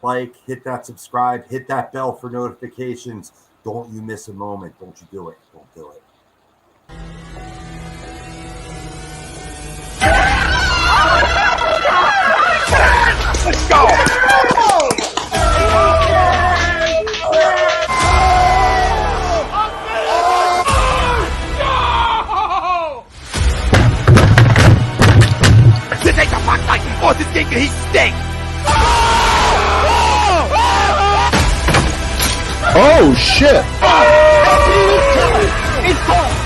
like, hit that subscribe, hit that bell for notifications. Don't you miss a moment. Don't you do it. Don't do it. Let's go! This ain't the fuck like or this thing he stink! Oh shit! It's gone!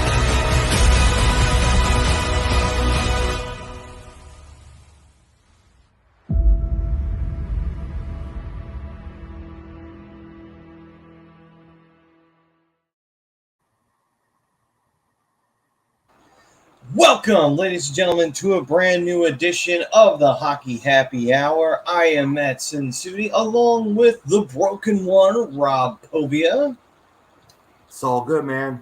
Welcome, ladies and gentlemen, to a brand new edition of the Hockey Happy Hour. I am Matt Sinsudi, along with the broken one, Rob Povia. It's all good, man.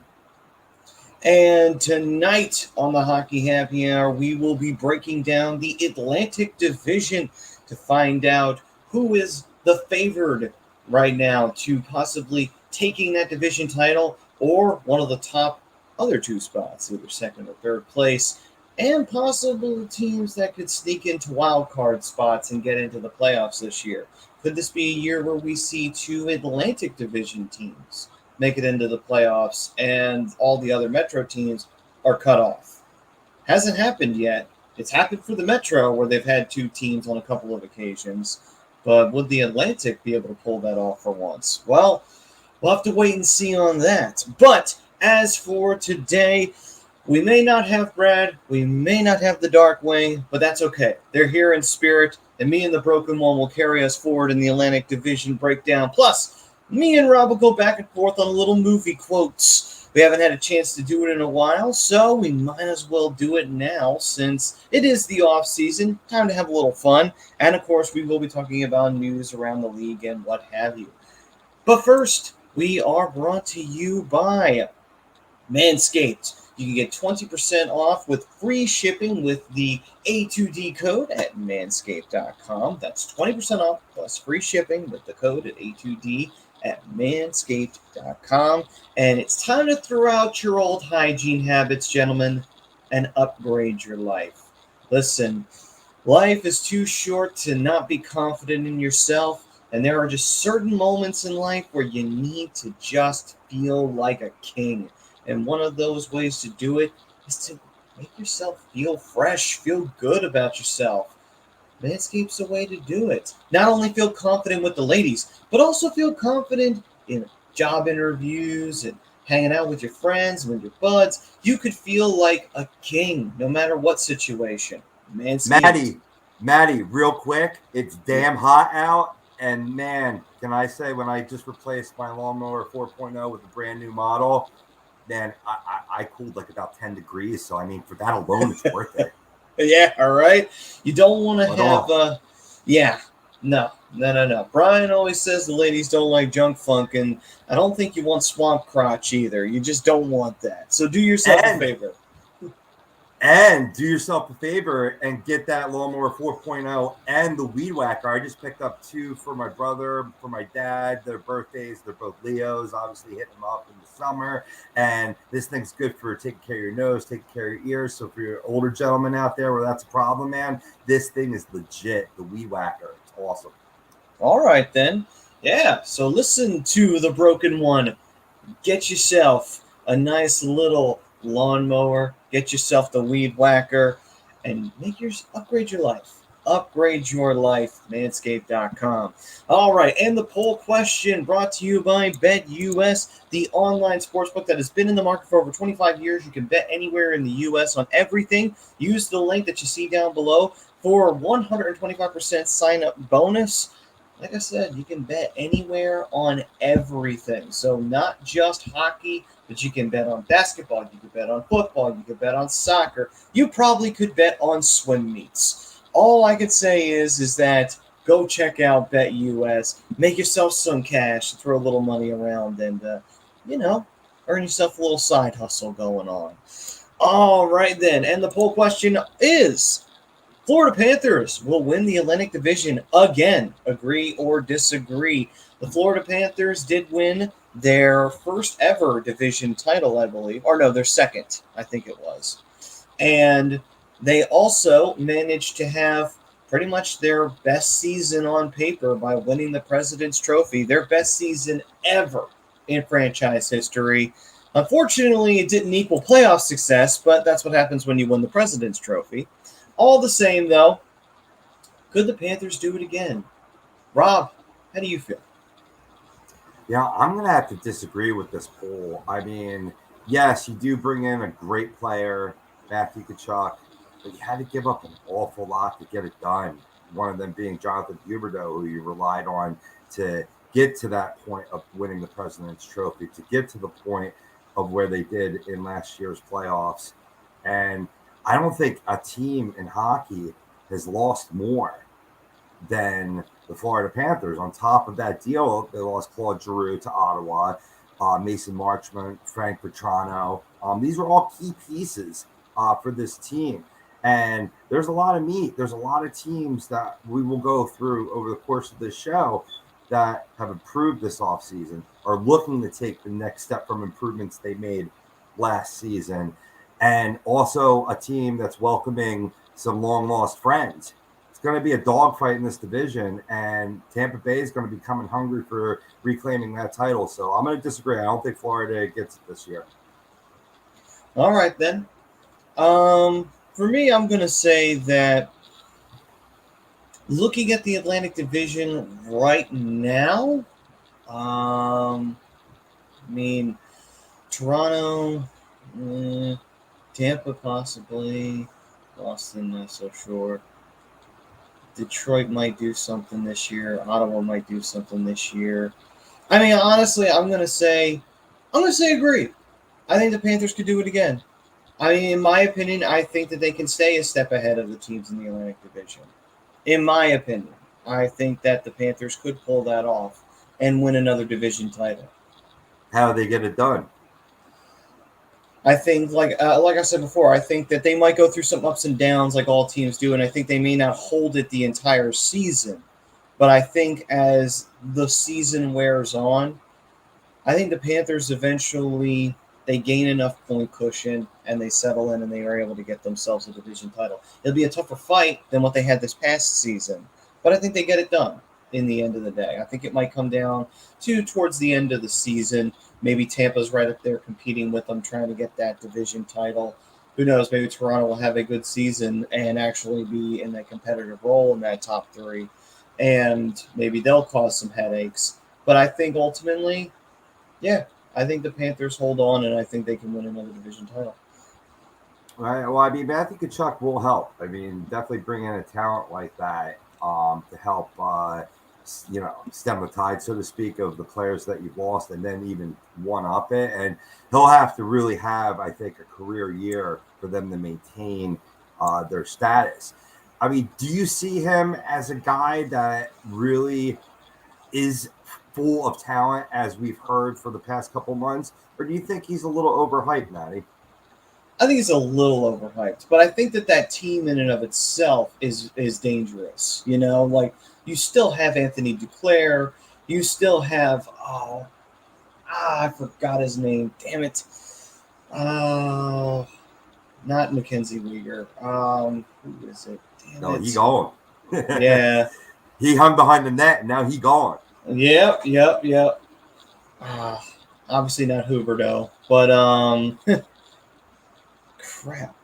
And tonight on the Hockey Happy Hour, we will be breaking down the Atlantic Division to find out who is the favored right now to possibly taking that division title or one of the top other two spots, either second or third place, and possible teams that could sneak into wild card spots and get into the playoffs this year. Could this be a year where we see two Atlantic Division teams make it into the playoffs and all the other Metro teams are cut off? Hasn't happened yet. It's happened for the Metro where they've had two teams on a couple of occasions, but would the Atlantic be able to pull that off for once? Well, we'll have to wait and see on that. But as for today, we may not have Brad, we may not have the Dark Wing, but that's okay. They're here in spirit, and me and the Broken One will carry us forward in the Atlantic Division breakdown. Plus, me and Rob will go back and forth on a little movie quotes. We haven't had a chance to do it in a while, so we might as well do it now since it is the off season. Time to have a little fun. And of course, we will be talking about news around the league and what have you. But first, we are brought to you by Manscaped. You can get 20% off with free shipping with the A2D code at manscaped.com. That's 20% off plus free shipping with the code at A2D at manscaped.com. And it's time to throw out your old hygiene habits, gentlemen, and upgrade your life. Listen, life is too short to not be confident in yourself, and there are just certain moments in life where you need to just feel like a king. And one of those ways to do it is to make yourself feel fresh, feel good about yourself. Manscaped's a way to do it. Not only feel confident with the ladies, but also feel confident in job interviews and hanging out with your friends and with your buds. You could feel like a king no matter what situation. Manscaped. Maddie, real quick, it's damn hot out. And man, can I say, when I just replaced my lawnmower 4.0 with a brand new model, man, I cooled like about 10 degrees. So, I mean, for that alone, it's worth it. Yeah, all right. You don't want to have, No. Brian always says the ladies don't like junk funk, and I don't think you want swamp crotch either. You just don't want that. So do yourself a favor. And do yourself a favor and get that lawnmower 4.0 and the weed whacker. I just picked up two for my brother, for my dad. Their birthdays. They're both Leos. Obviously hitting them up in the summer. And this thing's good for taking care of your nose, taking care of your ears. So for your older gentlemen out there where that's a problem, man, this thing is legit. The weed whacker. It's awesome. All right, then. Yeah, so listen to the Broken One. Get yourself a nice little lawnmower. Get yourself the weed whacker and upgrade your life. Upgrade your life, manscaped.com. All right, and the poll question brought to you by BetUS, the online sportsbook that has been in the market for over 25 years. You can bet anywhere in the U.S. on everything. Use the link that you see down below for a 125% sign-up bonus. Like I said, you can bet anywhere on everything. So not just hockey, but you can bet on basketball, you can bet on football, you can bet on soccer. You probably could bet on swim meets. All I could say is that go check out BetUS, make yourself some cash, throw a little money around, and, earn yourself a little side hustle going on. All right, then. And the poll question is, Florida Panthers will win the Atlantic Division again. Agree or disagree? The Florida Panthers did win their first ever division title, I believe. Or no, their second, I think it was. And they also managed to have pretty much their best season on paper by winning the President's Trophy, their best season ever in franchise history. Unfortunately, it didn't equal playoff success, but that's what happens when you win the President's Trophy. All the same, though, could the Panthers do it again? Rob, how do you feel? Yeah, I'm going to have to disagree with this poll. I mean, yes, you do bring in a great player, Matthew Tkachuk, but you had to give up an awful lot to get it done. One of them being Jonathan Huberdeau, who you relied on to get to that point of winning the President's Trophy, to get to the point of where they did in last year's playoffs. And I don't think a team in hockey has lost more than the Florida Panthers. On top of that deal, they lost Claude Giroux to Ottawa, Mason Marchment, Frank Petrano. These are all key pieces for this team. And there's a lot of meat. There's a lot of teams that we will go through over the course of this show that have improved this offseason, are looking to take the next step from improvements they made last season. And also a team that's welcoming some long-lost friends. It's going to be a dogfight in this division, and Tampa Bay is going to be coming hungry for reclaiming that title. So I'm going to disagree. I don't think Florida gets it this year. All right, then. For me, I'm going to say that looking at the Atlantic Division right now, I mean, Toronto, Tampa possibly, Boston not so sure. Detroit might do something this year. Ottawa might do something this year. I mean, honestly, I'm gonna say agree. I think the Panthers could do it again. I mean, in my opinion, I think that they can stay a step ahead of the teams in the Atlantic Division. In my opinion, I think that the Panthers could pull that off and win another division title. How do they get it done? I think, like I said before, I think that they might go through some ups and downs like all teams do, and I think they may not hold it the entire season. But I think as the season wears on, I think the Panthers eventually they gain enough point cushion and they settle in and they are able to get themselves a division title. It'll be a tougher fight than what they had this past season, but I think they get it done in the end of the day. I think it might come down to towards the end of the season. Maybe Tampa's right up there competing with them, trying to get that division title. Who knows? Maybe Toronto will have a good season and actually be in a competitive role in that top three, and maybe they'll cause some headaches. But I think ultimately, yeah, I think the Panthers hold on, and I think they can win another division title. Right. Well, I mean, Matthew Tkachuk will help. I mean, definitely bring in a talent like that to help, stem the tide, so to speak, of the players that you've lost, and then even one up it. And he'll have to really have, I think, a career year for them to maintain their status. I mean, do you see him as a guy that really is full of talent, as we've heard for the past couple months, or do you think he's a little overhyped, Matty? I think he's a little overhyped, but I think that team in and of itself is dangerous. You know, like you still have Anthony Duclair, you still have I forgot his name. Damn it. Oh, not Mackenzie Weegar. Who is it? Damn No, it. he gone. Yeah. He hung behind the net, and now he gone. Yep. Obviously not Huberdeau, but crap.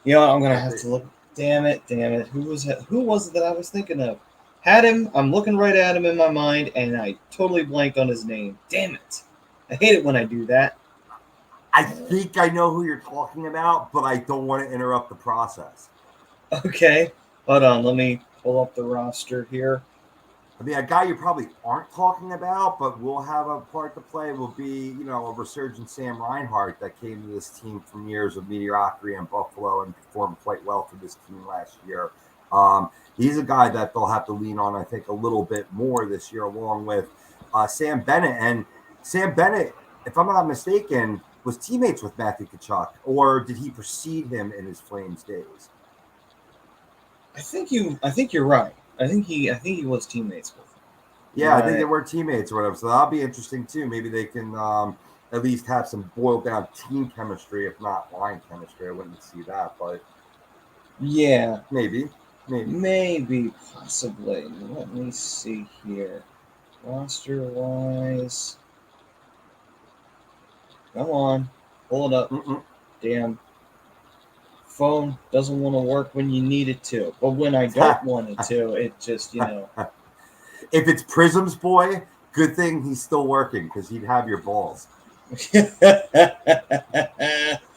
You know, I'm gonna have to look. Damn it! Who was it that I was thinking of? Had him. I'm looking right at him in my mind, and I totally blanked on his name. Damn it! I hate it when I do that. I think I know who you're talking about, but I don't want to interrupt the process. Okay, hold on. Let me pull up the roster here. I mean, a guy you probably aren't talking about, but will have a part to play, will be, a resurgent Sam Reinhart that came to this team from years of mediocrity in Buffalo and performed quite well for this team last year. He's a guy that they'll have to lean on, I think, a little bit more this year, along with Sam Bennett. And Sam Bennett, if I'm not mistaken, was teammates with Matthew Tkachuk, or did he precede him in his Flames days? I think you're right. I think he was teammates with him. Yeah, I think Right. they were teammates or whatever. So that'll be interesting too. Maybe they can at least have some boiled down team chemistry, if not line chemistry. I wouldn't see that, but Yeah, maybe. maybe, possibly. Let me see here. Roster wise. Come on. Pull it up. Mm-mm. Damn. Phone doesn't want to work when you need it to. But when I don't want it to, it just, If it's Prism's boy, good thing he's still working because he'd have your balls.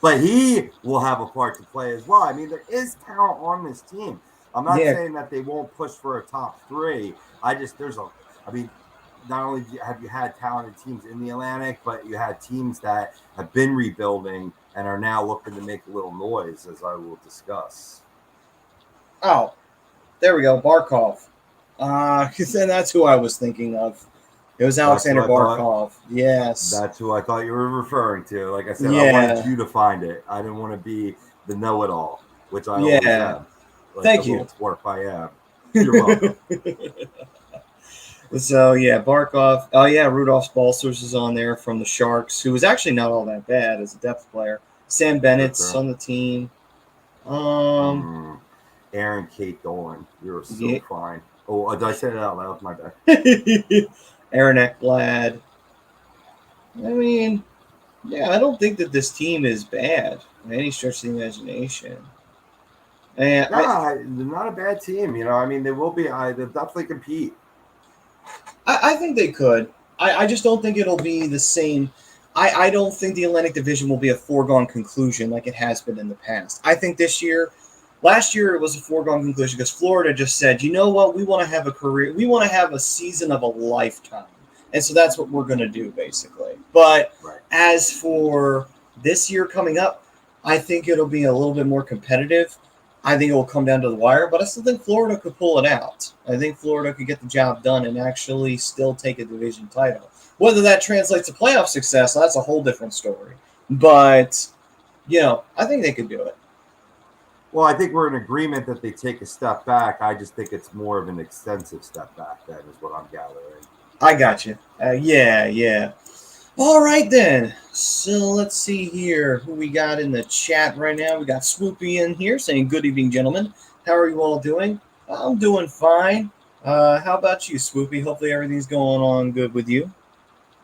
But he will have a part to play as well. I mean, there is talent on this team. I'm not Yeah. saying that they won't push for a top 3. I mean, not only have you had talented teams in the Atlantic, but you had teams that have been rebuilding and are now looking to make a little noise, as I will discuss. Oh, there we go. Barkov. Then that's who I was thinking of. It was Alexander That's what I Barkov. Yes. That's who I thought you were referring to. Like I said, Yeah. I wanted you to find it. I didn't want to be the know-it-all, which I always Yeah. am. Like Thank the you. little twerp I am. You're welcome. So yeah, Barkov. Oh yeah, Rudolph Balcers is on there from the Sharks, who was actually not all that bad as a depth player. Sam Bennett's true. on the team. Aaron Kate Dolan. You're so Yeah. fine. Oh, did I say it out loud? My bad. Aaron Ekblad. I mean, yeah, I don't think that this team is bad by any stretch of the imagination. And They're not a bad team. I mean, they will be. They'll definitely compete. I think they could. I just don't think it'll be the same. I don't think the Atlantic Division will be a foregone conclusion like it has been in the past. I think last year it was a foregone conclusion because Florida just said, you know what, we want to have a career, we want to have a season of a lifetime. And so that's what we're going to do, basically. But as for this year coming up, I think it'll be a little bit more competitive. I think it will come down to the wire, but I still think Florida could pull it out. I think Florida could get the job done and actually still take a division title. Whether that translates to playoff success, that's a whole different story. But, I think they could do it. Well, I think we're in agreement that they take a step back. I just think it's more of an extensive step back, then, is what I'm gathering. I got you. Yeah. All right, then. So let's see here who we got in the chat right now. We got Swoopy in here saying, good evening, gentlemen. How are you all doing? I'm doing fine. How about you, Swoopy? Hopefully everything's going on good with you.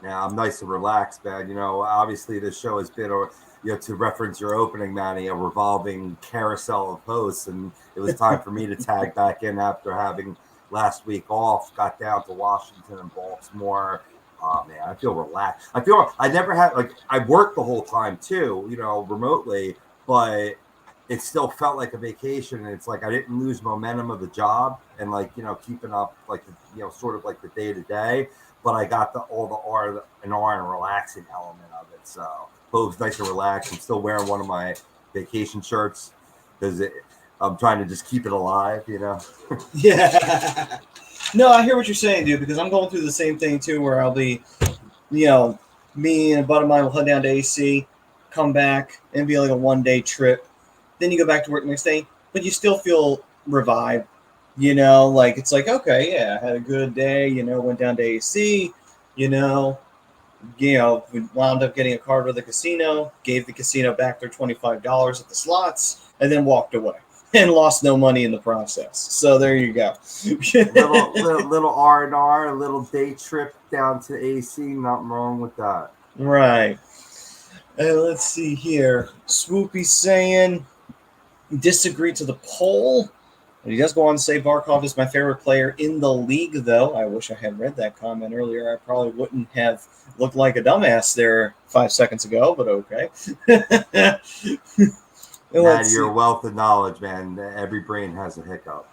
Yeah, I'm nice and relaxed, man. Obviously this show has been, to reference your opening, Manny, a revolving carousel of hosts, and it was time for me to tag back in after having last week off. Got down to Washington and Baltimore. Oh man, I feel relaxed. I never had I worked the whole time too, remotely, but it still felt like a vacation. And it's like I didn't lose momentum of the job and keeping up sort of like the day to day. But I got all the R and relaxing element of it. So it was nice and relaxed. I'm still wearing one of my vacation shirts because I'm trying to just keep it alive, Yeah. No, I hear what you're saying, dude, because I'm going through the same thing, too, where I'll be, me and a buddy of mine will head down to AC, come back, and be like a one-day trip. Then you go back to work the next day, but you still feel revived, it's like, okay, yeah, I had a good day, went down to AC, we wound up getting a card with the casino, gave the casino back their $25 at the slots, and then walked away. And lost no money in the process. So there you go. little R&R, a little day trip down to AC. Nothing wrong with that. Right. Let's see here. Swoopy saying, disagree to the poll. He does go on to say Barkov is my favorite player in the league, though. I wish I had read that comment earlier. I probably wouldn't have looked like a dumbass there 5 seconds ago, but okay. Man, your wealth of knowledge, man. Every brain has a hiccup.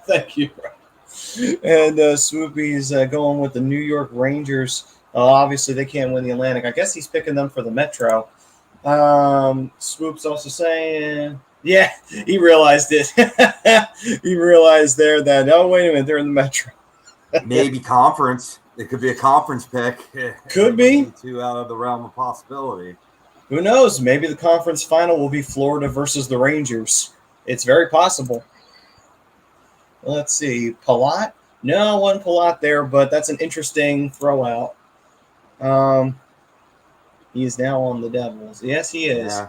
Thank you. And Swoopy's going with the New York Rangers. Obviously, they can't win the Atlantic. I guess he's picking them for the Metro. Swoop's also saying, yeah, he realized it. He realized there that, oh, wait a minute, they're in the Metro. Maybe conference. It could be a conference pick. Could be. Too out of the realm of possibility. Who knows? Maybe the conference final will be Florida versus the Rangers. It's very possible. Let's see. Palat? No, one Palat there, but that's an interesting throw out. He is now on the Devils. Yes, he is. Yeah,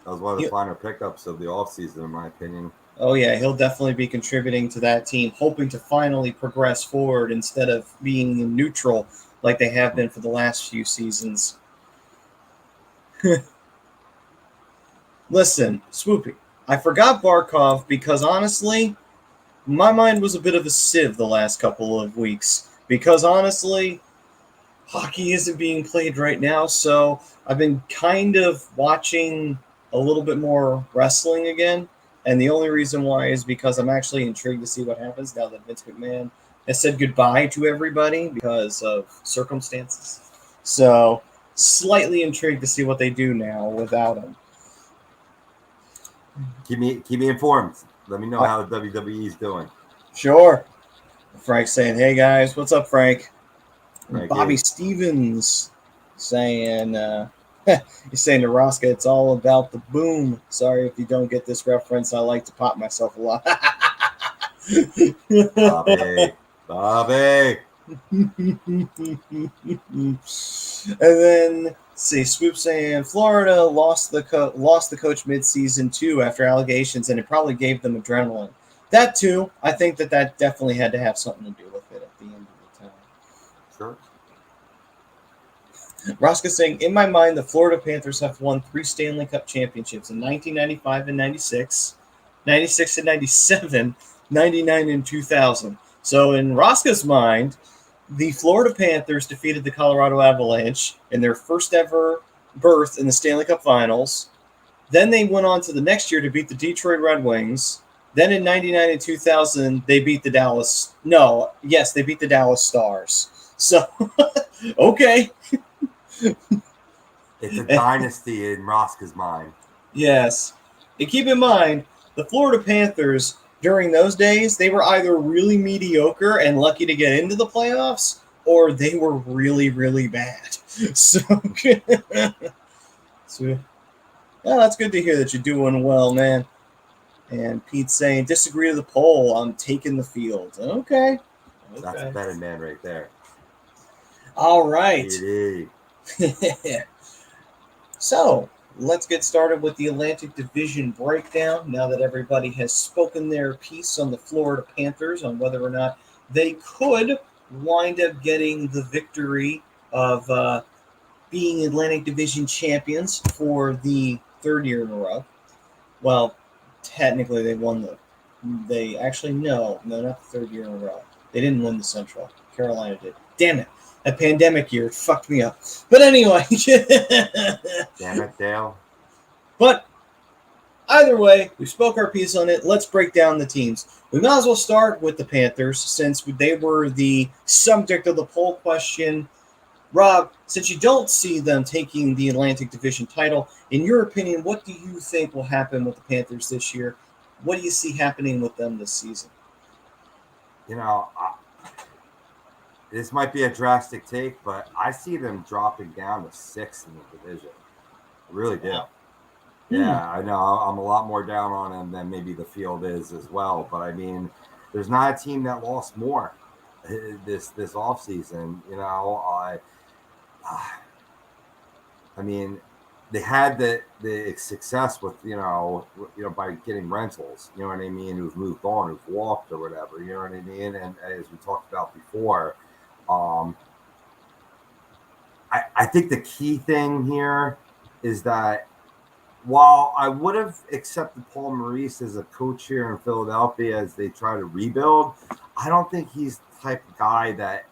that was one of the finer pickups of the offseason, in my opinion. Oh, yeah, he'll definitely be contributing to that team, hoping to finally progress forward instead of being neutral like they have been for the last few seasons. Listen, Swoopy, I forgot Barkov because honestly, my mind was a bit of a sieve the last couple of weeks. Because honestly, hockey isn't being played right now, so I've been kind of watching a little bit more wrestling again. And the only reason why is because I'm actually intrigued to see what happens now that Vince McMahon has said goodbye to everybody because of circumstances. So, slightly intrigued to see what they do now without him. Keep me informed. Let me know how the WWE is doing. Sure. Frank's saying, "Hey guys, what's up, Frank?" Bobby you. Stevens saying, he's saying to Rosca, "It's all about the boom." Sorry if you don't get this reference. I like to pop myself a lot. Bobby. And then let's see, Swoop saying Florida lost the coach midseason too after allegations, and it probably gave them adrenaline. That too, I think that definitely had to have something to do with it at the end of the time. Sure. Rosca saying, in my mind, the Florida Panthers have won 3 Stanley Cup championships in 1995 and 96, 96 and 97, 99 and 2000. So in Rosca's mind, the Florida Panthers defeated the Colorado Avalanche in their first ever berth in the Stanley Cup Finals. Then they went on to the next year to beat the Detroit Red Wings. Then in 99 and 2000, they beat the Dallas. No, yes, they beat the Dallas Stars. So, okay. It's a dynasty in Rosca's mind. Yes. And keep in mind, the Florida Panthers, during those days, they were either really mediocre and lucky to get into the playoffs, or they were really, really bad. So, well, that's good to hear that you're doing well, man. And Pete's saying, disagree to the poll. I'm taking the field. Okay. That's a betting man right there. All right. So, let's get started with the Atlantic Division breakdown now that everybody has spoken their piece on the Florida Panthers on whether or not they could wind up getting the victory of being Atlantic Division champions for the 3rd year in a row. Well, technically they actually, no, not the 3rd year in a row. They didn't win the Central. Carolina did. Damn it. That pandemic year fucked me up. But anyway. Damn it, Dale. But either way, we spoke our piece on it. Let's break down the teams. We might as well start with the Panthers since they were the subject of the poll question. Rob, since you don't see them taking the Atlantic Division title, in your opinion, what do you think will happen with the Panthers this year? What do you see happening with them this season? You know, this might be a drastic take, but I see them dropping down to 6th in the division. I really do. Wow. Yeah, I know. I'm a lot more down on them than maybe the field is as well. But, I mean, there's not a team that lost more this offseason. You know, I mean, they had the success with, you know, by getting rentals, you know what I mean, who've moved on, who've walked or whatever, you know what I mean? And as we talked about before, I think the key thing here is that while I would have accepted Paul Maurice as a coach here in Philadelphia as they try to rebuild, I don't think he's the type of guy that,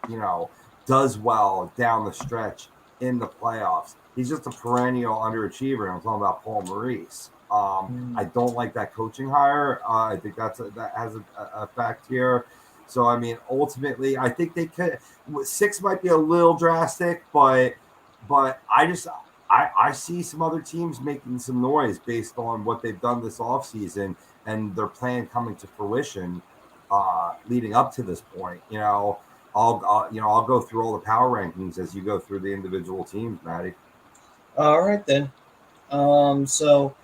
you know, does well down the stretch in the playoffs. He's just a perennial underachiever, and I'm talking about Paul Maurice. I don't like that coaching hire. I think that has a fact here. So, I mean, ultimately, I think they could. 6 might be a little drastic, but I see some other teams making some noise based on what they've done this offseason and their plan coming to fruition leading up to this point. You know, I'll go through all the power rankings as you go through the individual teams, Maddie. All right, then. So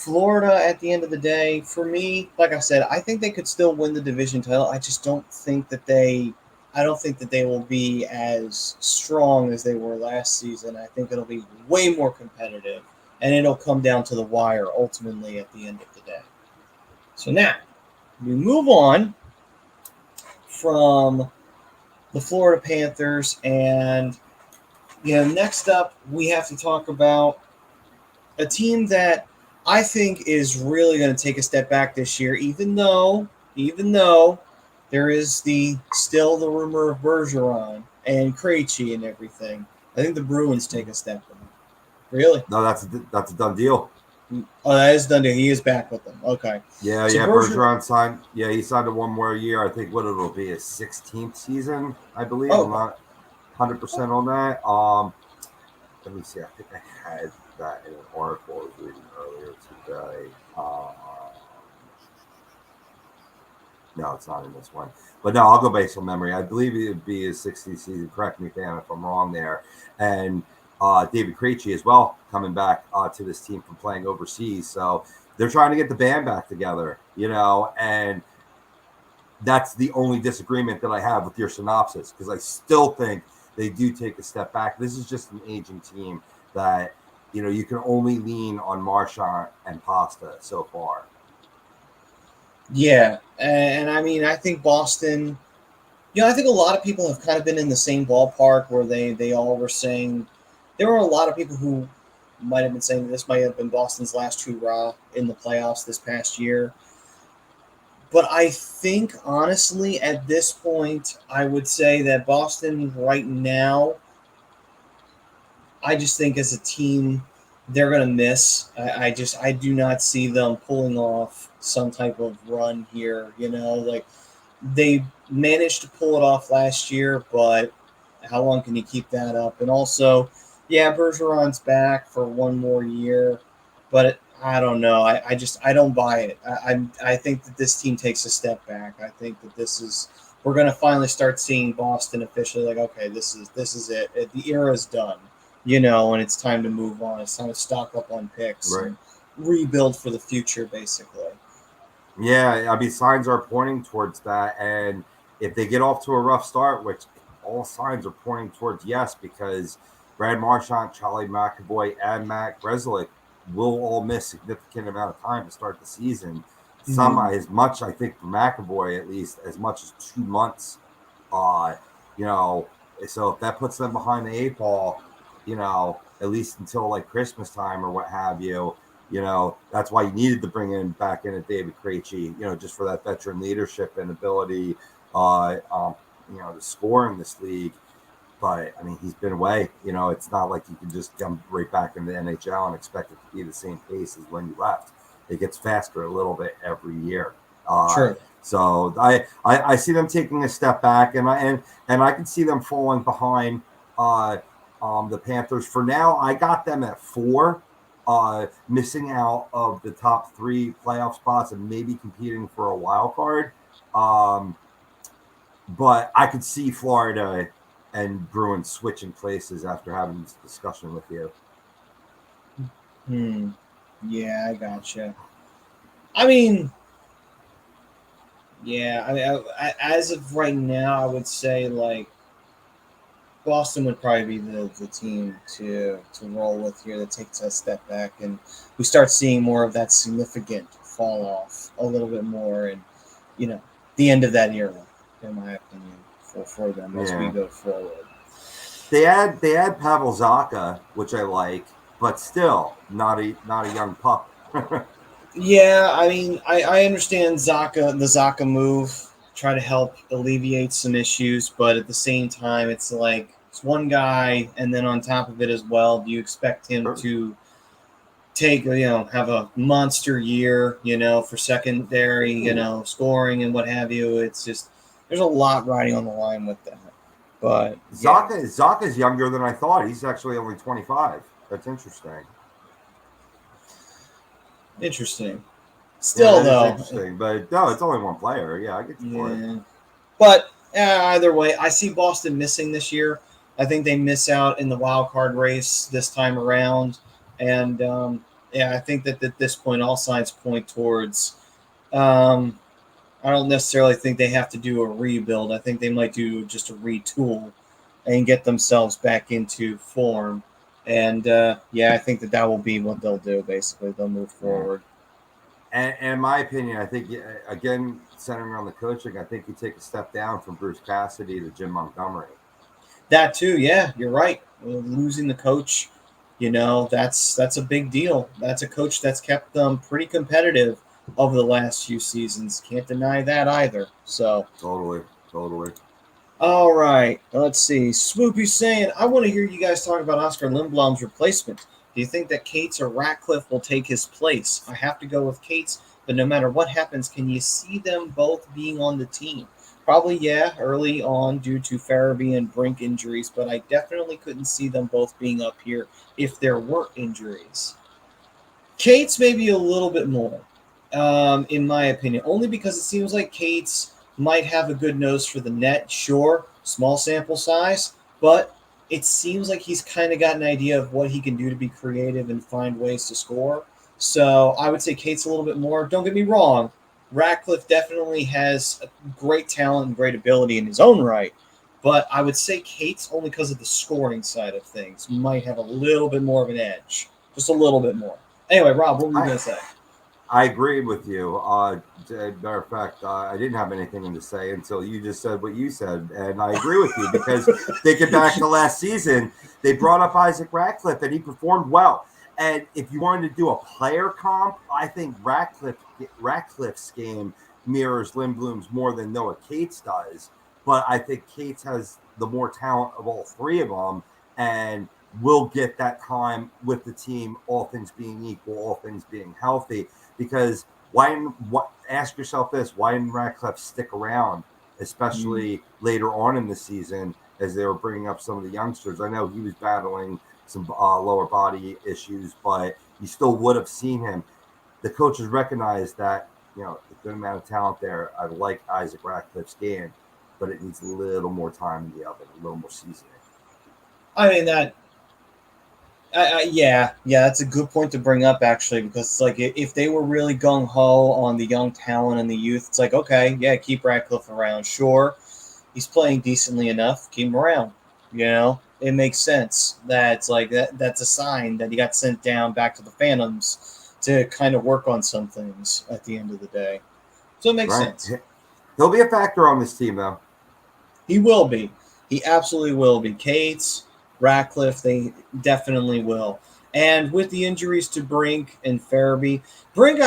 Florida, at the end of the day, for me, like I said, I think they could still win the division title. I just don't think that I don't think that they will be as strong as they were last season. I think it'll be way more competitive, and it'll come down to the wire ultimately at the end of the day. So now, we move on from the Florida Panthers, and next up, we have to talk about a team that I think is really going to take a step back this year, even though there is still the rumor of Bergeron and Krejci and everything. I think the Bruins take a step back. Really? No, that's a done deal. Oh, that is done. He is back with them. Okay. Yeah, So Bergeron signed. Yeah, he signed a 1 more year. I think what it'll be his 16th season, I believe. Oh. I'm not 100% on that. Let me see. I think I had that in an article I was reading earlier today. No, it's not in this one. But no, I'll go based on memory. I believe it would be his 60th season. Correct me, Dan, if I'm wrong there. And David Krejci as well coming back to this team from playing overseas. So they're trying to get the band back together, and that's the only disagreement that I have with your synopsis, because I still think they do take a step back. This is just an aging team that, you can only lean on Marchand and Pasta so far. Yeah, and I mean, I think Boston, I think a lot of people have kind of been in the same ballpark where they all were saying, there were a lot of people who might have been saying this might have been Boston's last hurrah in the playoffs this past year. But I think, honestly, at this point, I would say that Boston right now, I just think as a team, they're going to miss. I do not see them pulling off some type of run here. Like they managed to pull it off last year, but how long can you keep that up? And also, yeah, Bergeron's back for 1 more year, but I don't know. I don't buy it. I think that this team takes a step back. I think that we're going to finally start seeing Boston officially like, okay, this is it. The era's done, and it's time to move on. It's time to stock up on picks and rebuild for the future, basically. Yeah, I mean, signs are pointing towards that. And if they get off to a rough start, which all signs are pointing towards yes, because Brad Marchand, Charlie McAvoy, and Matt Grzelcyk will all miss a significant amount of time to start the season. Some as much, I think, for McAvoy at least, as much as 2 months. So if that puts them behind the 8 ball, at least until like Christmas time or what have you, that's why you needed to bring back in a David Krejci, just for that veteran leadership and ability, to score in this league. But I mean, he's been away. It's not like you can just come right back in the NHL and expect it to be the same pace as when you left. It gets faster a little bit every year. Sure. So I see them taking a step back, and I can see them falling behind the Panthers. For now, I got them at 4. Missing out of the top 3 playoff spots and maybe competing for a wild card. But I could see Florida and Bruins switching places after having this discussion with you. Yeah, I gotcha. I mean, as of right now, I would say like Boston would probably be the team to roll with here that takes a step back, and we start seeing more of that significant fall off a little bit more, and the end of that era, in my opinion, for them as we go forward. They add Pavel Zacha, which I like, but still not a young pup. Yeah, I mean, I understand the Zacha move. Try to help alleviate some issues, but at the same time, it's like it's one guy, and then on top of it as well, do you expect him to take have a monster year for secondary scoring and what have you? It's just there's a lot riding on the line with that. But Zacha's younger than I thought. He's actually only 25. That's interesting. Still, though, interesting, but no, it's only one player. Yeah, I get the point. But either way, I see Boston missing this year. I think they miss out in the wild card race this time around, and I think that at this point, all signs point towards. I don't necessarily think they have to do a rebuild. I think they might do just a retool and get themselves back into form. And I think that will be what they'll do. Basically, they'll move forward. And in my opinion, I think, again, centering on the coaching, I think you take a step down from Bruce Cassidy to Jim Montgomery. That too, yeah, you're right. Losing the coach, that's a big deal. That's a coach that's kept them pretty competitive over the last few seasons. Can't deny that either. So Totally. all right, let's see. Swoopy's saying, I want to hear you guys talk about Oscar Lindblom's replacement. Do you think that Cates or Ratcliffe will take his place? I have to go with Cates, but no matter what happens, can you see them both being on the team? Probably, yeah, early on due to Farabee and Brink injuries, but I definitely couldn't see them both being up here if there were injuries. Cates maybe a little bit more, in my opinion, only because it seems like Cates might have a good nose for the net. Sure, small sample size, but it seems like he's kind of got an idea of what he can do to be creative and find ways to score. So I would say Cates a little bit more. Don't get me wrong. Ratcliffe definitely has great talent and great ability in his own right, but I would say Cates, only because of the scoring side of things, might have a little bit more of an edge. Just a little bit more. Anyway, Rob, what were you going to say? I agree with you. Matter of fact, I didn't have anything to say until you just said what you said, and I agree with you because thinking back to last season, they brought up Isaac Ratcliffe, and he performed well. And if you wanted to do a player comp, I think Ratcliffe's game mirrors Lindblom's more than Noah Cates does. But I think Cates has the more talent of all three of them, and will get that time with the team, all things being equal, all things being healthy. Because ask yourself this, why didn't Ratcliffe stick around, especially later on in the season as they were bringing up some of the youngsters? I know he was battling some lower body issues, but you still would have seen him. The coaches recognized that, a good amount of talent there. I like Isaac Ratcliffe's game, but it needs a little more time in the oven, a little more seasoning. I mean, that's a good point to bring up, actually, because it's like if they were really gung-ho on the young talent and the youth, it's like, okay, yeah, keep Ratcliffe around. Sure, he's playing decently enough. Keep him around. It makes sense. That's like that's a sign that he got sent down back to the Phantoms to kind of work on some things at the end of the day. So it makes sense. He'll be a factor on this team, though. He will be. He absolutely will be. Cates, Ratcliffe, they definitely will. And with the injuries to Brink and Farabee, Brink,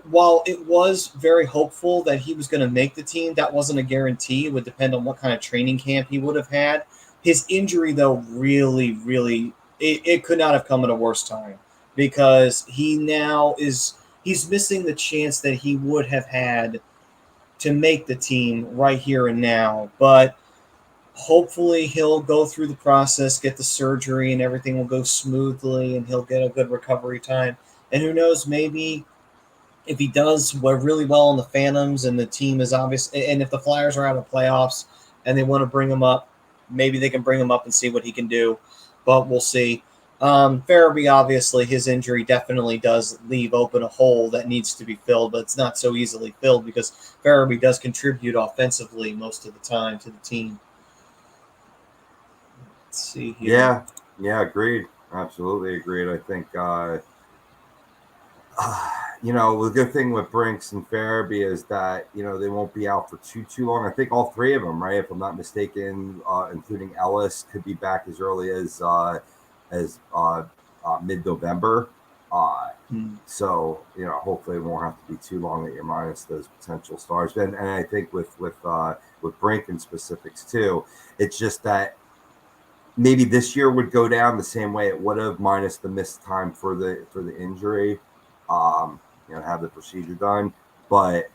while it was very hopeful that he was going to make the team, that wasn't a guarantee. It would depend on what kind of training camp he would have had. His injury, though, really, really, it could not have come at a worse time, because he's missing the chance that he would have had to make the team right here and now. But hopefully he'll go through the process, get the surgery, and everything will go smoothly, and he'll get a good recovery time. And who knows, maybe if he does really well in the Phantoms and the team is obvious, and if the Flyers are out of playoffs and they want to bring him up, maybe they can bring him up and see what he can do. But we'll see. Farabee, obviously, his injury definitely does leave open a hole that needs to be filled, but it's not so easily filled because Farabee does contribute offensively most of the time to the team. See here. Yeah, agreed. Absolutely agreed. I think, the good thing with Brinks and Farabee is that, they won't be out for too long. I think all three of them, right, if I'm not mistaken, including Ellis, could be back as early as mid-November. So, hopefully it won't have to be too long that you're minus those potential stars. And I think with Brink in specifics too, it's just that maybe this year would go down the same way it would have, minus the missed time for the injury, have the procedure done. But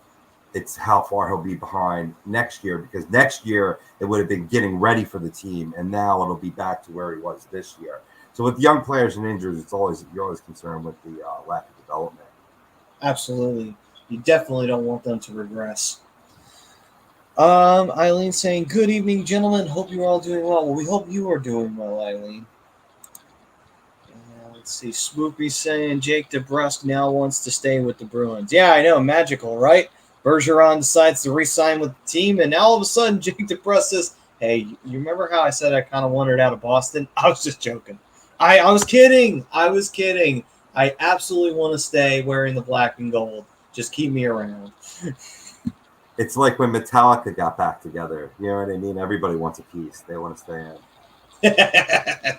it's how far he'll be behind next year, because next year it would have been getting ready for the team, and now it'll be back to where he was this year. So with young players and injuries, you're always concerned with the lack of development. Absolutely. You definitely don't want them to regress. Eileen saying, good evening, gentlemen. Hope you're all doing well. Well, we hope you are doing well, Eileen. Let's see. Swoopy saying Jake DeBrusk now wants to stay with the Bruins. Yeah, I know. Magical, right? Bergeron decides to re-sign with the team, and now all of a sudden Jake DeBrusk says, hey, you remember how I said I kind of wanted out of Boston? I was just joking. I was kidding. I was kidding. I absolutely want to stay wearing the black and gold. Just keep me around. It's like when Metallica got back together. You know what I mean? Everybody wants a piece. They want to stay in.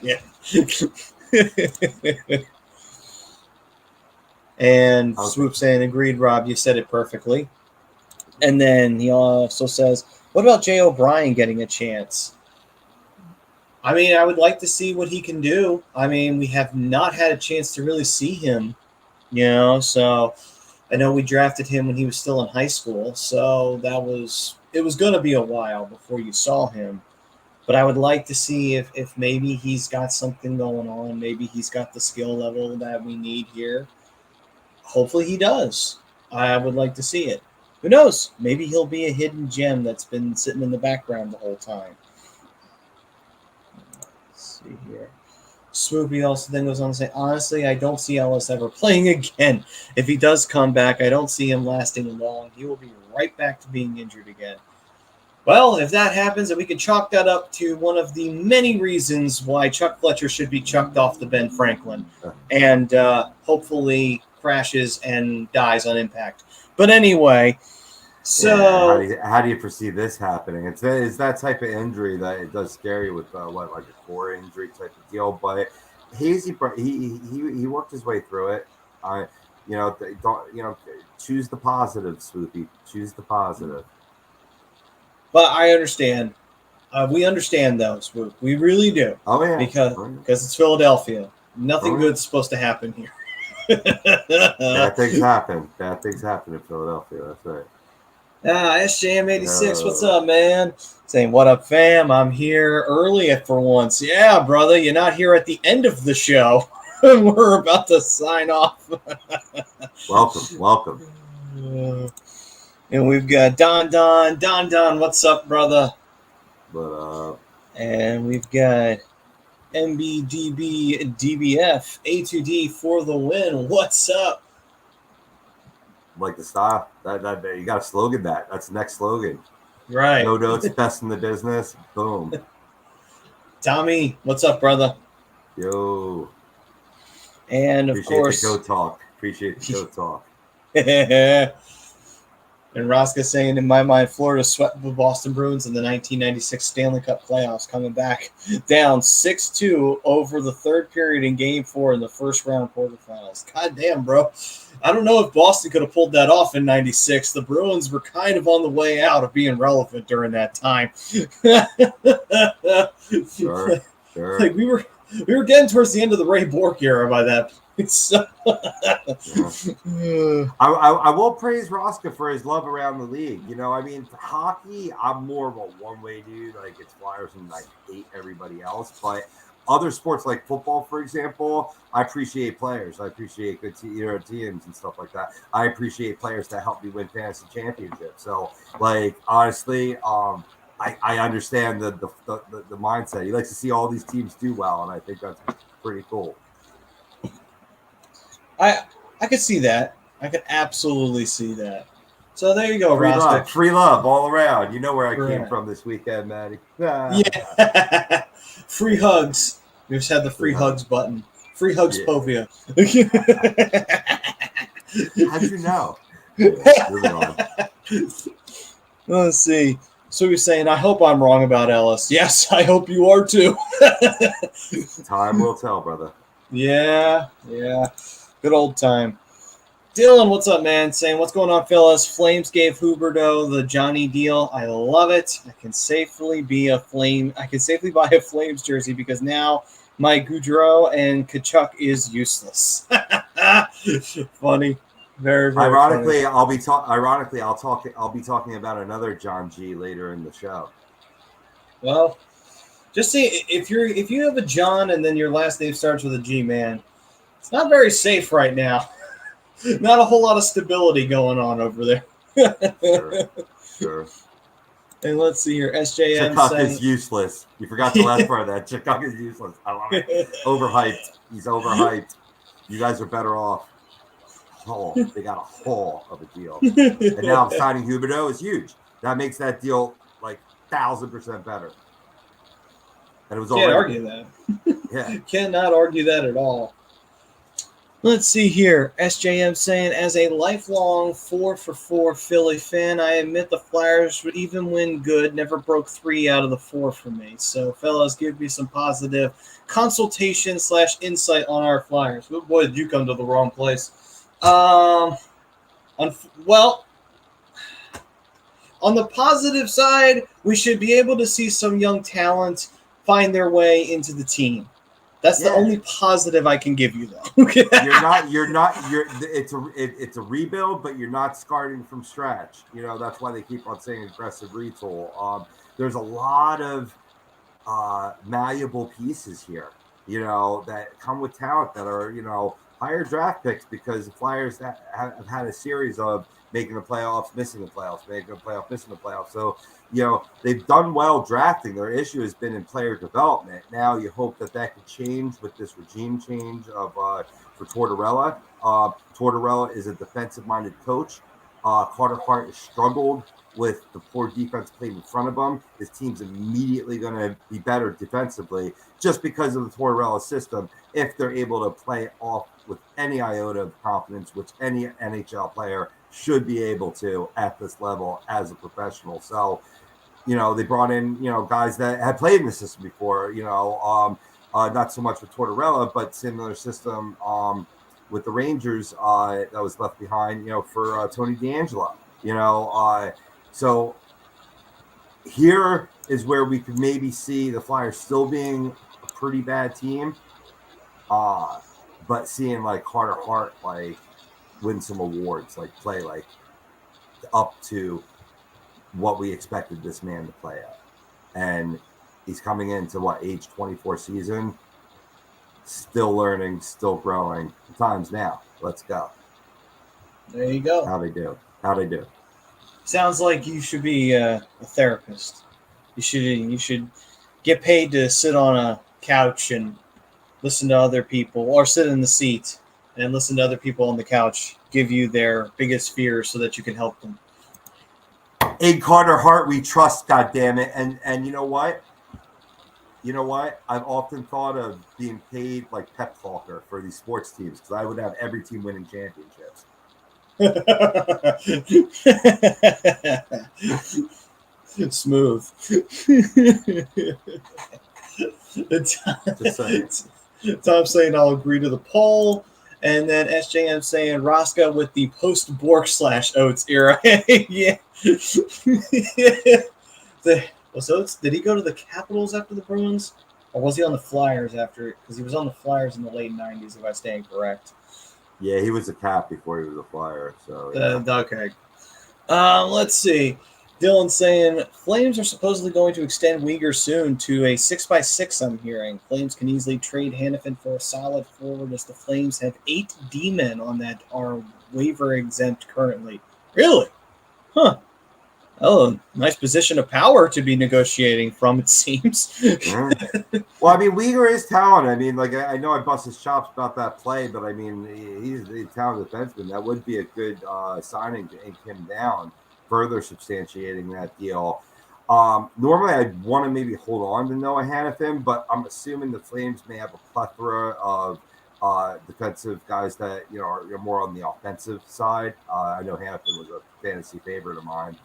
Yeah. And Okay. Swoop saying, agreed, Rob. You said it perfectly. And then he also says, what about Jay O'Brien getting a chance? I mean, I would like to see what he can do. I mean, we have not had a chance to really see him, so I know we drafted him when he was still in high school, so it was going to be a while before you saw him. But I would like to see if maybe he's got something going on. Maybe he's got the skill level that we need here. Hopefully he does. I would like to see it. Who knows? Maybe he'll be a hidden gem that's been sitting in the background the whole time. Let's see here. Swoopy also then goes on to say, honestly, I don't see Ellis ever playing again. If he does come back, I don't see him lasting long. He will be right back to being injured again. Well, if that happens, and we can chalk that up to one of the many reasons why Chuck Fletcher should be chucked off the Ben Franklin and hopefully crashes and dies on impact. But anyway, so Yeah, how do you foresee this happening? It's that type of injury that it does scare you with like a core injury type of deal. But Hazy, he worked his way through it. Choose the positive, Swoopy. Choose the positive. But I understand. We understand those. We really do. Oh yeah, because it's Philadelphia. Nothing good's supposed to happen here. Bad things happen. Bad things happen in Philadelphia. That's right. SJM86, what's up, man? Saying, what up, fam? I'm here early for once. Yeah, brother, you're not here at the end of the show. We're about to sign off. Welcome. And we've got Don, what's up, brother? And we've got MBDB DBF A2D for the win. What's up? Like the style that you got to slogan that. That's the next slogan. Right. No notes, best in the business. Boom. Tommy, what's up, brother? Yo. And of course, Appreciate the go talk. And Rosca saying, in my mind, Florida swept the Boston Bruins in the 1996 Stanley Cup playoffs, coming back down 6-2 over the third period in Game 4 in the first round quarterfinals. God damn, bro. I don't know if Boston could have pulled that off in 96. The Bruins were kind of on the way out of being relevant during that time. Sure. Like we were getting towards the end of the Ray Bork era by that point. So I will praise Rosca for his love around the league. Hockey, I'm more of a one-way dude. Like, it's Flyers and I hate everybody else. But other sports like football, for example, I appreciate players. I appreciate good teams and stuff like that. I appreciate players that help me win fantasy championships. So, like, honestly, I understand the mindset. He likes to see all these teams do well, and I think that's pretty cool. I could see that. I could absolutely see that. So there you go, Rosca. Free love all around. You know where I came from this weekend, Maddie. Yeah. Free hugs. We just had the free hugs button. Free hugs, Povia. How'd you know? Let's see. So you're saying, I hope I'm wrong about Ellis. Yes, I hope you are too. Time will tell, brother. Yeah. Good old time. Dylan, what's up, man? Saying, what's going on, fellas? Flames gave Huberdeau the Johnny deal. I love it. I can safely buy a Flames jersey because now my Goudreau and Kachuk is useless. Funny. Very, very Ironically, funny. I'll be talking about another John G later in the show. Well, just see if you have a John and then your last name starts with a G, man. It's not very safe right now. Not a whole lot of stability going on over there. Sure. And let's see here. SJM Chakuk saying, is useless. You forgot the last part of that. Chakuk is useless. I love it. Overhyped. He's overhyped. You guys are better off. They got a haul of a deal. And now signing Huberdeau is huge. That makes that deal like 1,000% better. And it was can't already. argue that. Yeah. Cannot argue that at all. Let's see here. SJM saying, as a lifelong 4-for-4 Philly fan, I admit the Flyers, even when good, never broke 3 out of the 4 for me. So, fellas, give me some positive consultation/insight on our Flyers. Oh, boy, did you come to the wrong place. Well, on the positive side, we should be able to see some young talent find their way into the team. That's the only positive I can give you, though. It's a rebuild, but you're not starting from scratch. You know, that's why they keep on saying aggressive retool. There's a lot of malleable pieces here, you know, that come with talent that are, you know, higher draft picks, because the Flyers have had a series of making the playoffs, missing the playoffs, making the playoffs, missing the playoffs. So, you know, they've done well drafting. Their issue has been in player development. Now you hope that could change with this regime change of for Tortorella. Tortorella is a defensive-minded coach. Carter Hart has struggled with the poor defense played in front of him. His team's immediately going to be better defensively just because of the Tortorella system, if they're able to play off with any iota of confidence, which any NHL player should be able to at this level as a professional. So, you know, they brought in, you know, guys that had played in the system before, you know, not so much with Tortorella, but similar system with the Rangers that was left behind, you know, for Tony DeAngelo, you know. So here is where we could maybe see the Flyers still being a pretty bad team, but seeing like Carter Hart like win some awards, like play like up to what we expected this man to play at. And he's coming into age 24 season, still learning, still growing. The time's now. Let's go. There you go. How they do. Sounds like you should be a therapist. You should get paid to sit on a couch and listen to other people, or sit in the seat and listen to other people on the couch give you their biggest fears so that you can help them. In Carter Hart, we trust, goddammit. And you know what? I've often thought of being paid like pep talker for these sports teams, because I would have every team winning championships. Smooth. Tom saying I'll agree to the poll. And then SJM saying Rosca with the post-Bork/Oates era. Yeah. Was Oates, did he go to the Capitals after the Bruins? Or was he on the Flyers after it? Because he was on the Flyers in the late 90s, if I stand correct. Yeah, he was a Cap before he was a Flyer. So yeah. Okay. Let's see. Dylan saying Flames are supposedly going to extend Uyghur soon to a 6x6. I'm hearing Flames can easily trade Hannafin for a solid forward, as the Flames have 8 D-men on that are waiver exempt currently. Really? Huh. Oh, nice position of power to be negotiating from, it seems. Well, I mean, Uyghur is talented. I mean, like, I know I bust his chops about that play, but I mean, he's a talented defenseman. That would be a good signing to ink him down, further substantiating that deal. Normally, I'd want to maybe hold on to Noah Hannafin, but I'm assuming the Flames may have a plethora of defensive guys that, you know, are more on the offensive side. I know Hannafin was a fantasy favorite of mine.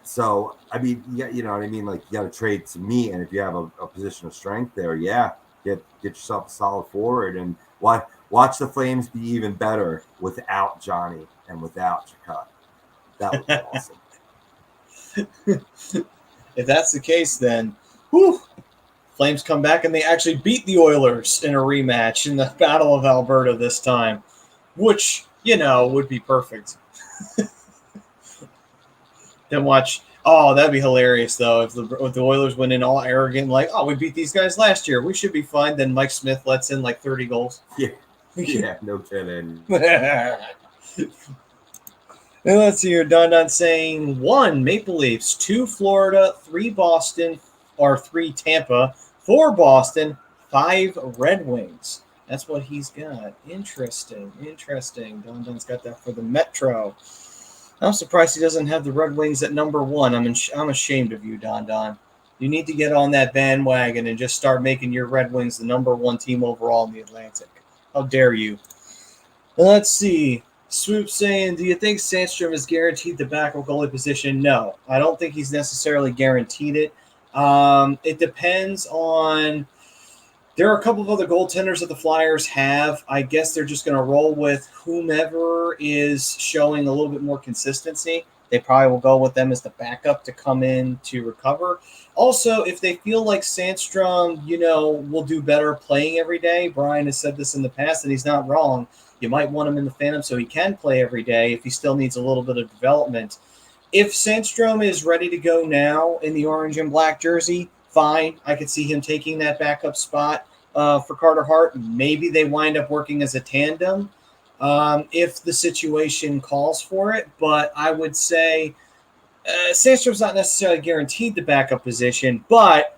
So, I mean, yeah, you know what I mean? Like, you got to trade to me, and if you have a position of strength there, yeah, get yourself a solid forward, and watch the Flames be even better without Johnny and without Chakut. That would be awesome. If that's the case, then Flames come back and they actually beat the Oilers in a rematch in the Battle of Alberta this time, which, you know, would be perfect. Then watch. Oh, that'd be hilarious, though, if the Oilers went in all arrogant, like, oh, we beat these guys last year, we should be fine. Then Mike Smith lets in like 30 goals. Yeah, no kidding. And let's see here. Don saying 1 Maple Leafs, 2 Florida, 3 Boston, or 3 Tampa, 4 Boston, 5 Red Wings. That's what he's got. Interesting. Don's got that for the Metro. I'm surprised he doesn't have the Red Wings at number 1. I'm ashamed of you, Don. You need to get on that bandwagon and just start making your Red Wings the number 1 team overall in the Atlantic. How dare you? Let's see. Swoop saying, do you think Sandstrom is guaranteed the backup goalie position? No, I don't think he's necessarily guaranteed it. It depends on. There are a couple of other goaltenders that the Flyers have. I guess they're just going to roll with whomever is showing a little bit more consistency. They probably will go with them as the backup to come in to recover. Also, if they feel like Sandstrom, will do better playing every day, Brian has said this in the past, and he's not wrong. You might want him in the FanUp so he can play every day if he still needs a little bit of development. If Sandstrom is ready to go now in the orange and black jersey, fine. I could see him taking that backup spot for Carter Hart. Maybe they wind up working as a tandem if the situation calls for it. But I would say Sandstrom's not necessarily guaranteed the backup position. But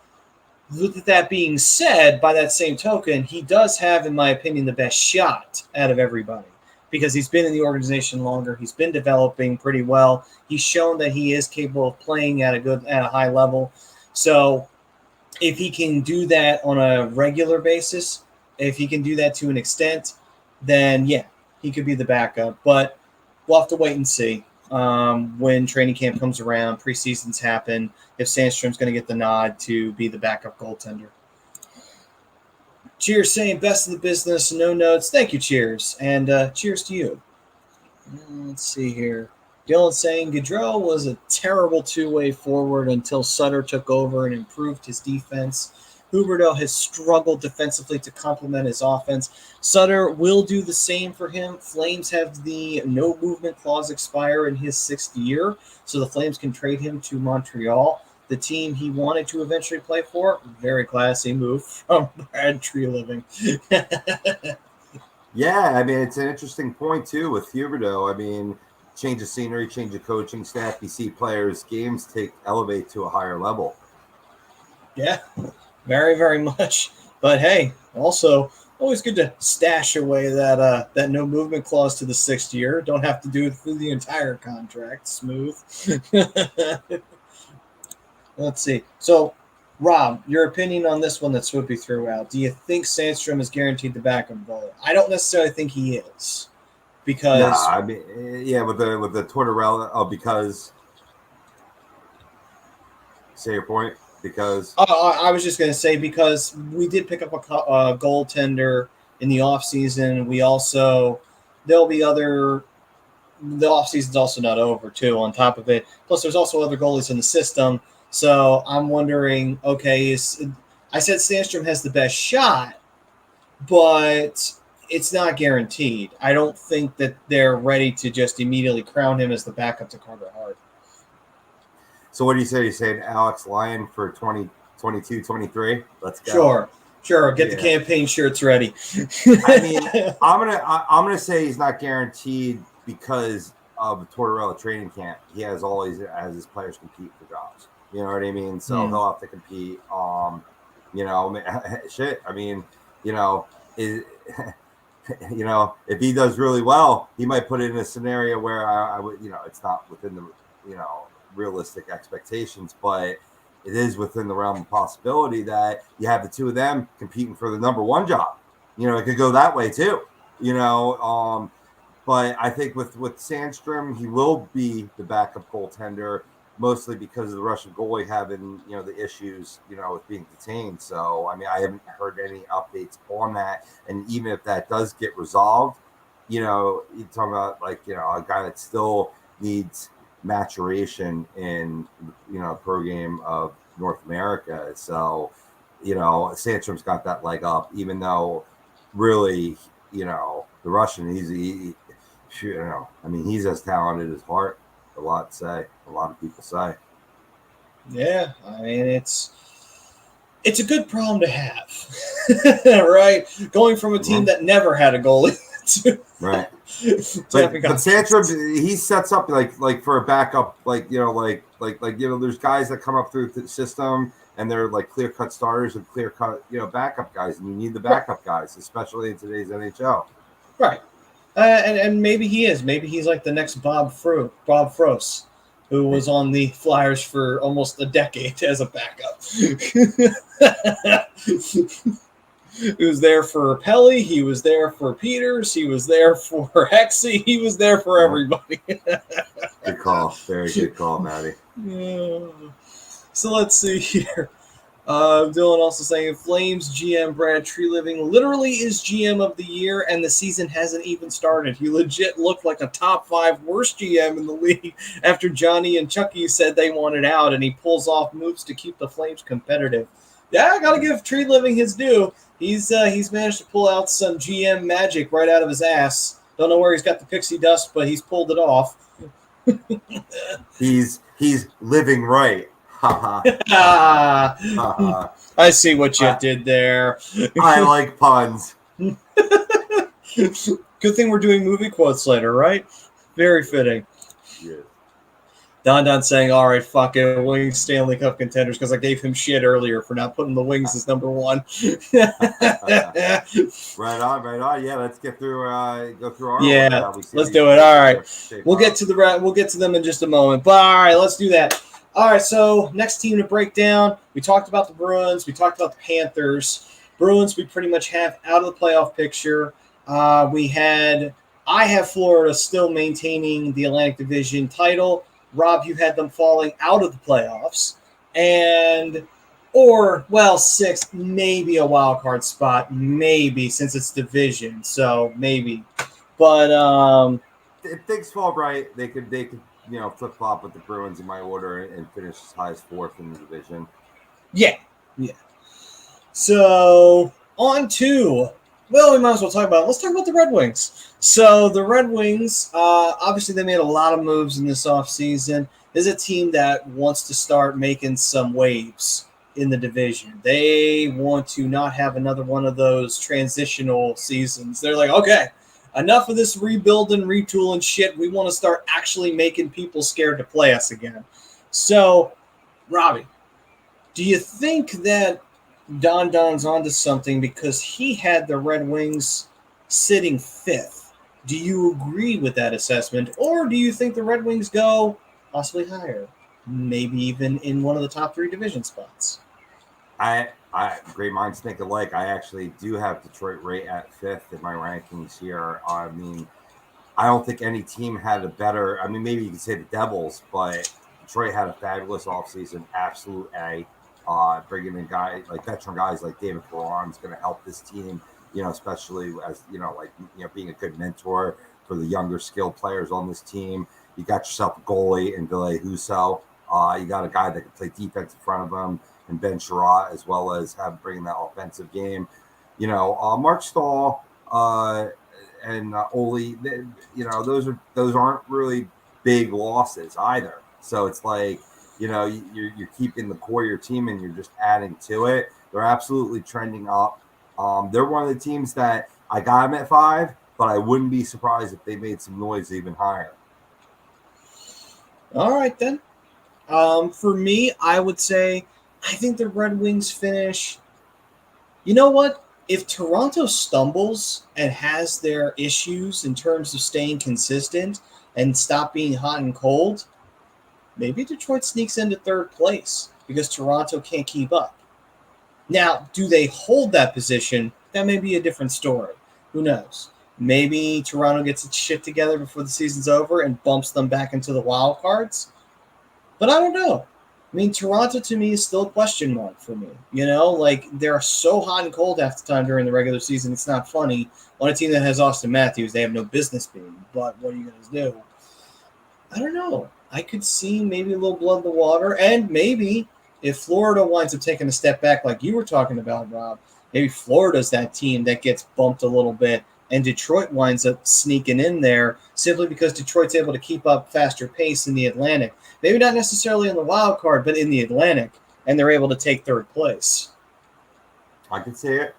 with that being said, by that same token, he does have, in my opinion, the best shot out of everybody because he's been in the organization longer. He's been developing pretty well. He's shown that he is capable of playing at a high level. So if he can do that on a regular basis, if he can do that to an extent, then yeah, he could be the backup. But we'll have to wait and see when training camp comes around, preseasons happen, if Sandstrom's going to get the nod to be the backup goaltender. Cheers saying best in the business, no notes. Thank you, Cheers. And cheers to you. Let's see here. Dylan saying Gaudreau was a terrible two-way forward until Sutter took over and improved his defense. Huberdeau has struggled defensively to complement his offense. Sutter will do the same for him. Flames have the no movement clause expire in his 6th year, so the Flames can trade him to Montreal, the team he wanted to eventually play for. Very classy move from Brad Treliving. Yeah, I mean, it's an interesting point, too, with Huberdeau. I mean, change of scenery, change of coaching staff. You see players' games elevate to a higher level. Yeah, very, very much. But hey, also always good to stash away that no movement clause to the 6th year. Don't have to do it through the entire contract. Smooth. Let's see. So, Rob, your opinion on this one that Swoopy threw out. Do you think Sandstrom is guaranteed the backup goalie? I don't necessarily think he is. Because I mean, yeah, with the Tortorella, because say your point. Because I was just going to say because we did pick up a goaltender in the offseason. We also there'll be other. The offseason's also not over too. On top of it, plus there's also other goalies in the system. So I'm wondering. Okay, I said Sandstrom has the best shot, but it's not guaranteed. I don't think that they're ready to just immediately crown him as the backup to Carter Hart. So what do you say? You saying Alex Lyon for 2022, 23? Let's go. Sure. Get the campaign shirts ready. I mean, I'm gonna say he's not guaranteed because of the Tortorella training camp. He has as his players compete for jobs. You know what I mean? So he'll have to compete. Shit. I mean, if he does really well, he might put it in a scenario where I would, it's not within the, realistic expectations, but it is within the realm of possibility that you have the two of them competing for the number 1 job. It could go that way too. But I think with Sandstrom, he will be the backup goaltender, mostly because of the Russian goalie having the issues with being detained. So I mean, I haven't heard any updates on that, and even if that does get resolved, you're talking about a guy that still needs maturation in pro game of North America. So Sandstrom's got that leg up, even though really the Russian he's as talented as Hart. A lot of people say. Yeah, I mean it's a good problem to have, right? Going from a team that never had a goalie Right. But Sandstrom, he sets up like for a backup, there's guys that come up through the system and they're like clear cut starters and clear cut backup guys, and you need the backup guys, especially in today's NHL. Right. And maybe he is. Maybe he's like the next Bob Frost, who was on the Flyers for almost a decade as a backup. He was there for Pelly. He was there for Peters. He was there for Hexy. He was there for everybody. Good call. Very good call, Matty. So let's see here. Dylan also saying Flames GM Brad Treliving literally is GM of the year, and the season hasn't even started. He legit looked like a top 5 worst GM in the league after Johnny and Chucky said they wanted out, and he pulls off moves to keep the Flames competitive. Yeah, I gotta give Treliving his due. He's managed to pull out some GM magic right out of his ass. Don't know where he's got the pixie dust, but he's pulled it off. He's living right. I see what you did there. I like puns. Good thing we're doing movie quotes later, right? Very fitting. Yeah. Don saying, all right, fuck it, Wings Stanley Cup contenders, because I gave him shit earlier for not putting the Wings as number 1. Right on. Yeah, let's get through. Go through our. Yeah, let's do it. All right, we'll get to them in just a moment. But all right, let's do that. All right, so next team to break down. We talked about the Bruins. We talked about the Panthers. Bruins, we pretty much have out of the playoff picture. I have Florida still maintaining the Atlantic Division title. Rob, you had them falling out of the playoffs. Sixth, maybe a wild card spot, maybe, since it's division. So maybe. But if things fall right, they could flip flop with the Bruins in my order and finish as high as 4th in the division. Yeah. So on to, we might as well let's talk about the Red Wings. So the Red Wings, obviously they made a lot of moves in this offseason. This is a team that wants to start making some waves in the division. They want to not have another one of those transitional seasons. They're like, okay, enough of this rebuilding, retooling shit. We want to start actually making people scared to play us again. So, Robbie, do you think that Don's onto something because he had the Red Wings sitting 5th? Do you agree with that assessment, or do you think the Red Wings go possibly higher, maybe even in one of the top 3 division spots? Great minds think alike. I actually do have Detroit right at 5th in my rankings here. I mean, I don't think any team had a better. I mean, maybe you could say the Devils, but Detroit had a fabulous offseason, absolute A. Bringing in veteran guys like David Perron is going to help this team. Especially as being a good mentor for the younger skilled players on this team. You got yourself a goalie in Ville Husso. You got a guy that can play defense in front of him, and Ben Sherratt, as well as bringing that offensive game. Mark Stahl and Ole. Those aren't really big losses either. So it's like you're keeping the core of your team and you're just adding to it. They're absolutely trending up. They're one of the teams that I got them at 5, but I wouldn't be surprised if they made some noise even higher. All right, then. For me, I would say I think the Red Wings finish. You know what? If Toronto stumbles and has their issues in terms of staying consistent and stop being hot and cold, maybe Detroit sneaks into 3rd place because Toronto can't keep up. Now, do they hold that position? That may be a different story. Who knows? Maybe Toronto gets its shit together before the season's over and bumps them back into the wild cards. But I don't know. I mean, Toronto to me is still a question mark for me. They're so hot and cold half the time during the regular season. It's not funny. On a team that has Austin Matthews, they have no business being. But what are you going to do? I don't know. I could see maybe a little blood in the water, and maybe if Florida winds up taking a step back like you were talking about, Rob, maybe Florida's that team that gets bumped a little bit, and Detroit winds up sneaking in there simply because Detroit's able to keep up faster pace in the Atlantic. Maybe not necessarily in the wild card, but in the Atlantic, and they're able to take 3rd place. I can see it.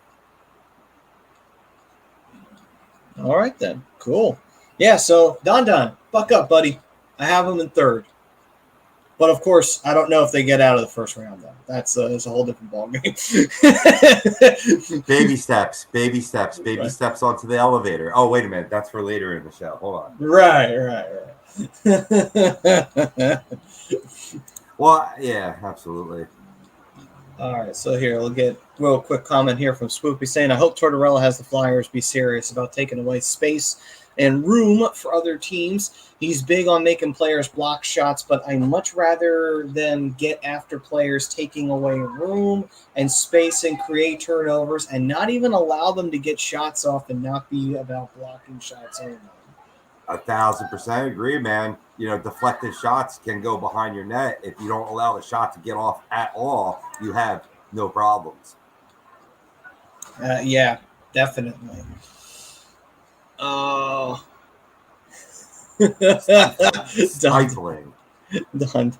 All right, then. Cool. Yeah, so Don, fuck up, buddy. I have them in third. But of course, I don't know if they get out of the first round, though. That's a whole different ballgame. Baby steps Right. steps onto the elevator. Oh, wait a minute. That's for later in the show. Hold on. Right. Well, yeah, absolutely. All right, so here, we'll get a real quick comment here from Swoopy saying, I hope Tortorella has the Flyers be serious about taking away space and room for other teams. He's big on making players block shots, but I much rather them get after players taking away room and space and create turnovers and not even allow them to get shots off and not be about blocking shots only. 1,000% agree, man. You know, deflected shots can go behind your net. If you don't allow the shot to get off at all, you have no problems. Yeah, definitely. Oh. Stifling. Done.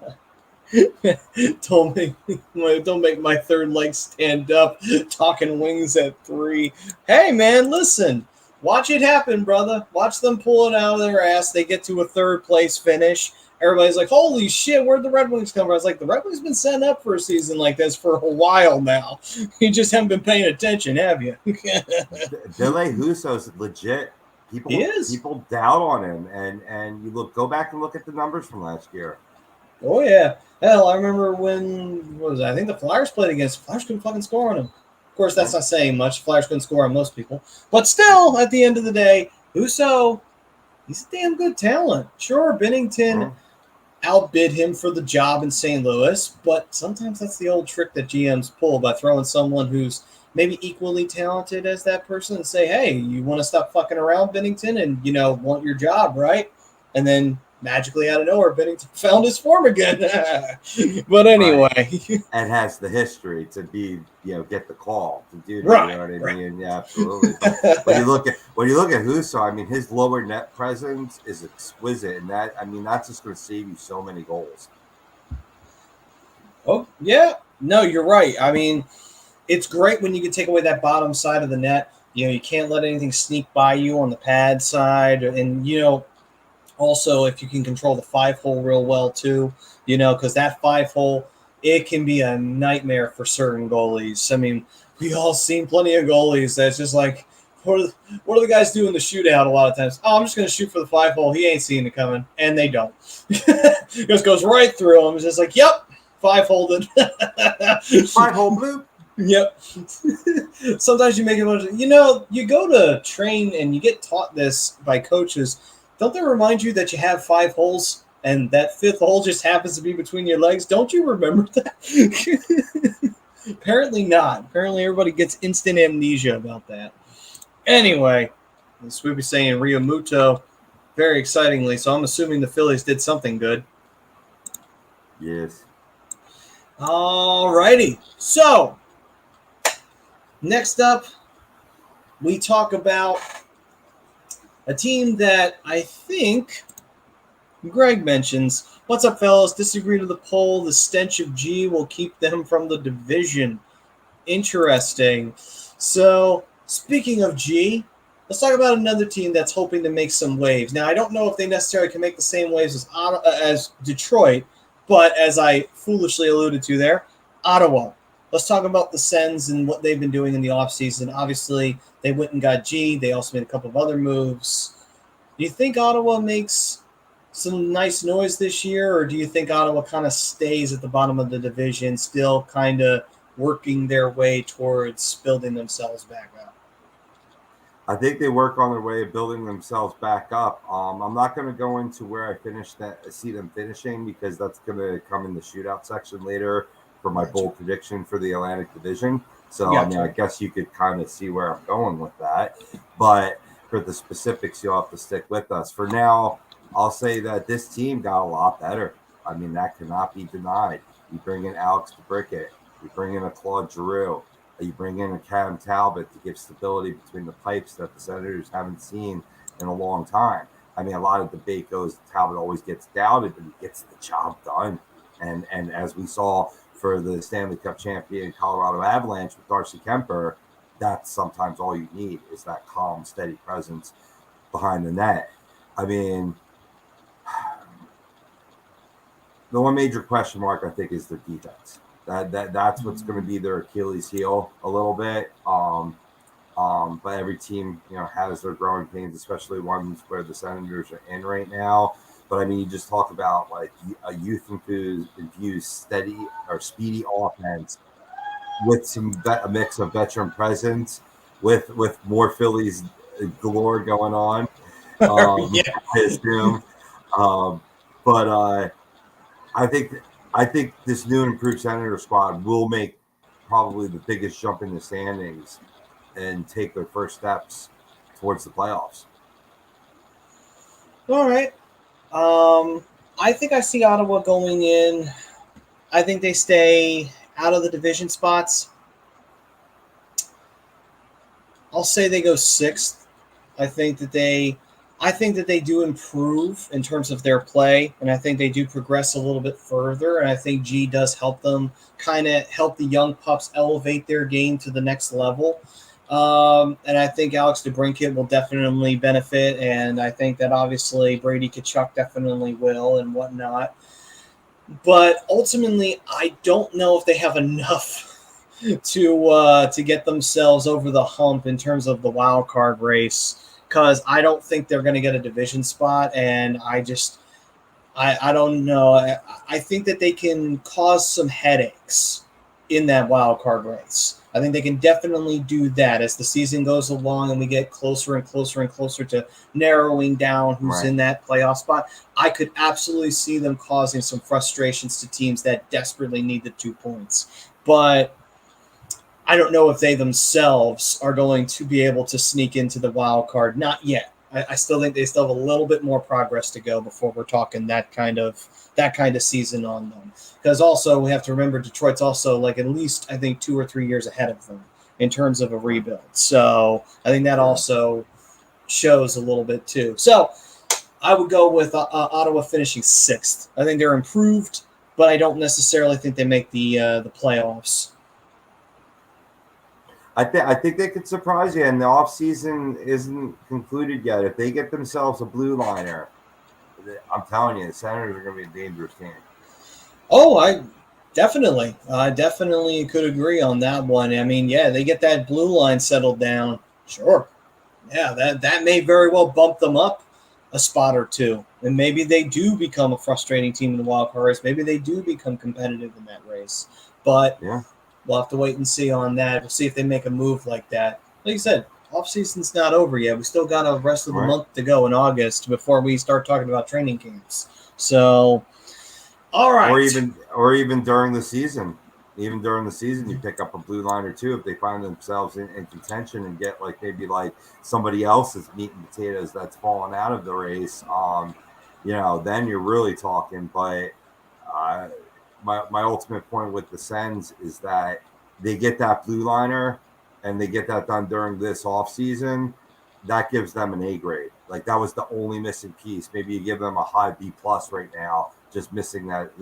don't make my third leg stand up. Talking wings at 3. Hey man, listen. Watch it happen, brother. Watch them pull it out of their ass. They get to a third place finish. Everybody's like, holy shit, where'd the Red Wings come from? I was like, the Red Wings been setting up for a season like this for a while now. You just haven't been paying attention, have you? Billy Husso's legit. People doubt on him, and you go back and look at the numbers from last year. Oh yeah, hell, I remember when I think the Flyers played against. Flyers couldn't fucking score on him. Of course, that's not saying much. Flyers couldn't score on most people, but still, at the end of the day, Husso, he's a damn good talent. Sure, Binnington outbid him for the job in St. Louis, but sometimes that's the old trick that GMs pull by throwing someone who's maybe equally talented as that person and say, hey, you want to stop fucking around, Binnington, and, want your job, right? And then magically out of nowhere, Binnington found his form again. But anyway. Right. And has the history to be, get the call to do that. Right, you know what I mean? Yeah, absolutely. But when you look at Husso, I mean, his lower net presence is exquisite. And that's just going to save you so many goals. Oh, yeah. No, you're right. I mean, it's great when you can take away that bottom side of the net. You can't let anything sneak by you on the pad side. And, also if you can control the 5-hole real well too, because that 5-hole, it can be a nightmare for certain goalies. I mean, we all seen plenty of goalies that's just like, what do the guys do in the shootout a lot of times? Oh, I'm just going to shoot for the 5-hole. He ain't seeing it coming. And they don't. It just goes right through him. It's just like, yep, 5-holed. 5-hole bloop. Yep. Sometimes you make it, you go to train and you get taught this by coaches. Don't they remind you that you have 5 holes and that 5th hole just happens to be between your legs? Don't you remember that? Apparently not. Apparently everybody gets instant amnesia about that. Anyway, Swoopy saying Rio Muto, very excitingly, so I'm assuming the Phillies did something good. Yes. All righty. So, next up, we talk about a team that I think Greg mentions. What's up, fellas? Disagree to the poll. The stench of G will keep them from the division. Interesting. So, speaking of G, let's talk about another team that's hoping to make some waves. Now, I don't know if they necessarily can make the same waves as Detroit, but as I foolishly alluded to there, Ottawa. Let's talk about the Sens and what they've been doing in the offseason. Obviously, they went and got G. They also made a couple of other moves. Do you think Ottawa makes some nice noise this year, or do you think Ottawa kind of stays at the bottom of the division, still kind of working their way towards building themselves back up? I think they work on their way of building themselves back up. I'm not going to go into where I see them finishing, because that's going to come in the shootout section later for my bold prediction for the Atlantic Division. So, I guess you could kind of see where I'm going with that. But for the specifics, you'll have to stick with us. For now, I'll say that this team got a lot better. I mean, that cannot be denied. You bring in Alex DeBricket. You bring in a Claude Giroux. You bring in a Cam Talbot to give stability between the pipes that the Senators haven't seen in a long time. I mean, a lot of debate goes, Talbot always gets doubted, but he gets the job done. And as we saw for the Stanley Cup champion Colorado Avalanche with Darcy Kemper, that's sometimes all you need is that calm, steady presence behind the net. I mean, the one major question mark I think is their defense. That's what's going to be their Achilles heel a little bit. But every team, has their growing pains, especially ones where the Senators are in right now. But I mean, you just talk about like a youth-infused, steady or speedy offense with a mix of veteran presence, with more Phillies galore going on. Yeah. I assume. But I think this new and improved Senator squad will make probably the biggest jump in the standings and take their first steps towards the playoffs. All right. I think I see Ottawa going in. I think they stay out of the division spots. I'll say they go sixth. I think that they do improve in terms of their play, and I think they do progress a little bit further. And I think G does help them kind of help the young pups elevate their game to the next level. And I think Alex DeBrincat will definitely benefit, and I think that obviously Brady Tkachuk definitely will and whatnot. But ultimately, I don't know if they have enough to get themselves over the hump in terms of the wild card race, because I don't think they're going to get a division spot, and I don't know. I think that they can cause some headaches in that wild card race. I think they can definitely do that as the season goes along and we get closer and closer and closer to narrowing down who's in that playoff spot. I could absolutely see them causing some frustrations to teams that desperately need the 2 points. But I don't know if they themselves are going to be able to sneak into the wild card. Not yet. I still think they still have a little bit more progress to go before we're talking that kind of season on them. Because also we have to remember Detroit's also like at least I think 2 or 3 years ahead of them in terms of a rebuild. So I think that also shows a little bit too. So I would go with Ottawa finishing sixth. I think they're improved, but I don't necessarily think they make the playoffs. I think they could surprise you, and the offseason isn't concluded yet. If they get themselves a blue liner, I'm telling you, the Senators are going to be a dangerous team. Oh, I definitely could agree on that one. I mean, yeah, they get that blue line settled down. Sure. Yeah, that may very well bump them up a spot or two. And maybe they do become a frustrating team in the wild card race. Maybe they do become competitive in that race. But we'll have to wait and see on that. We'll see if they make a move like that. Like you said, off-season's not over yet. We still got a rest of the month to go in August before we start talking about training camps. So, all right. Or even during the season. Even during the season, you pick up a blue line or two if they find themselves in contention and get maybe somebody else's meat and potatoes that's fallen out of the race. Then you're really talking. But my ultimate point with the Sens is that they get that blue liner and they get that done during this off season. That gives them an A grade. Like that was the only missing piece. Maybe you give them a high B+ right now, just missing that.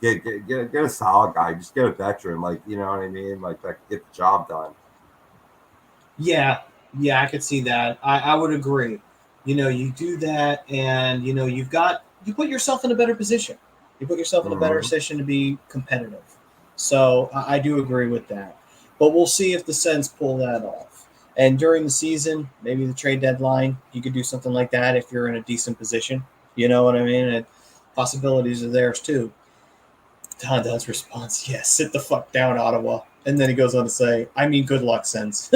Get a solid guy. Just get a veteran. You know what I mean? That get the job done. Yeah, I could see that. I would agree. You do that, and you put yourself in a better position. You put yourself in a better position to be competitive. So I do agree with that. But we'll see if the Sens pull that off. And during the season, maybe the trade deadline, you could do something like that if you're in a decent position. You know what I mean? And possibilities are theirs too. Don Dunn's response, yes, sit the fuck down, Ottawa. And then he goes on to say, I mean, good luck, Sens.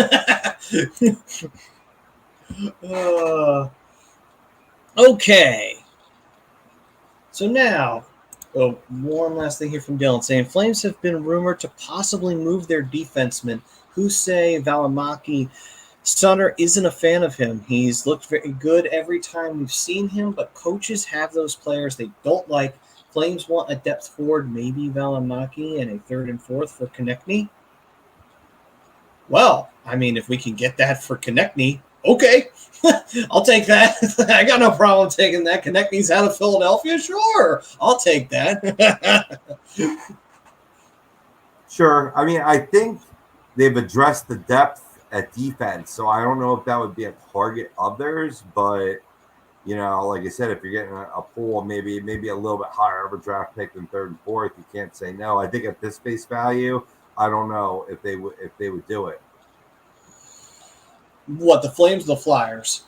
Okay. So now, one last thing here from Dylan saying, Flames have been rumored to possibly move their defenseman. Who say Valimaki? Sutter isn't a fan of him. He's looked very good every time we've seen him, but coaches have those players they don't like. Flames want a depth forward, maybe Valimaki, and a third and fourth for Konechny. Well, I mean, if we can get that for Konechny, okay. I'll take that. I got no problem taking that. Konechny's out of Philadelphia? Sure. I'll take that. Sure. I mean, I think they've addressed the depth at defense. So I don't know if that would be a target of theirs, but like I said, if you're getting a pool, maybe a little bit higher of a draft pick than third and fourth, you can't say no. I think at this face value, I don't know if they would do it. What, the Flames, the Flyers?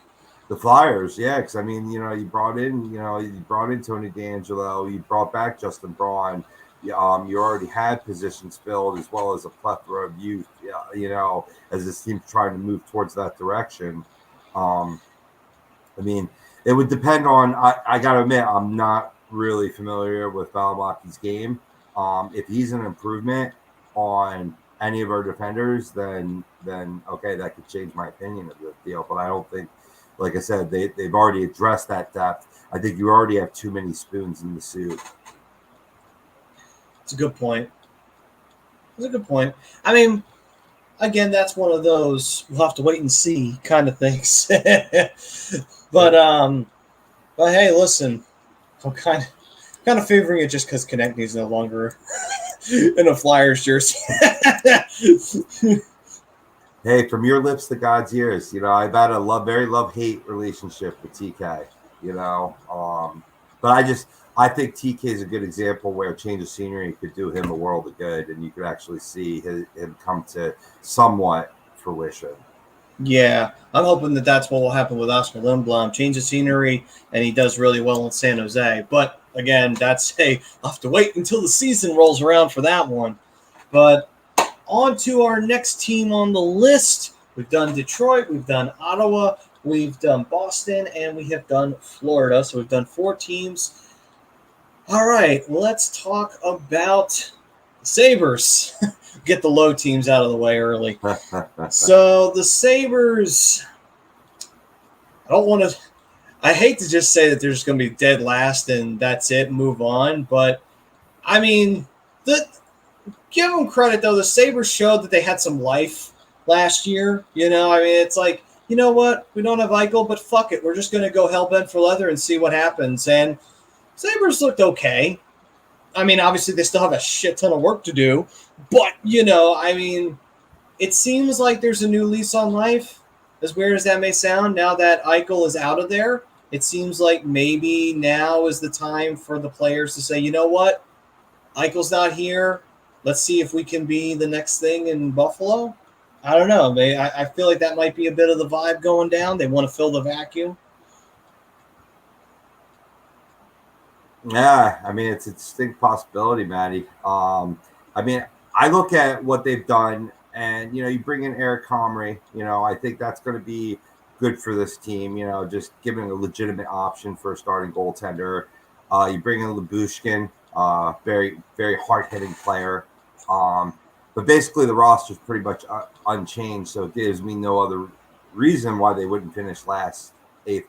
The Flyers, yeah, because I mean, you brought in Tony DeAngelo, you brought back Justin Braun, you already had positions filled as well as a plethora of youth, as this team's trying to move towards that direction. I mean, it would depend on. I gotta admit, I'm not really familiar with Valimacki's game. If he's an improvement on any of our defenders, then okay, that could change my opinion of the deal. But I don't think. Like I said, they've already addressed that depth. I think you already have too many spoons in the soup. It's a good point. I mean, again, that's one of those we'll have to wait and see kind of things. but hey, listen, I'm kind of favoring it just because Konechny's no longer in a Flyers jersey. Hey, from your lips to God's ears, I've had a very love-hate relationship with TK, but I think TK is a good example where a change of scenery could do him a world of good, and you could actually see him come to somewhat fruition. Yeah, I'm hoping that's what will happen with Oscar Lindblom. Change of scenery, and he does really well in San Jose. But again, I'll have to wait until the season rolls around for that one. But on to our next team on the list. We've done Detroit, we've done Ottawa, we've done Boston, and we have done Florida. So we've done 4 teams. All right, let's talk about the Sabres. Get the low teams out of the way early. So the Sabres, I hate to just say that they're just going to be dead last and that's it, move on. But, I mean, give them credit, though. The Sabres showed that they had some life last year. It's like, you know what? We don't have Eichel, but fuck it. We're just going to go hell-bent for leather and see what happens. And Sabres looked okay. I mean, obviously, they still have a shit ton of work to do. But, it seems like there's a new lease on life, as weird as that may sound, now that Eichel is out of there. It seems like maybe now is the time for the players to say, you know what? Eichel's not here. Let's see if we can be the next thing in Buffalo. I don't know. I feel like that might be a bit of the vibe going down. They want to fill the vacuum. Yeah, I mean, it's a distinct possibility, Maddie. I look at what they've done, and, you bring in Eric Comrie. I think that's going to be good for this team, just giving a legitimate option for a starting goaltender. You bring in Lyubushkin, very, very hard-hitting player. But basically the roster is pretty much unchanged, so it gives me no other reason why they wouldn't finish 8th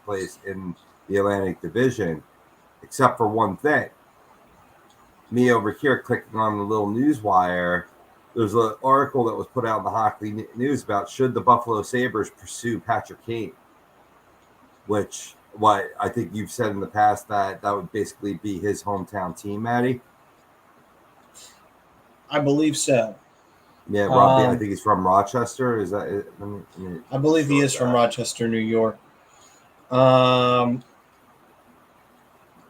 place in the Atlantic Division, except for one thing. Me over here clicking on the little news wire, there's an article that was put out in the Hockey News about should the Buffalo Sabres pursue Patrick Kane, which what I think you've said in the past that would basically be his hometown team, Maddie. I believe so. Yeah, Robbie, I think he's from Rochester. Is that? I believe he is from Rochester, New York.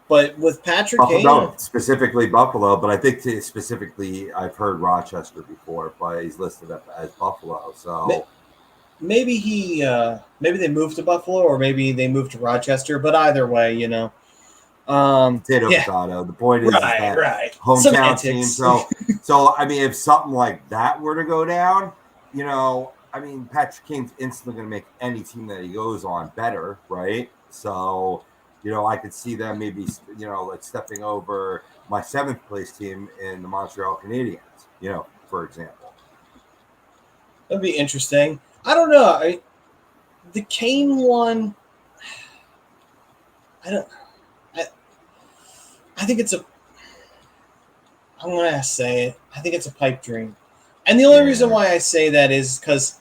But with Patrick Kane, no, specifically Buffalo, but I think specifically I've heard Rochester before, but he's listed as Buffalo. So maybe maybe they moved to Buffalo, or maybe they moved to Rochester. But either way, potato. The point is that hometown team. So I mean, if something like that were to go down, Patrick Kane's instantly going to make any team that he goes on better, right? So, I could see them maybe, like stepping over my 7th place team in the Montreal Canadiens, for example. That'd be interesting. I don't know. The Kane one, I think it's I'm going to say it. I think it's a pipe dream. And the only reason why I say that is because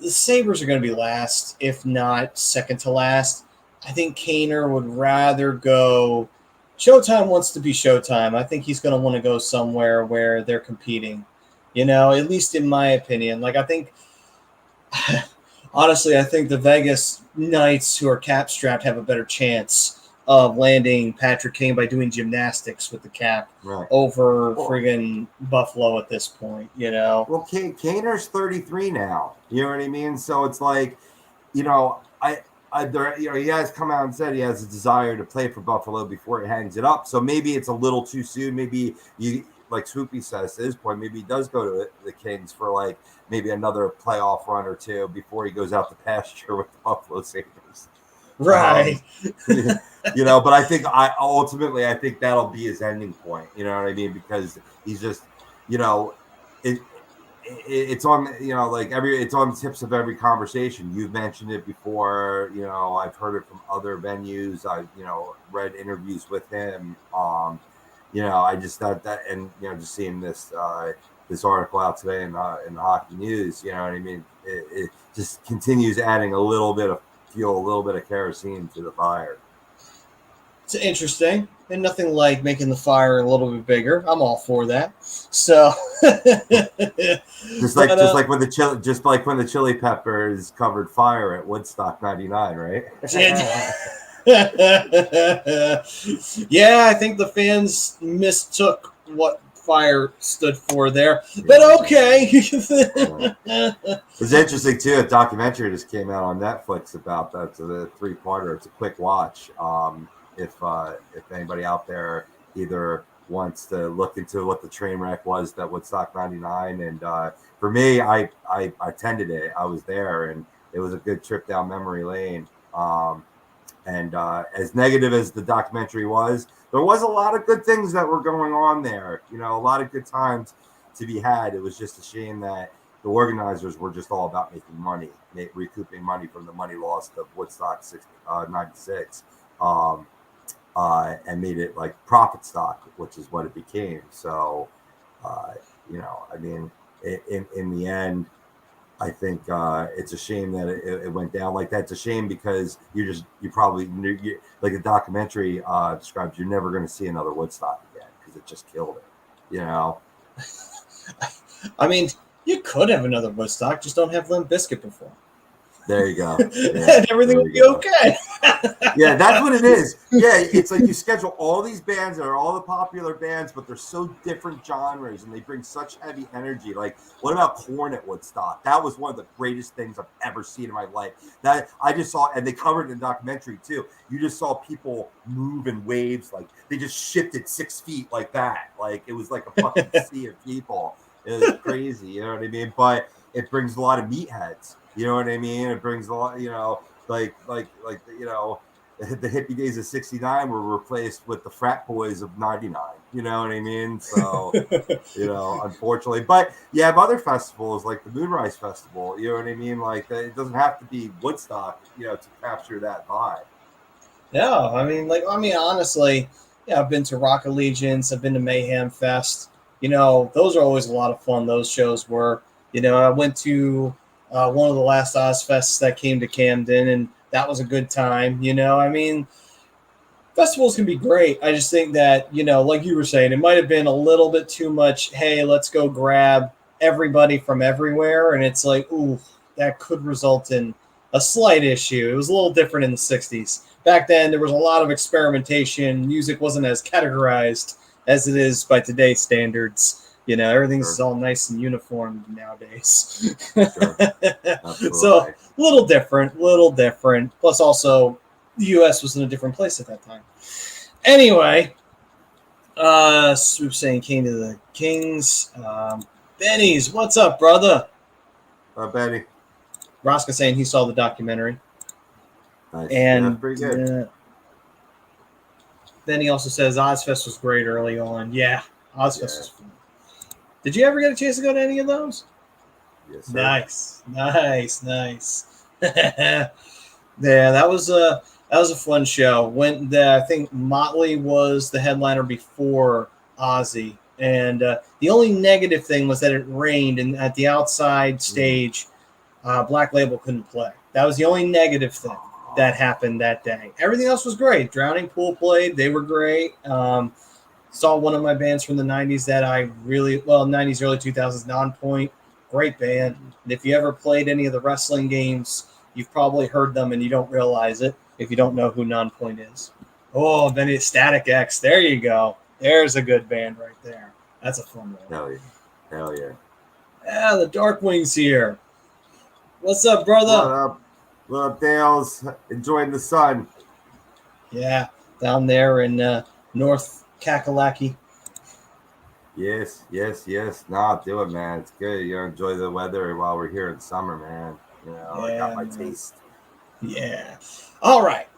the Sabres are going to be last, if not second to last. I think Kaner would rather go. Showtime wants to be Showtime. I think he's going to want to go somewhere where they're competing, at least in my opinion. Like, I think Honestly, I think the Vegas Knights, who are cap strapped, have a better chance of landing Patrick Kane by doing gymnastics with the cap Right. over friggin' Buffalo at this point, you know? Well, Kaner's 33 now. You know what I mean? So it's like, you know, he has come out and said he has a desire to play for Buffalo before he hangs it up. So maybe it's a little too soon. Maybe like Swoopy says to his point, maybe he does go to the Kings for like maybe another playoff run or two before he goes out to pasture with the Buffalo Sabres. Right. You know, but I think ultimately that'll be his ending point. You know what I mean? Because he's just, you know, it's on, you know, like it's on the tips of every conversation. You've mentioned it before, you know, I've heard it from other venues. I've, you know, read interviews with him. You know, I just thought that, and, you know, just seeing this article out today in the Hockey News, you know what I mean? It just continues adding a little bit of fuel, a little bit of kerosene to the fire. It's interesting, and nothing like making the fire a little bit bigger. I'm all for that. So, just like when the Chili Peppers covered fire at Woodstock '99, right? Yeah, I think the fans mistook what fire stood for there, but okay. It's interesting too. A documentary just came out on Netflix about that. It's a 3-parter. It's a quick watch. If anybody out there either wants to look into what the train wreck was that Woodstock '99, and for me, I attended it. I was there, and it was a good trip down memory lane. And as negative as the documentary was, there was a lot of good things that were going on there. You know, a lot of good times to be had. It was just a shame that the organizers were just all about making money, recouping money from the money lost of Woodstock '96. And made it like profit stock, which is what it became. So, you know, I mean, in the end, I think it's a shame that it went down like that. It's a shame because you probably knew, like the documentary describes, you're never going to see another Woodstock again because it just killed it. You know. I mean, you could have another Woodstock, just don't have Limp Bizkit perform. There you go. Yeah, and everything will be okay. Yeah, that's what it is. Yeah, it's like you schedule all these bands that are all the popular bands, but they're so different genres and they bring such heavy energy. Like, what about Korn at Woodstock? That was one of the greatest things I've ever seen in my life. That I just saw, and they covered it in the documentary too. You just saw people move in waves, like they just shifted 6 feet like that. Like it was like a fucking sea of people. It was crazy, you know what I mean? But it brings a lot of meatheads. You know what I mean? It brings a lot, you know, like you know, the hippie days of '69 were replaced with the frat boys of '99. You know what I mean? So, you know, unfortunately, but you have other festivals like the Moonrise Festival. You know what I mean? Like it doesn't have to be Woodstock, you know, to capture that vibe. Yeah, I mean, honestly, yeah, I've been to Rock Allegiance, I've been to Mayhem Fest. You know, those are always a lot of fun. Those shows were, you know, I went to one of the last Ozfests that came to Camden, and that was a good time. You know, I mean, festivals can be great. I just think that, you know, like you were saying, it might have been a little bit too much. Hey, let's go grab everybody from everywhere. And it's like, ooh, that could result in a slight issue. It was a little different in the 60s. Back then, there was a lot of experimentation. Music wasn't as categorized as it is by today's standards. You know, everything's all nice and uniform nowadays. Sure. So a little different. Plus also the U.S. was in a different place at that time. Anyway, Swoop saying came to the Kings. Benny's, what's up, brother? Benny. Rosca saying he saw the documentary. Nice. And yeah, pretty good. Then he also says Ozfest was great early on. Yeah, Ozfest was fun. Did you ever get a chance to go to any of those? Yes, sir. Nice. Yeah, that was a fun show. I think Motley was the headliner before Ozzy, and the only negative thing was that it rained, and at the outside stage, Black Label couldn't play. That was the only negative thing that happened that day. Everything else was great. Drowning Pool played; they were great. Saw one of my bands from the 90s that I really, 90s, early 2000s, Nonpoint, Great band. And if you ever played any of the wrestling games, you've probably heard them and you don't realize it if you don't know who Nonpoint is. Oh, then it's Static X. There you go. There's a good band right there. That's a fun one. Hell yeah. Hell yeah. Yeah, the Darkwing's here. What's up, brother? What up? What up, Dales? Enjoying the sun. Yeah, down there in North Kakalaki. Yes. Nah, do it, man. It's good. Enjoy the weather while we're here in summer, man. I got my taste. Yeah. All right.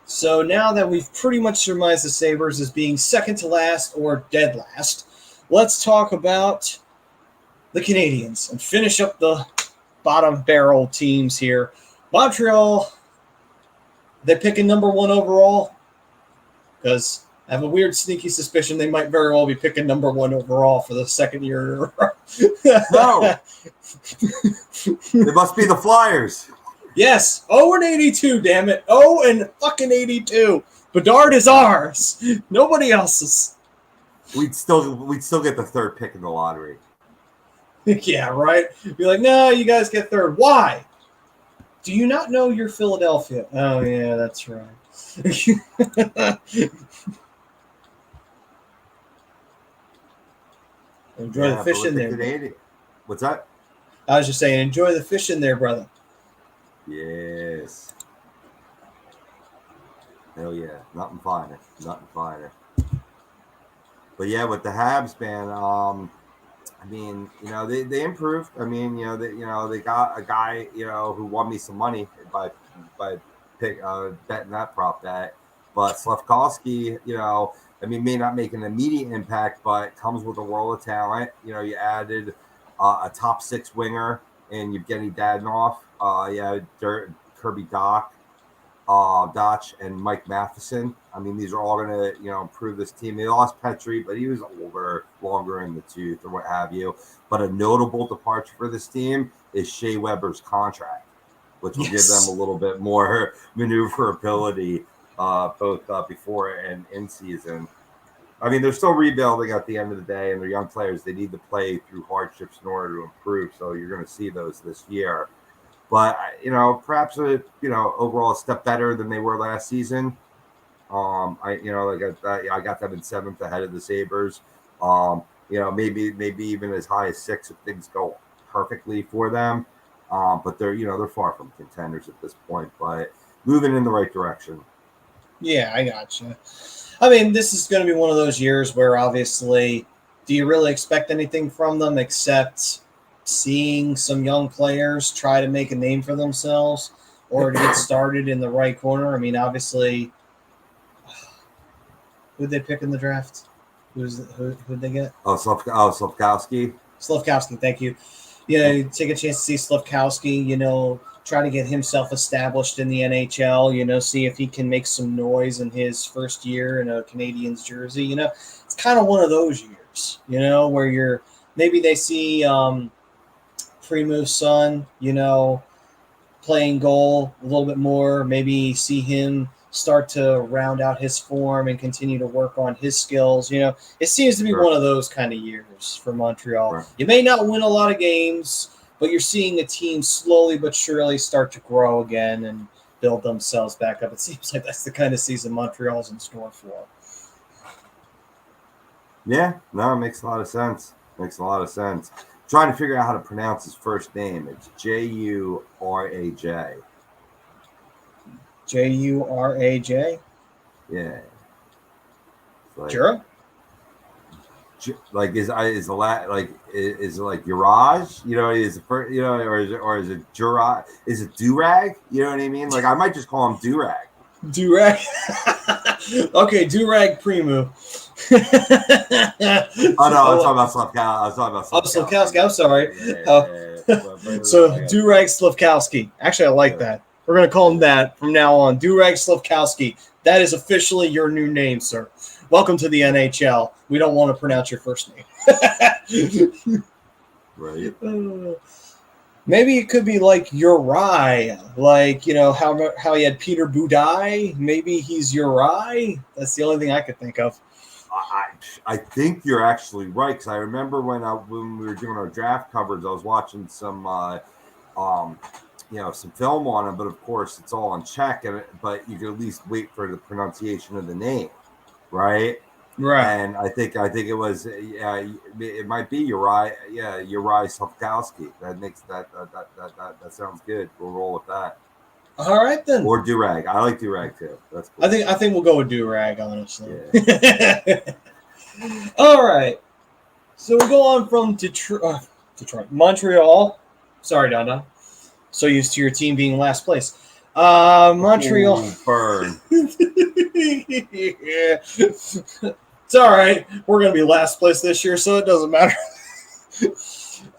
So now that we've pretty much surmised the Sabres as being second to last or dead last, let's talk about the Canadiens and finish up the bottom barrel teams here. Montreal, they're picking number 1 overall because I have a weird sneaky suspicion they might very well be picking number 1 overall for the second year in a row. No. It must be the Flyers. Yes. 0-82, damn it. 0-82. Bedard is ours. Nobody else's. We'd still get the 3rd pick in the lottery. Yeah, right? Be like, no, you guys get 3rd. Why? Do you not know you're Philadelphia? Oh, yeah, that's right. Enjoy the fish in there. What's that? I was just saying, enjoy the fish in there, brother. Yes. Hell yeah. Nothing finer. But yeah, with the Habs, man, I mean, they improved. I mean, they got a guy, who won me some money by betting that prop bet. But Slafkovsky, I mean, may not make an immediate impact, but comes with a world of talent. You added a top 6 winger in Evgeny Dadonov. Kirby Dotch, and Mike Matheson. I mean, these are all going to, improve this team. They lost Petrie, but he was older, longer in the tooth, or what have you. But a notable departure for this team is Shea Weber's contract, which will give them a little bit more maneuverability both before and in season. I mean, they're still rebuilding at the end of the day, and they're young players. They need to play through hardships in order to improve. So you're going to see those this year. But, perhaps overall a step better than they were last season. I got them in 7th ahead of the Sabres. Maybe even as high as 6 if things go perfectly for them. But they're far from contenders at this point, but moving in the right direction. Yeah, I gotcha. I mean, this is going to be one of those years where obviously, do you really expect anything from them except seeing some young players try to make a name for themselves or to get started in the right corner? I mean, obviously, who'd they pick in the draft? Who'd they get? Slafkovsky. Slafkovsky, thank you. You take a chance to see Slafkovsky, try to get himself established in the NHL, see if he can make some noise in his first year in a Canadiens jersey. It's kind of one of those years, where maybe they see Primu's son, playing goal a little bit more, maybe see him start to round out his form and continue to work on his skills. It seems to be one of those kind of years for Montreal. Right. You may not win a lot of games, but you're seeing the team slowly but surely start to grow again and build themselves back up. It seems like that's the kind of season Montreal's in store for. Yeah, no, it makes a lot of sense. Trying to figure out how to pronounce his first name. It's Juraj. Juraj? Yeah. Jura? Like is it like Uraj? Is it or is it Juraj? Is it Durag? You know what I mean? Like I might just call him Durag. Durag. Okay, Durag Primu. Oh no, I'm talking about Slafkovsky. Slafkovsky. I'm sorry. So Durag Slafkovsky. Actually, I like that. We're gonna call him that from now on. Durag Slafkovsky. That is officially your new name, sir. Welcome to the NHL. We don't want to pronounce your first name. Right. Maybe it could be like Uri, like, how he had Peter Budaj. Maybe he's Uri. That's the only thing I could think of. I think you're actually right, because I remember when we were doing our draft coverage, I was watching some some film on him, but of course it's all in Czech, but you can at least wait for the pronunciation of the name, right? Right. And I think it was it might be Uri Sofkowski. That sounds good. We'll roll with that. All right then. Or Durag. I like Durag too. That's cool. I think we'll go with Durag, honestly. Yeah. All right. So we go on from Detroit, Montreal. Sorry, Donna. So used to your team being last place. Montreal. Ooh, burn. Yeah. It's all right. We're going to be last place this year, so it doesn't matter.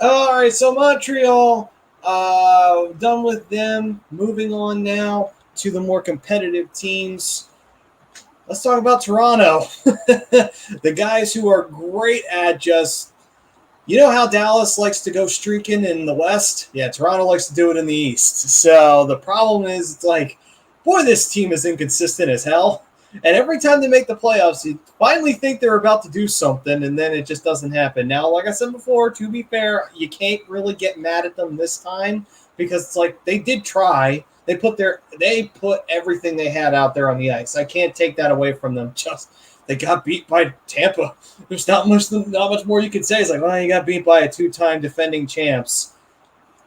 All right. So Montreal, done with them. Moving on now to the more competitive teams. Let's talk about Toronto. The guys who are great at just, you know how Dallas likes to go streaking in the West? Yeah, Toronto likes to do it in the East. So the problem is, it's like, boy, this team is inconsistent as hell. And every time they make the playoffs, you finally think they're about to do something, and then it just doesn't happen. Now, like I said before, to be fair, you can't really get mad at them this time, because it's like they did try. They put everything they had out there on the ice. I can't take that away from them. Just they got beat by Tampa. There's not much more you can say. It's like, well, you got beat by a 2-time defending champs.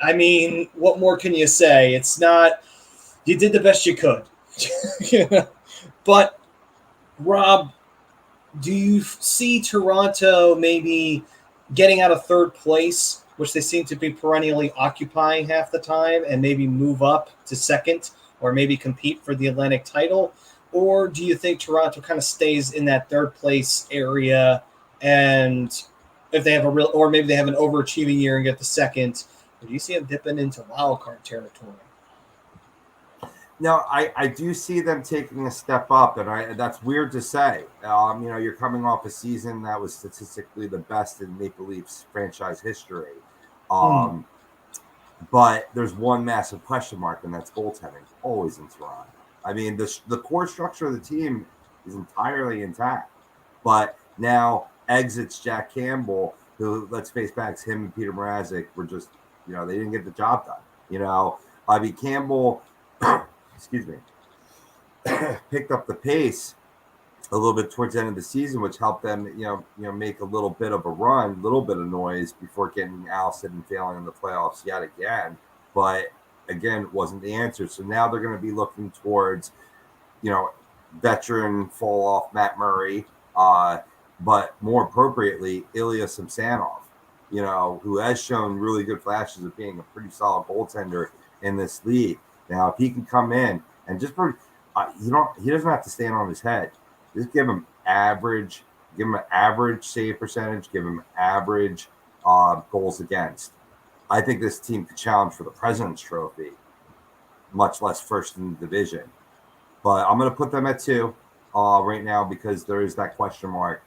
I mean, what more can you say? It's not. You did the best you could. But Rob, do you see Toronto maybe getting out of third place, which they seem to be perennially occupying half the time, and maybe move up to second, or maybe compete for the Atlantic title? Or do you think Toronto kind of stays in that third place area, and if they have or maybe they have an overachieving year and get the second, or do you see them dipping into wild card territory? No, I do see them taking a step up, and that's weird to say. You're coming off a season that was statistically the best in Maple Leafs franchise history. But there's one massive question mark, and that's goaltending, always in Toronto. I mean, the core structure of the team is entirely intact. But now exits Jack Campbell, who, let's face facts, him and Peter Mrazek were just, they didn't get the job done. Campbell, excuse me, picked up the pace a little bit towards the end of the season, which helped them, make a little bit of a run, a little bit of noise before getting Allison and failing in the playoffs yet again. But again, it wasn't the answer. So now they're going to be looking towards, veteran fall off Matt Murray, but more appropriately, Ilya Samsonov, who has shown really good flashes of being a pretty solid goaltender in this league. Now, if he can come in and just he doesn't have to stand on his head. Just give him average save percentage, give him average goals against. I think this team could challenge for the President's Trophy, much less first in the division. But I'm going to put them at 2 right now, because there is that question mark.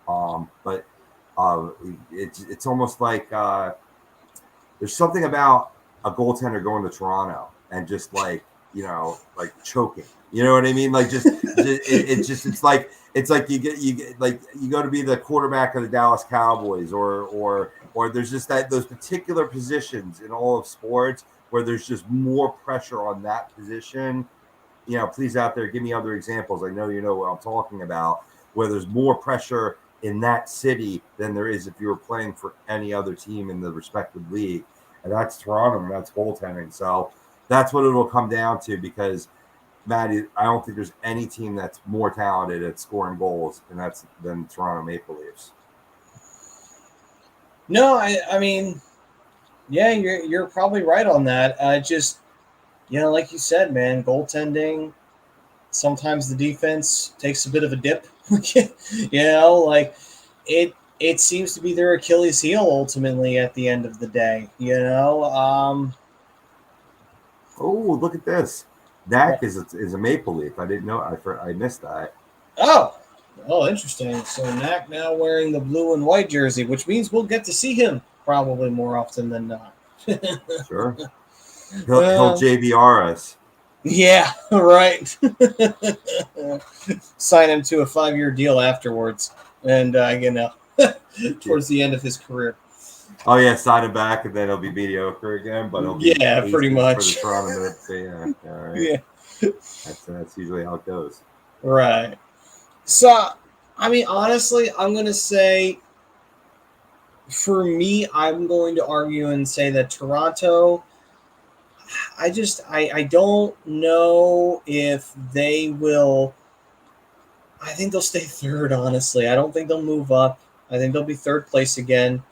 But it's almost like there's something about a goaltender going to Toronto and just like choking. You know what I mean? Like it's like you go to be the quarterback of the Dallas Cowboys, or there's just those particular positions in all of sports where there's just more pressure on that position. Please out there, give me other examples. I know you know what I'm talking about, where there's more pressure in that city than there is if you were playing for any other team in the respective league. And that's Toronto, and that's goaltending. So that's what it'll come down to, because Maddie, I don't think there's any team that's more talented at scoring goals than Toronto Maple Leafs. No, I mean, yeah, you're probably right on that. Just, like you said, man, goaltending, sometimes the defense takes a bit of a dip. It seems to be their Achilles heel ultimately at the end of the day. Oh, look at this. Dak is a Maple Leaf. I didn't know. I missed that. Oh, interesting. So Knack now wearing the blue and white jersey, which means we'll get to see him probably more often than not. Sure. He'll JVR us. Yeah, right. Sign him to a 5-year deal afterwards, and towards the end of his career. Oh yeah, sign him back, and then he'll be mediocre again, but he'll be Yeah, pretty acing for the much. tournament. So yeah, all right. Yeah, That's usually how it goes. right. So, I mean, honestly, I'm gonna say, for me, I'm going to argue and say that Toronto. I don't know if they will. I think they'll stay third, honestly. I don't think they'll move up. I think they'll be third place again.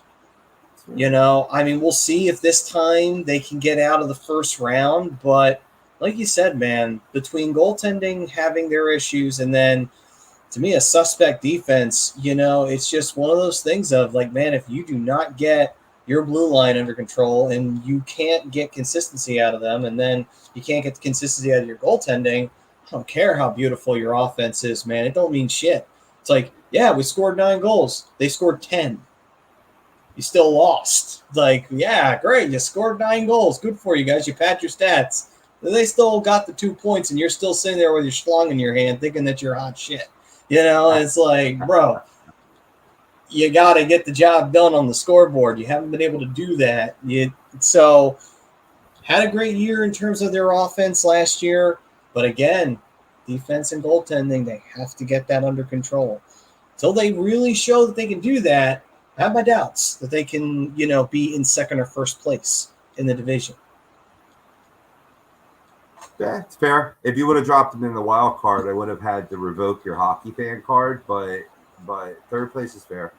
I mean, we'll see if this time they can get out of the first round. But like you said, man, between goaltending having their issues and then, to me, a suspect defense, it's just one of those things of like, man, if you do not get your blue line under control and you can't get consistency out of them, and then you can't get the consistency out of your goaltending, I don't care how beautiful your offense is, man. It don't mean shit. It's like, yeah, we scored 9 goals. They scored 10. You still lost. Like, yeah, great. You scored 9 goals. Good for you guys. You pat your stats. They still got the 2 points, and you're still sitting there with your schlong in your hand thinking that you're hot shit. It's like, bro, you got to get the job done on the scoreboard. You haven't been able to do that. So, had a great year in terms of their offense last year. But again, defense and goaltending, they have to get that under control. Until they really show that they can do that, I have my doubts that they can, be in second or first place in the division. Yeah, it's fair. If you would have dropped them in the wild card, I would have had to revoke your hockey fan card. But third place is fair.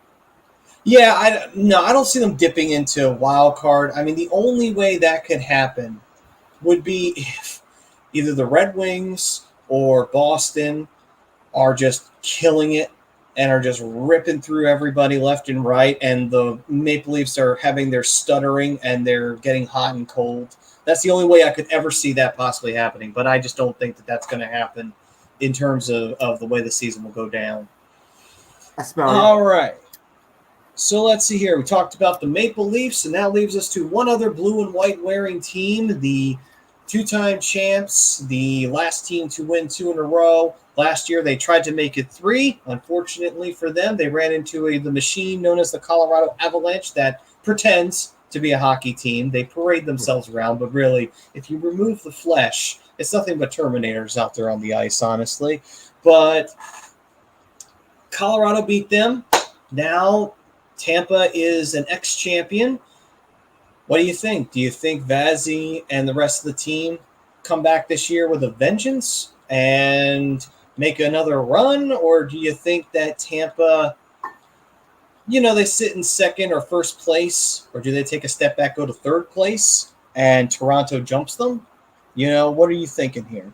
Yeah, I don't see them dipping into a wild card. I mean, the only way that could happen would be if either the Red Wings or Boston are just killing it and are just ripping through everybody left and right, and the Maple Leafs are having their stuttering and they're getting hot and cold. That's the only way I could ever see that possibly happening, but I just don't think that that's going to happen in terms of the way the season will go down. I smell All right. So let's see here. We talked about the Maple Leafs, and that leaves us to one other blue and white wearing team, the 2-time champs, the last team to win 2 in a row. Last year, they tried to make it 3. Unfortunately for them, they ran into the machine known as the Colorado Avalanche that pretends to be a hockey team. They parade themselves around, but really, if you remove the flesh, it's nothing but Terminators out there on the ice, honestly. But Colorado beat them. Now Tampa is an ex-champion. What do you think? Do you think Vazzy and the rest of the team come back this year with a vengeance and make another run? Or do you think that Tampa, they sit in second or first place? Or do they take a step back, go to third place, and Toronto jumps them? What are you thinking here?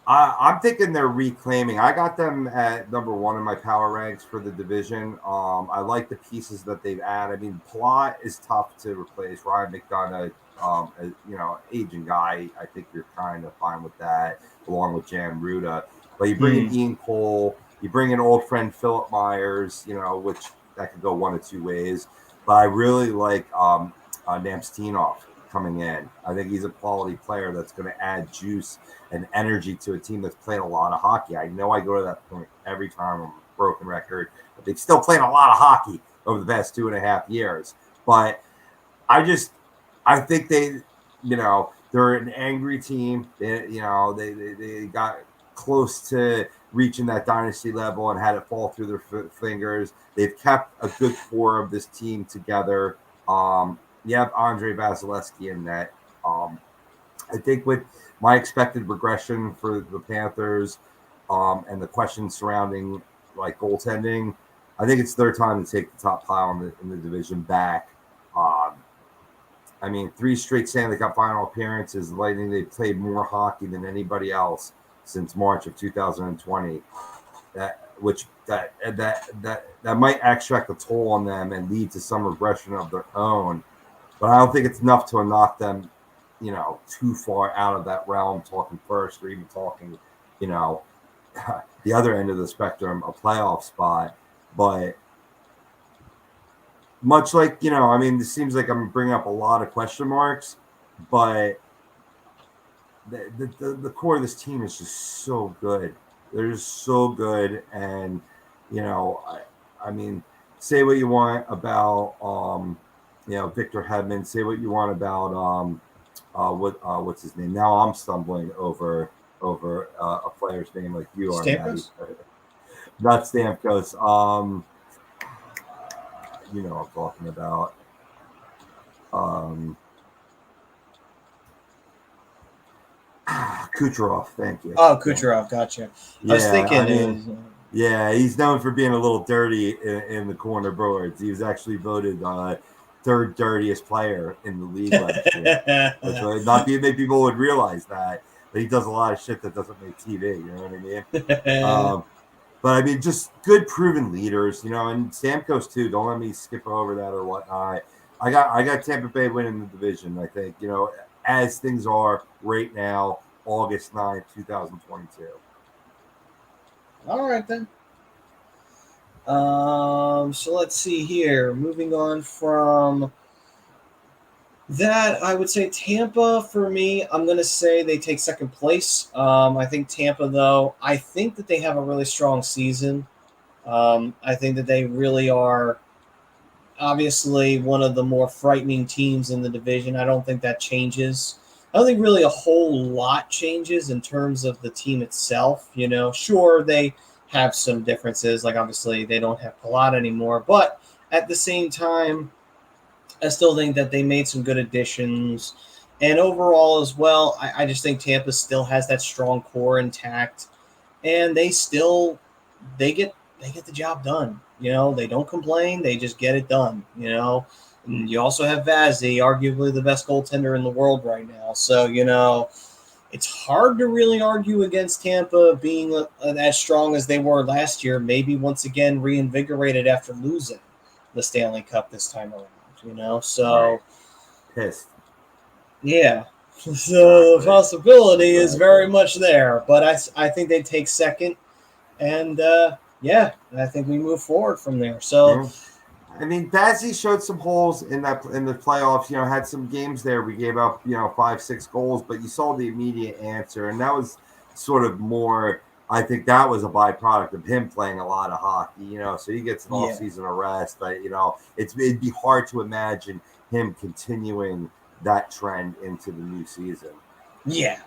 I'm thinking they're reclaiming. I got them at number 1 in my power ranks for the division. I like the pieces that they've added. I mean, Plot is tough to replace. Ryan McDonough, aging guy. I think you're kind of fine with that, along with Jan Ruda. But you bring in Ian Cole, you bring in old friend Philip Myers, which that could go one of 2 ways. But I really like Namstinoff coming in. I think he's a quality player that's going to add juice and energy to a team that's playing a lot of hockey. I know I go to that point every time. I'm a broken record, but they've still played a lot of hockey over the past 2.5 years. But I think they're an angry team. They got close to reaching that dynasty level and had it fall through their fingers. They've kept a good core of this team together. You have Andre Vasilevsky in net. I think with my expected regression for the Panthers and the questions surrounding like goaltending, I think it's their time to take the top pile in the division back. 3 straight Stanley Cup final appearances. Lightning, they've played more hockey than anybody else since March of 2020. That might extract a toll on them and lead to some regression of their own. But I don't think it's enough to knock them, too far out of that realm, talking first or even talking, the other end of the spectrum, a playoff spot. But much like, this seems like I'm bringing up a lot of question marks, but the core of this team is just so good. They're just so good, and I mean, say what you want about Victor Hedman. Say what you want about what's his name? Now I'm stumbling over a player's name like you are, Maddie. Stamkos? Not Stamkos. You know what I'm talking about. Kucherov, thank you. Oh, Kucherov, gotcha. Yeah, I was thinking I mean, yeah, he's known for being a little dirty in the corner boards. He was actually voted third dirtiest player in the league last year. Which would not be many people would realize that, but he does a lot of shit that doesn't make TV. You know what I mean? But I mean, just good proven leaders, and Stamkos too. Don't let me skip over that or whatnot. I got Tampa Bay winning the division. I think as things are right now, August 9th, 2022. All right, then. So let's see here. Moving on from that, I would say Tampa for me. I'm going to say they take second place. I think Tampa, though, I think that they have a really strong season. I think that they really are obviously one of the more frightening teams in the division. I don't think that changes. I don't think really a whole lot changes in terms of the team itself. Sure, they have some differences. Like, obviously, they don't have Palat anymore. But at the same time, I still think that they made some good additions. And overall as well, I just think Tampa still has that strong core intact. And they get the job done. They don't complain. They just get it done, And you also have Vazzy, arguably the best goaltender in the world right now. So, it's hard to really argue against Tampa being as strong as they were last year, maybe once again reinvigorated after losing the Stanley Cup this time around, So, right. Pissed. Yeah. So the possibility is very much there. But I think they take second. And, I think we move forward from there. So, Yeah. I mean, Bazzi showed some holes in the playoffs. Had some games there we gave up 5-6 goals, but you saw the immediate answer, and that was sort of more. I think that was a byproduct of him playing a lot of hockey. So he gets an off-season rest, but it'd be hard to imagine him continuing that trend into the new season. Yeah,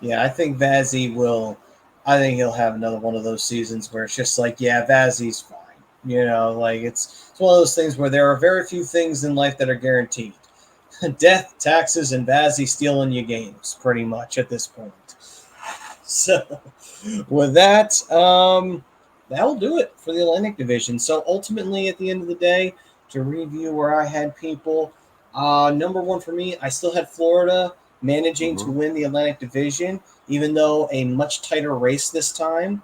I think Vazzy will. I think he'll have another one of those seasons where it's just like, yeah, Vazzy's fine. It's one of those things where there are very few things in life that are guaranteed. Death, taxes, and Vazzy stealing your games, pretty much at this point. So, with that, that'll do it for the Atlantic Division. So, ultimately, at the end of the day, to review where I had people, number one for me, I still had Florida managing to win the Atlantic Division, even though a much tighter race this time.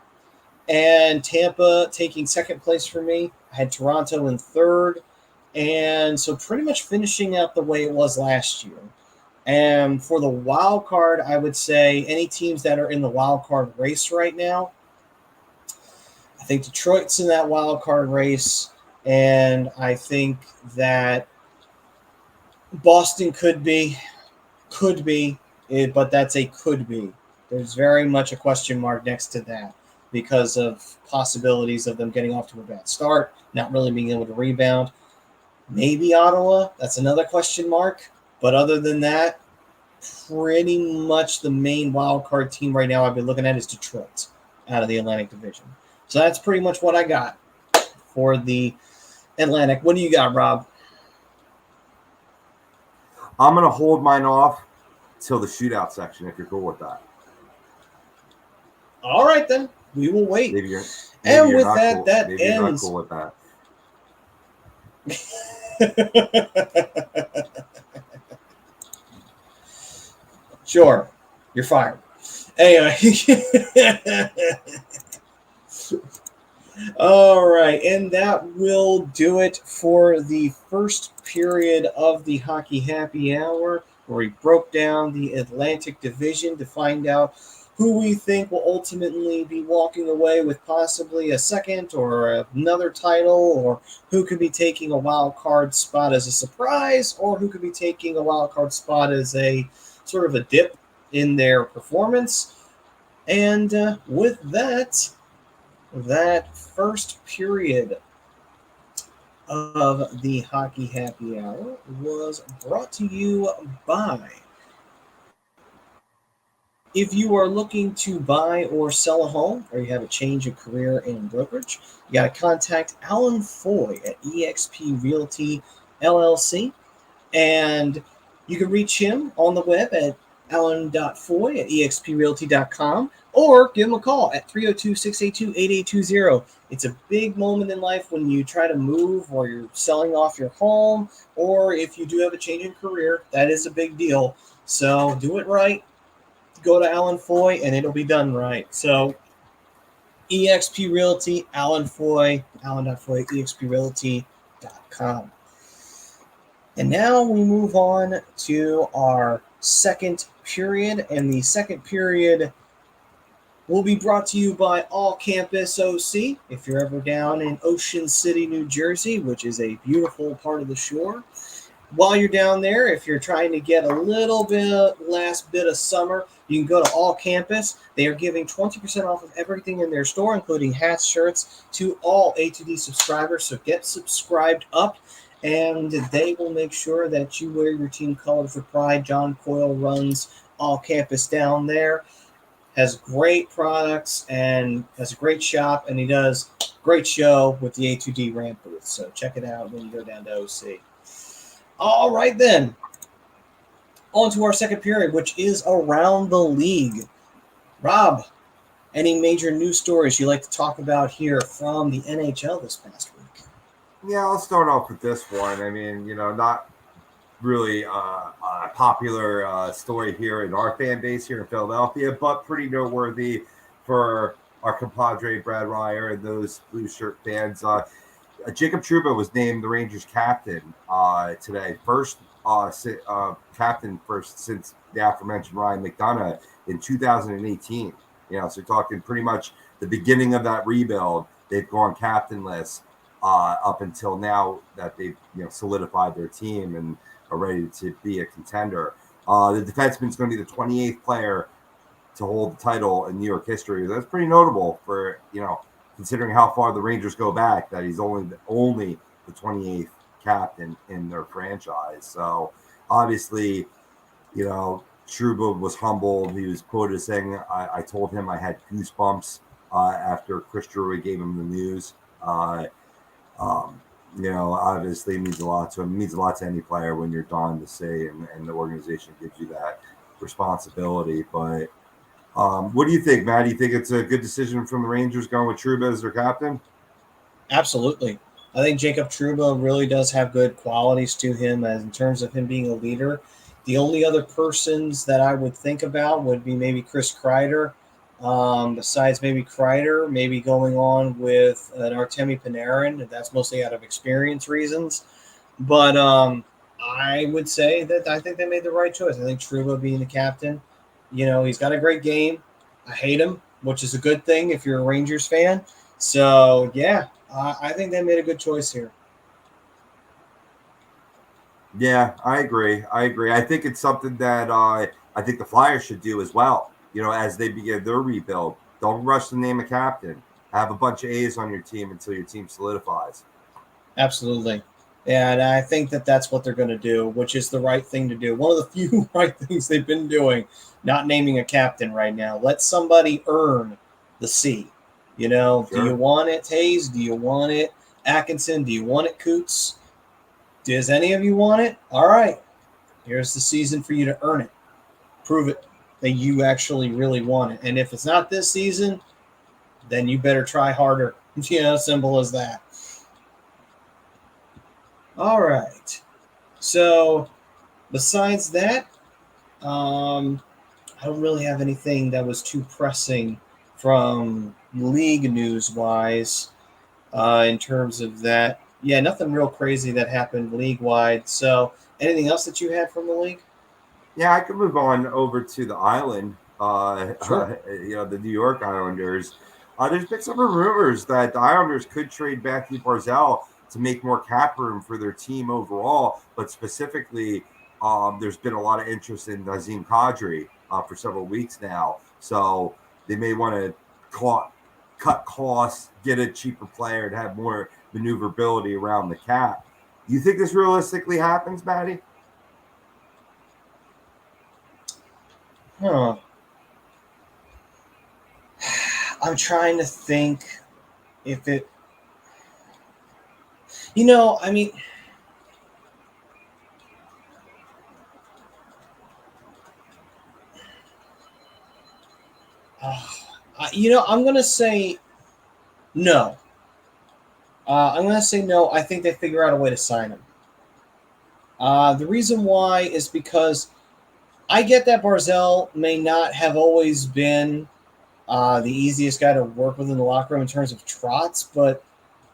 And Tampa taking second place for me. I had Toronto in third. And so pretty much finishing out the way it was last year. And for the wild card, I would say any teams that are in the wild card race right now, I think Detroit's in that wild card race. And I think that Boston could be, but that's a could be. There's very much a question mark next to that because of possibilities of them getting off to a bad start, not really being able to rebound. Maybe Ottawa, that's another question mark. But other than that, pretty much the main wild card team right now I've been looking at is Detroit out of the Atlantic Division. So that's pretty much what I got for the Atlantic. What do you got, Rob? I'm going to hold mine off till the shootout section, if you're cool with that. All right, then. We will wait. Maybe you're that, cool. that maybe ends. You're not cool with that. Sure. You're fired. Anyway. All right. And that will do it for the first period of the Hockey Happy Hour, where we broke down the Atlantic Division to find out who we think will ultimately be walking away with possibly a second or another title, or who could be taking a wild card spot as a surprise, or who could be taking a wild card spot as a sort of a dip in their performance. And with that first period of the Hockey Happy Hour was brought to you by. If you are looking to buy or sell a home, or you have a change of career in brokerage, you got to contact Alan Foy at eXp Realty LLC. And you can reach him on the web at alan.foy at exprealty.com, or give him a call at 302-682-8820. It's a big moment in life when you try to move, or you're selling off your home, or if you do have a change in career. That is a big deal. So do it right. Go to Alan Foy, and it'll be done right. So eXp Realty, Alan Foy, alan.foy at exprealty.com. And now we move on to our second period, and the second period will be brought to you by All Campus OC. If you're ever down in Ocean City, New Jersey, which is a beautiful part of the shore, while you're down there, if you're trying to get a little bit last bit of summer, you can go to All Campus. They are giving 20% off of everything in their store, including hats, shirts, to all A2D subscribers. So get subscribed up, and they will make sure that you wear your team colors with pride. John Coyle runs All Campus down there, has great products, and has a great shop, and he does a great show with the A2D ramp booth. So check it out when you go down to OC. All right, then. On to our second period, which is around the league. Rob, any major news stories you'd like to talk about here from the NHL this past week? Yeah, I'll start off with this one. I mean, not really a popular story here in our fan base here in Philadelphia, but pretty noteworthy for our compadre Brad Ryer and those blue shirt fans. Jacob Trouba was named the Rangers captain today. First captain since the aforementioned Ryan McDonough in 2018. So you're talking pretty much the beginning of that rebuild. They've gone captainless up until now that they've solidified their team and are ready to be a contender. The defenseman is going to be the 28th player to hold the title in New York history. That's pretty notable for considering how far the Rangers go back, that he's only the 28th captain in their franchise. So obviously, Trouba was humbled. He was quoted as saying, I told him I had goosebumps after Chris Drury gave him the news. Obviously it means a lot to him. It means a lot to any player when you're done to say and the organization gives you that responsibility. But what do you think, Matt? Do you think it's a good decision from the Rangers going with Trouba as their captain? Absolutely. I think Jacob Trouba really does have good qualities to him as in terms of him being a leader. The only other persons that I would think about would be maybe Chris Kreider. Besides maybe Kreider, maybe going on with an Artemi Panarin. That's mostly out of experience reasons. But I would say that I think they made the right choice. I think Trouba being the captain, he's got a great game. I hate him, which is a good thing if you're a Rangers fan. So, yeah, I think they made a good choice here. Yeah, I agree. I think it's something that I think the Flyers should do as well. As they begin their rebuild, don't rush to name a captain. Have a bunch of A's on your team until your team solidifies. Absolutely. And I think that that's what they're going to do, which is the right thing to do. One of the few right things they've been doing, not naming a captain right now. Let somebody earn the C. Sure. Do you want it, Hayes? Do you want it, Atkinson? Do you want it, Coots? Does any of you want it? All right. Here's the season for you to earn it. Prove it that you actually really want it. And if it's not this season, then you better try harder. Simple as that. All right. So besides that, I don't really have anything that was too pressing from league news-wise in terms of that. Yeah, nothing real crazy that happened league-wide. So anything else that you had from the league? Yeah, I could move on over to the island. Sure. The New York Islanders. There's been some rumors that the Islanders could trade Matthew Barzal to make more cap room for their team overall, but specifically, there's been a lot of interest in Nazem Kadri for several weeks now. So they may want to cut costs, get a cheaper player, and have more maneuverability around the cap. Do you think this realistically happens, Maddie? Huh. I'm trying to think if it. I mean, I'm going to say no. I'm going to say no. I think they figure out a way to sign him. The reason why is because I get that Barzal may not have always been the easiest guy to work with in the locker room in terms of trots, but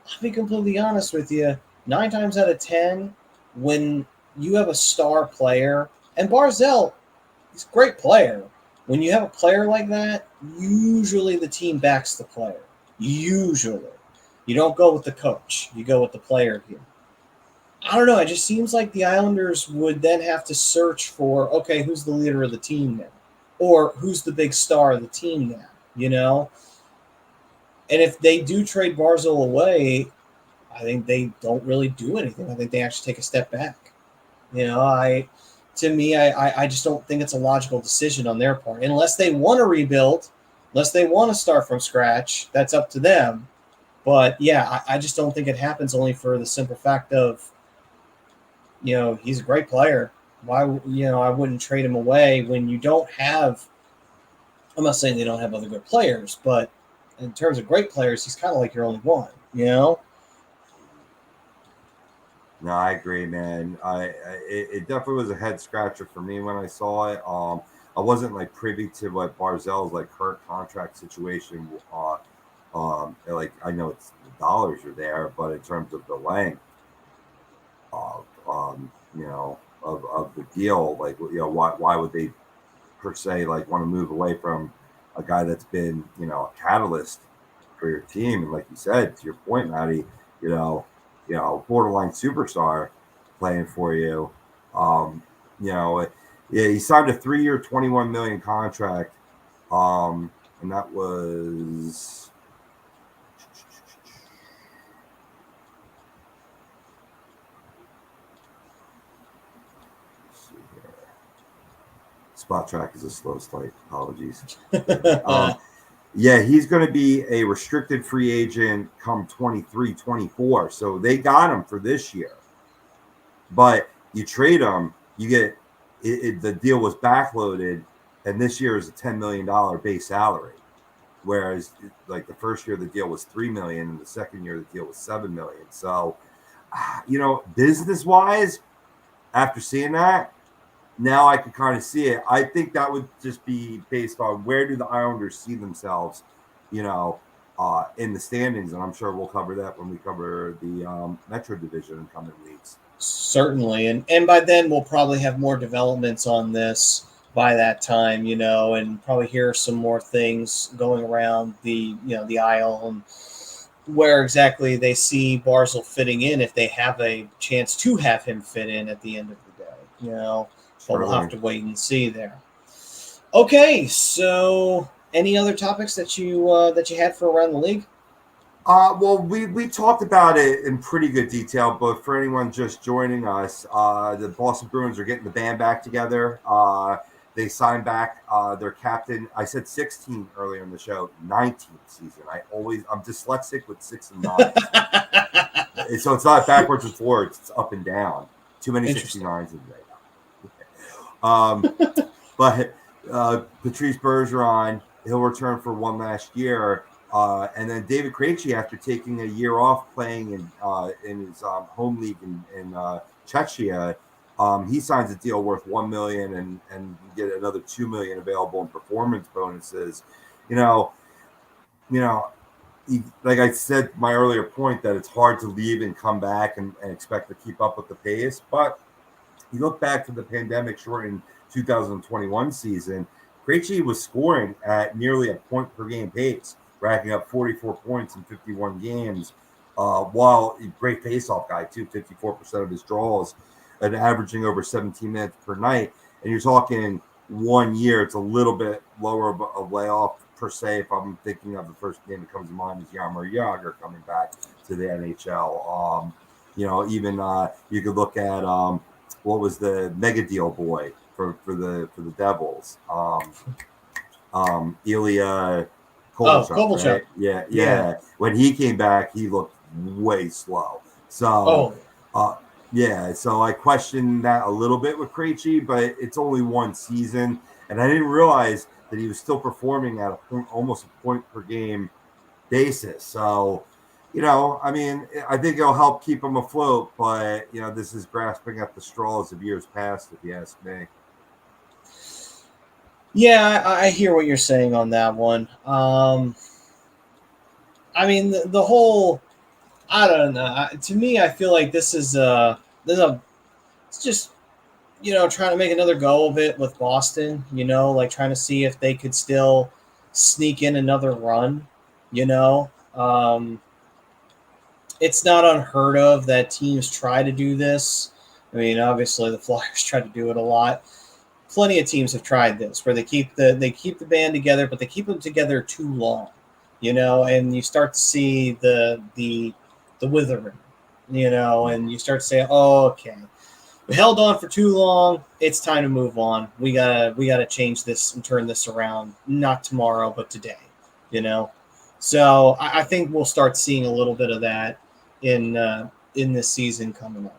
I'll be completely honest with you. 9 times out of 10, when you have a star player, and Barzal, he's a great player. When you have a player like that, usually the team backs the player. Usually. You don't go with the coach. You go with the player here. I don't know. It just seems like the Islanders would then have to search for, okay, who's the leader of the team now? Or who's the big star of the team now, And if they do trade Barzal away, I think they don't really do anything. I think they actually take a step back. I just don't think it's a logical decision on their part. Unless they want to rebuild, unless they want to start from scratch, that's up to them. But, yeah, I just don't think it happens only for the simple fact of, he's a great player. Why, I wouldn't trade him away when you don't have – I'm not saying they don't have other good players, but in terms of great players, he's kind of like your only one, No, I agree, man. It definitely was a head scratcher for me when I saw it. I wasn't like privy to what Barzal's like current contract situation. Like I know it's the dollars are there, but in terms of the length of of the deal, like why would they per se like want to move away from a guy that's been a catalyst for your team, and like you said, to your point, Maddie, borderline superstar playing for you. Yeah, he signed a 3-year, $21 million contract, and that was. Spot track is a slow slate. Apologies. Yeah, he's going to be a restricted free agent come 23-24. So they got him for this year. But you trade him, you get the deal was backloaded, and this year is a $10 million base salary. Whereas like the first year the deal was $3 million, and the second year the deal was $7 million. So, business wise, after seeing that, now I can kind of see it. I think that would just be based on where do the Islanders see themselves, in the standings. And I'm sure we'll cover that when we cover the Metro Division in coming weeks. Certainly. And by then we'll probably have more developments on this by that time, and probably hear some more things going around the aisle and where exactly they see Barzal fitting in if they have a chance to have him fit in at the end of the day, But we'll have to wait and see there. Okay, so any other topics that you had for around the league? Well, we talked about it in pretty good detail, but for anyone just joining us, the Boston Bruins are getting the band back together. They signed back their captain. I said 16 earlier in the show, 19th season. I'm dyslexic with 6 and 9. So it's not backwards and forwards; it's up and down. Too many 69s in there. But Patrice Bergeron, he'll return for one last year, and then David Krejci, after taking a year off playing in his home league in Czechia, he signs a deal worth $1 million and get another $2 million available in performance bonuses. Like I said, my earlier point that it's hard to leave and come back and expect to keep up with the pace, but. You look back to the pandemic shortened 2021 season, Krejci was scoring at nearly a point per game pace, racking up 44 points in 51 games, while a great faceoff guy too, 54% of his draws, and averaging over 17 minutes per night. And you're talking, 1 year, it's a little bit lower of a layoff per se. If I'm thinking of the first game that comes to mind is Jaromir Jagr coming back to the NHL. Even you could look at what was the mega deal boy for the Devils, Ilya Kovalchuk, Kovalchuk. right? Yeah. When he came back, he looked way slow. So, so I questioned that a little bit with Krejci, but it's only one season, and I didn't realize that he was still performing at almost a point per game basis. So, I think it'll help keep him afloat, but this is grasping at the straws of years past, if you ask me. Yeah, I hear what you're saying on that one. The whole, I don't know. To me, I feel like this is it's just trying to make another go of it with Boston. Like trying to see if they could still sneak in another run. It's not unheard of that teams try to do this. Obviously the Flyers try to do it a lot. Plenty of teams have tried this, where they keep the band together, but they keep them together too long, and you start to see the withering, and you start to say, oh, okay, we held on for too long. It's time to move on. We gotta change this and turn this around. Not tomorrow, but today, So I think we'll start seeing a little bit of that in this season coming up.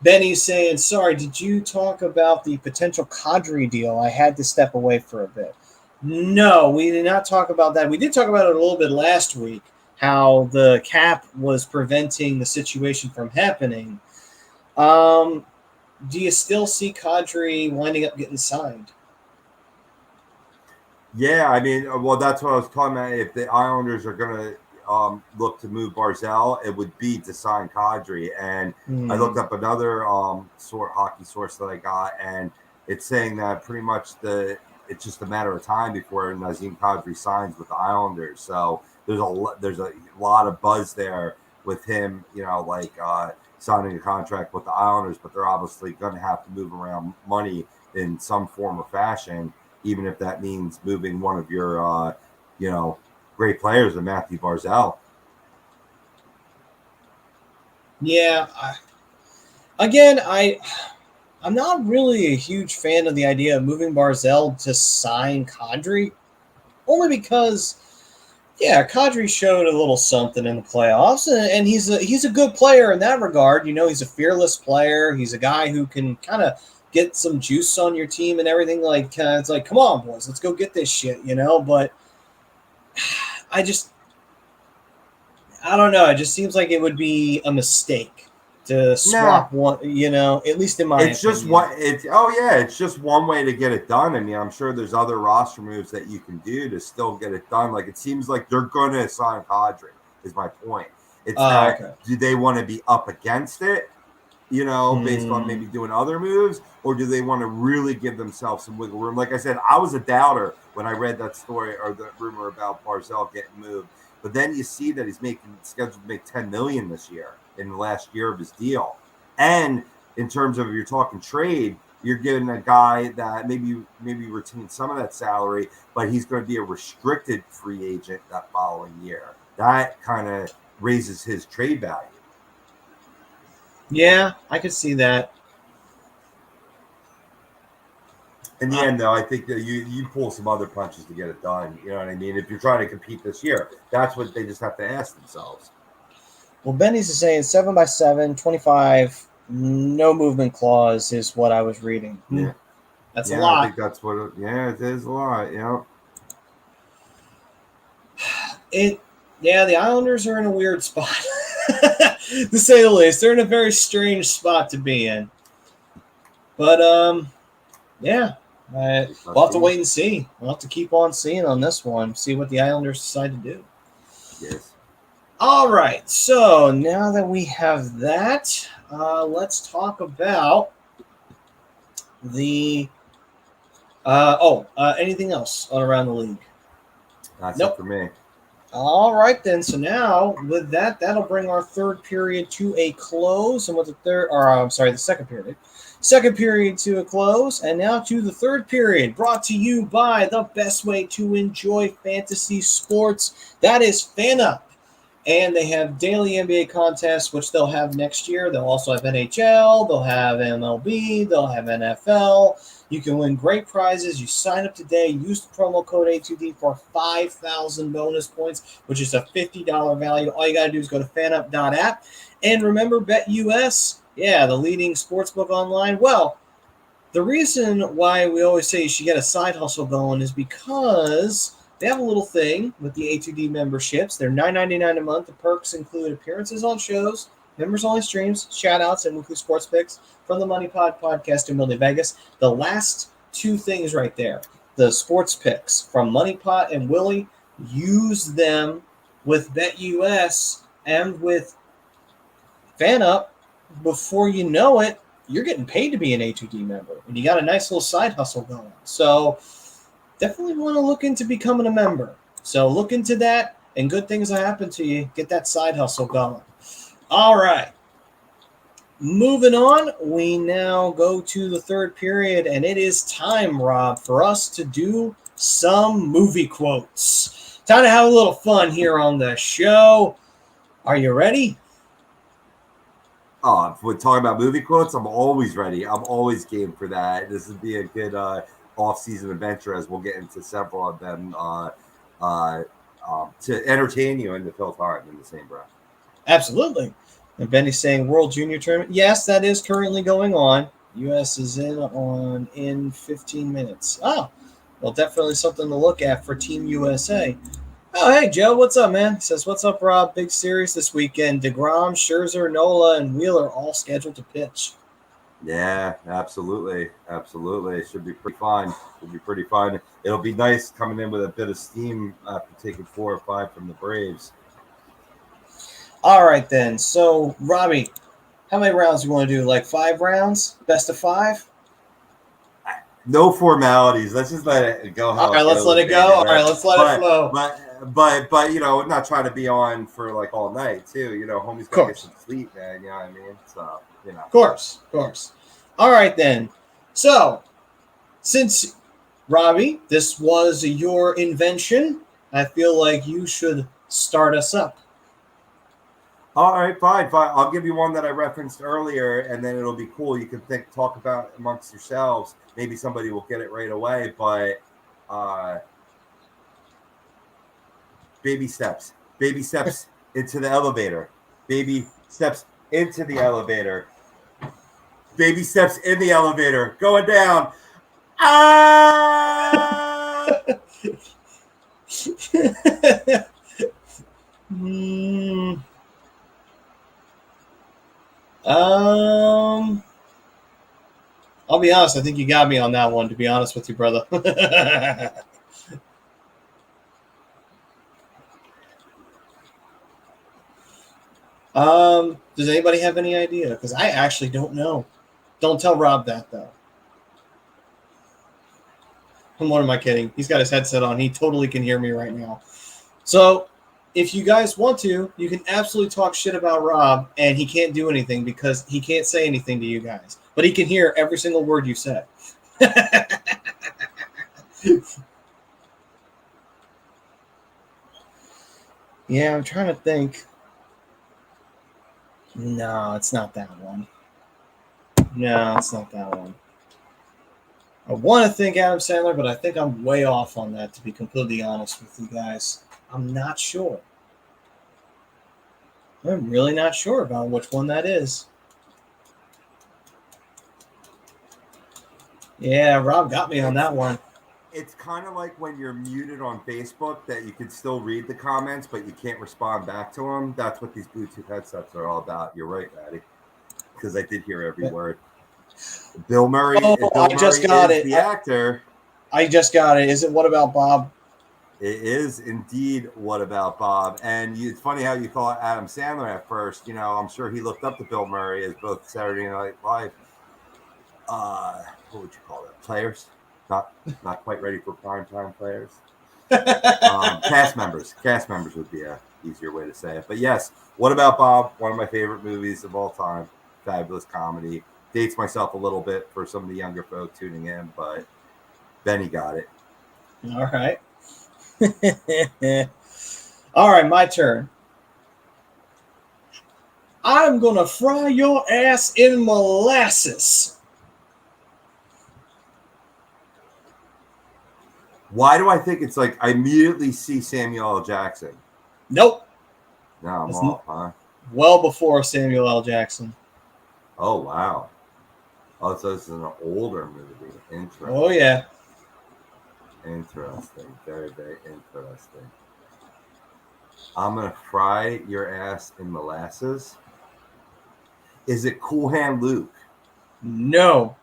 Benny's saying, sorry, did you talk about the potential Kadri deal? I had to step away for a bit. No, we did not talk about that. We did talk about it a little bit last week, how the cap was preventing the situation from happening. Do you still see Kadri winding up getting signed? Yeah, that's what I was talking about. If the Islanders are going to look to move Barzal, it would be to sign Kadri. And I looked up another hockey source that I got, and it's saying that pretty much it's just a matter of time before Nazem Kadri signs with the Islanders. So there's a lot of buzz there with him, signing a contract with the Islanders, but they're obviously going to have to move around money in some form or fashion, even if that means moving one of your, great players in Matthew Barzal. Yeah. I'm not really a huge fan of the idea of moving Barzal to sign Kadri, only because, Kadri showed a little something in the playoffs, and he's a good player in that regard. He's a fearless player. He's a guy who can kind of get some juice on your team and everything. It's like, come on, boys, let's go get this shit, But I don't know. It just seems like it would be a mistake to swap one, at least in my opinion. It's just one way to get it done. I'm sure there's other roster moves that you can do to still get it done. Like, it seems like they're going to sign Kadri, is my point. It's do they want to be up against it, based on maybe doing other moves, or do they want to really give themselves some wiggle room? Like I said, I was a doubter when I read that story or the rumor about Barzal getting moved. But then you see that he's scheduled to make $10 million this year in the last year of his deal. And in terms of, you're talking trade, you're giving a guy that maybe retain some of that salary, but he's going to be a restricted free agent that following year. That kind of raises his trade value. Yeah, I could see that. In the end, though, I think that you pull some other punches to get it done. You know what I mean? If you're trying to compete this year, that's what they just have to ask themselves. Well, Benny's is saying 7x7, 25, no movement clause is what I was reading. Yeah. That's a lot. I think that's what it is a lot, The Islanders are in a weird spot, to say the least. They're in a very strange spot to be in. But, we'll have to wait and see. We'll have to keep on seeing on this one, see what the Islanders decide to do. Yes. All right, so now that we have that, let's talk about the anything else around the league? That's it for me. All right, then. So now with that, that'll bring our third period to a close, and with the second period Second period to a close, and now to the third period, brought to you by the best way to enjoy fantasy sports. That is FanUp. And they have daily NBA contests, which they'll have next year. They'll also have NHL, they'll have MLB, they'll have NFL. You can win great prizes. You sign up today, use the promo code A2D for 5,000 bonus points, which is a $50 value. All you got to do is go to fanup.app. And remember, BetUS, the leading sportsbook online. Well, the reason why we always say you should get a side hustle going is because they have a little thing with the A2D memberships. They're $9.99 a month. The perks include appearances on shows, members-only streams, shout-outs, and weekly sports picks from the Money Pod podcast in Millie Vegas. The last two things right there, the sports picks from Money Pot and Willie, use them with BetUS and with FanUp. Before you know it, you're getting paid to be an A2D member, and you got a nice little side hustle going. So definitely want to look into becoming a member. So look into that, and good things will happen to you. Get that side hustle going. All right. Moving on, we now go to the third period, and it is time, Rob, for us to do some movie quotes. Time to have a little fun here on the show. Are you ready? If we're talking about movie quotes, I'm always ready. I'm always game for that. This would be a good off-season adventure, as we'll get into several of them to entertain you and to fill time in the same breath. Absolutely. And Benny's saying World Junior Tournament. Yes, that is currently going on. U.S. is in 15 minutes. Oh, well, definitely something to look at for Team USA. Oh, hey, Joe, what's up, man? He says, what's up, Rob? Big series this weekend. DeGrom, Scherzer, Nola, and Wheeler all scheduled to pitch. Yeah, absolutely. Absolutely. It should be pretty fun. It'll be nice coming in with a bit of steam after taking 4 or 5 from the Braves. All right, then. So, Robbie, how many rounds do you want to do? Like 5 rounds? Best of 5? No formalities. Let's just let it go. All right, let's let it go. All right, let's let it flow. But I'm not trying to be on for like all night too. Homie's got to get some sleep, man. You know what I mean? So, Of course. All right, then. So, since, Robbie, this was your invention, I feel like you should start us up. All right, fine. I'll give you one that I referenced earlier, and then it'll be cool. You can talk about it amongst yourselves. Maybe somebody will get it right away, but baby steps into the elevator. Baby steps into the elevator. Baby steps in the elevator. Going down. I'll be honest. I think you got me on that one, to be honest with you, brother. Does anybody have any idea? Because I actually don't know. Don't tell Rob that, though. What am I kidding? He's got his headset on. He totally can hear me right now. So, if you guys want to, you can absolutely talk shit about Rob, and he can't do anything because he can't say anything to you guys. But he can hear every single word you said. Yeah, I'm trying to think. No, it's not that one. I want to think Adam Sandler, but I think I'm way off on that, to be completely honest with you guys. I'm not sure. I'm really not sure about which one that is. Yeah, Rob got me on that one. It's kind of like when you're muted on Facebook that you can still read the comments, but you can't respond back to them. That's what these Bluetooth headsets are all about. You're right, Maddie, because I did hear every word. Bill Murray. I just got it. The actor. I just got it. Is it What About Bob? It is indeed What About Bob. And it's funny how you thought Adam Sandler at first. I'm sure he looked up to Bill Murray as both Saturday Night Live. What would you call it? Players? Not quite ready for primetime players. Cast members. Cast members would be a easier way to say it. But yes, What About Bob? One of my favorite movies of all time. Fabulous comedy. dates myself a little bit for some of the younger folk tuning in, but Benny got it. All right. All right, my turn. I'm going to fry your ass in molasses. Why do I think it's like I immediately see Samuel L. Jackson? Nope. No, I'm That's off, huh? Well before Samuel L. Jackson. Oh, wow. Oh, so this is an older movie. Interesting. Oh, yeah. Interesting. Very, very interesting. I'm going to fry your ass in molasses. Is it Cool Hand Luke? No.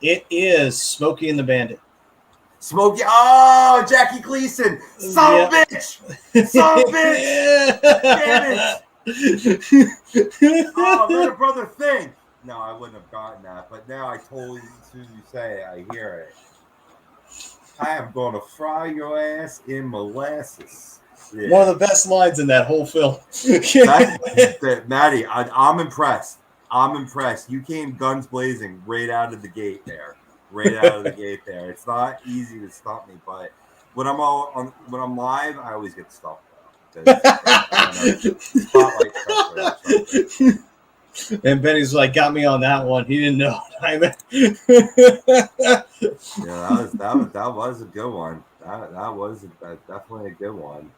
It is Smokey and the Bandit. Smokey. Oh, Jackie Gleason. Son of a bitch. Son of a bitch. Damn it. Oh, let a brother think. No, I wouldn't have gotten that. But now I totally, as soon as you say it, I hear it. I am going to fry your ass in molasses. Yeah. One of the best lines in that whole film. Maddie, I'm impressed. I'm impressed. You came guns blazing right out of the gate there. Right out of the gate there. It's not easy to stump me, but when I'm live, I always get stumped. Spotlight pressure or something. And Benny's like, got me on that one. He didn't know. Yeah, that was a good one. That was definitely a good one.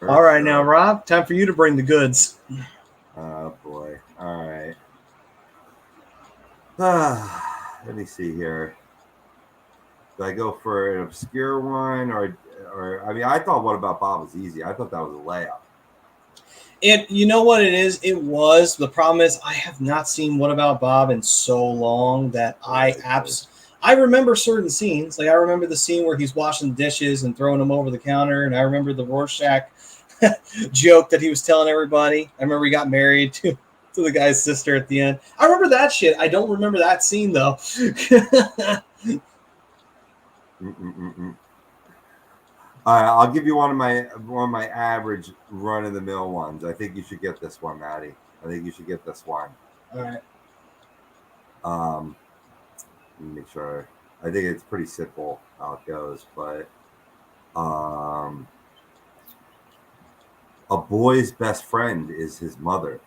All right, now Rob, time for you to bring the goods. Oh boy. All right. Let me see here. Do I go for an obscure one or I mean, I thought What About Bob was easy. I thought that was a layup. You know what it is? It was. The problem is I have not seen What About Bob in so long that I remember certain scenes. Like I remember the scene where he's washing dishes and throwing them over the counter, and I remember the Rorschach joke that he was telling everybody. I remember he got married to the guy's sister at the end. I remember that shit. I don't remember that scene though. All right, I'll give you one of my average run of the mill ones. I think you should get this one, Maddie. I think you should get this one. All right. Let me make sure. I think it's pretty simple how it goes, but a boy's best friend is his mother.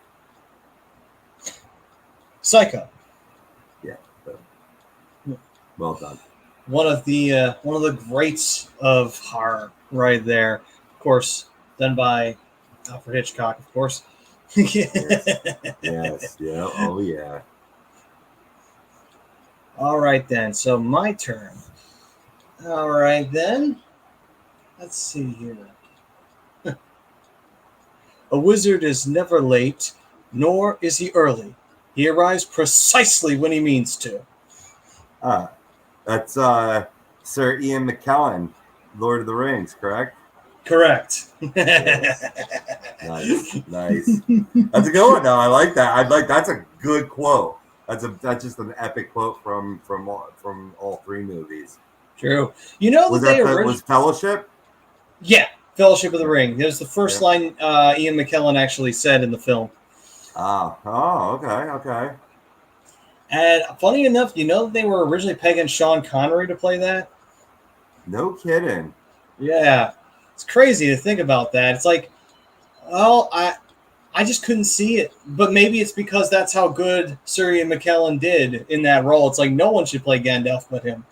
Psycho. Yeah. Well done. One of the greats of horror, right there. Of course, done by Alfred Hitchcock, of course. Yes. Yeah. Oh yeah. All right then. So my turn. All right then. Let's see here. A wizard is never late, nor is he early. He arrives precisely when he means to. That's Sir Ian McKellen, Lord of the Rings, correct? Correct. Yes. Nice. That's a good one, though. I like that. That's a good quote. That's just an epic quote from all three movies. True. You know was Fellowship? Yeah, Fellowship of the Ring. It was the first line Ian McKellen actually said in the film. Oh, okay. And funny enough, you know they were originally pegging Sean Connery to play that? No kidding. Yeah. It's crazy to think about that. It's like, well, I just couldn't see it. But maybe it's because that's how good Sir Ian McKellen did in that role. It's like no one should play Gandalf but him.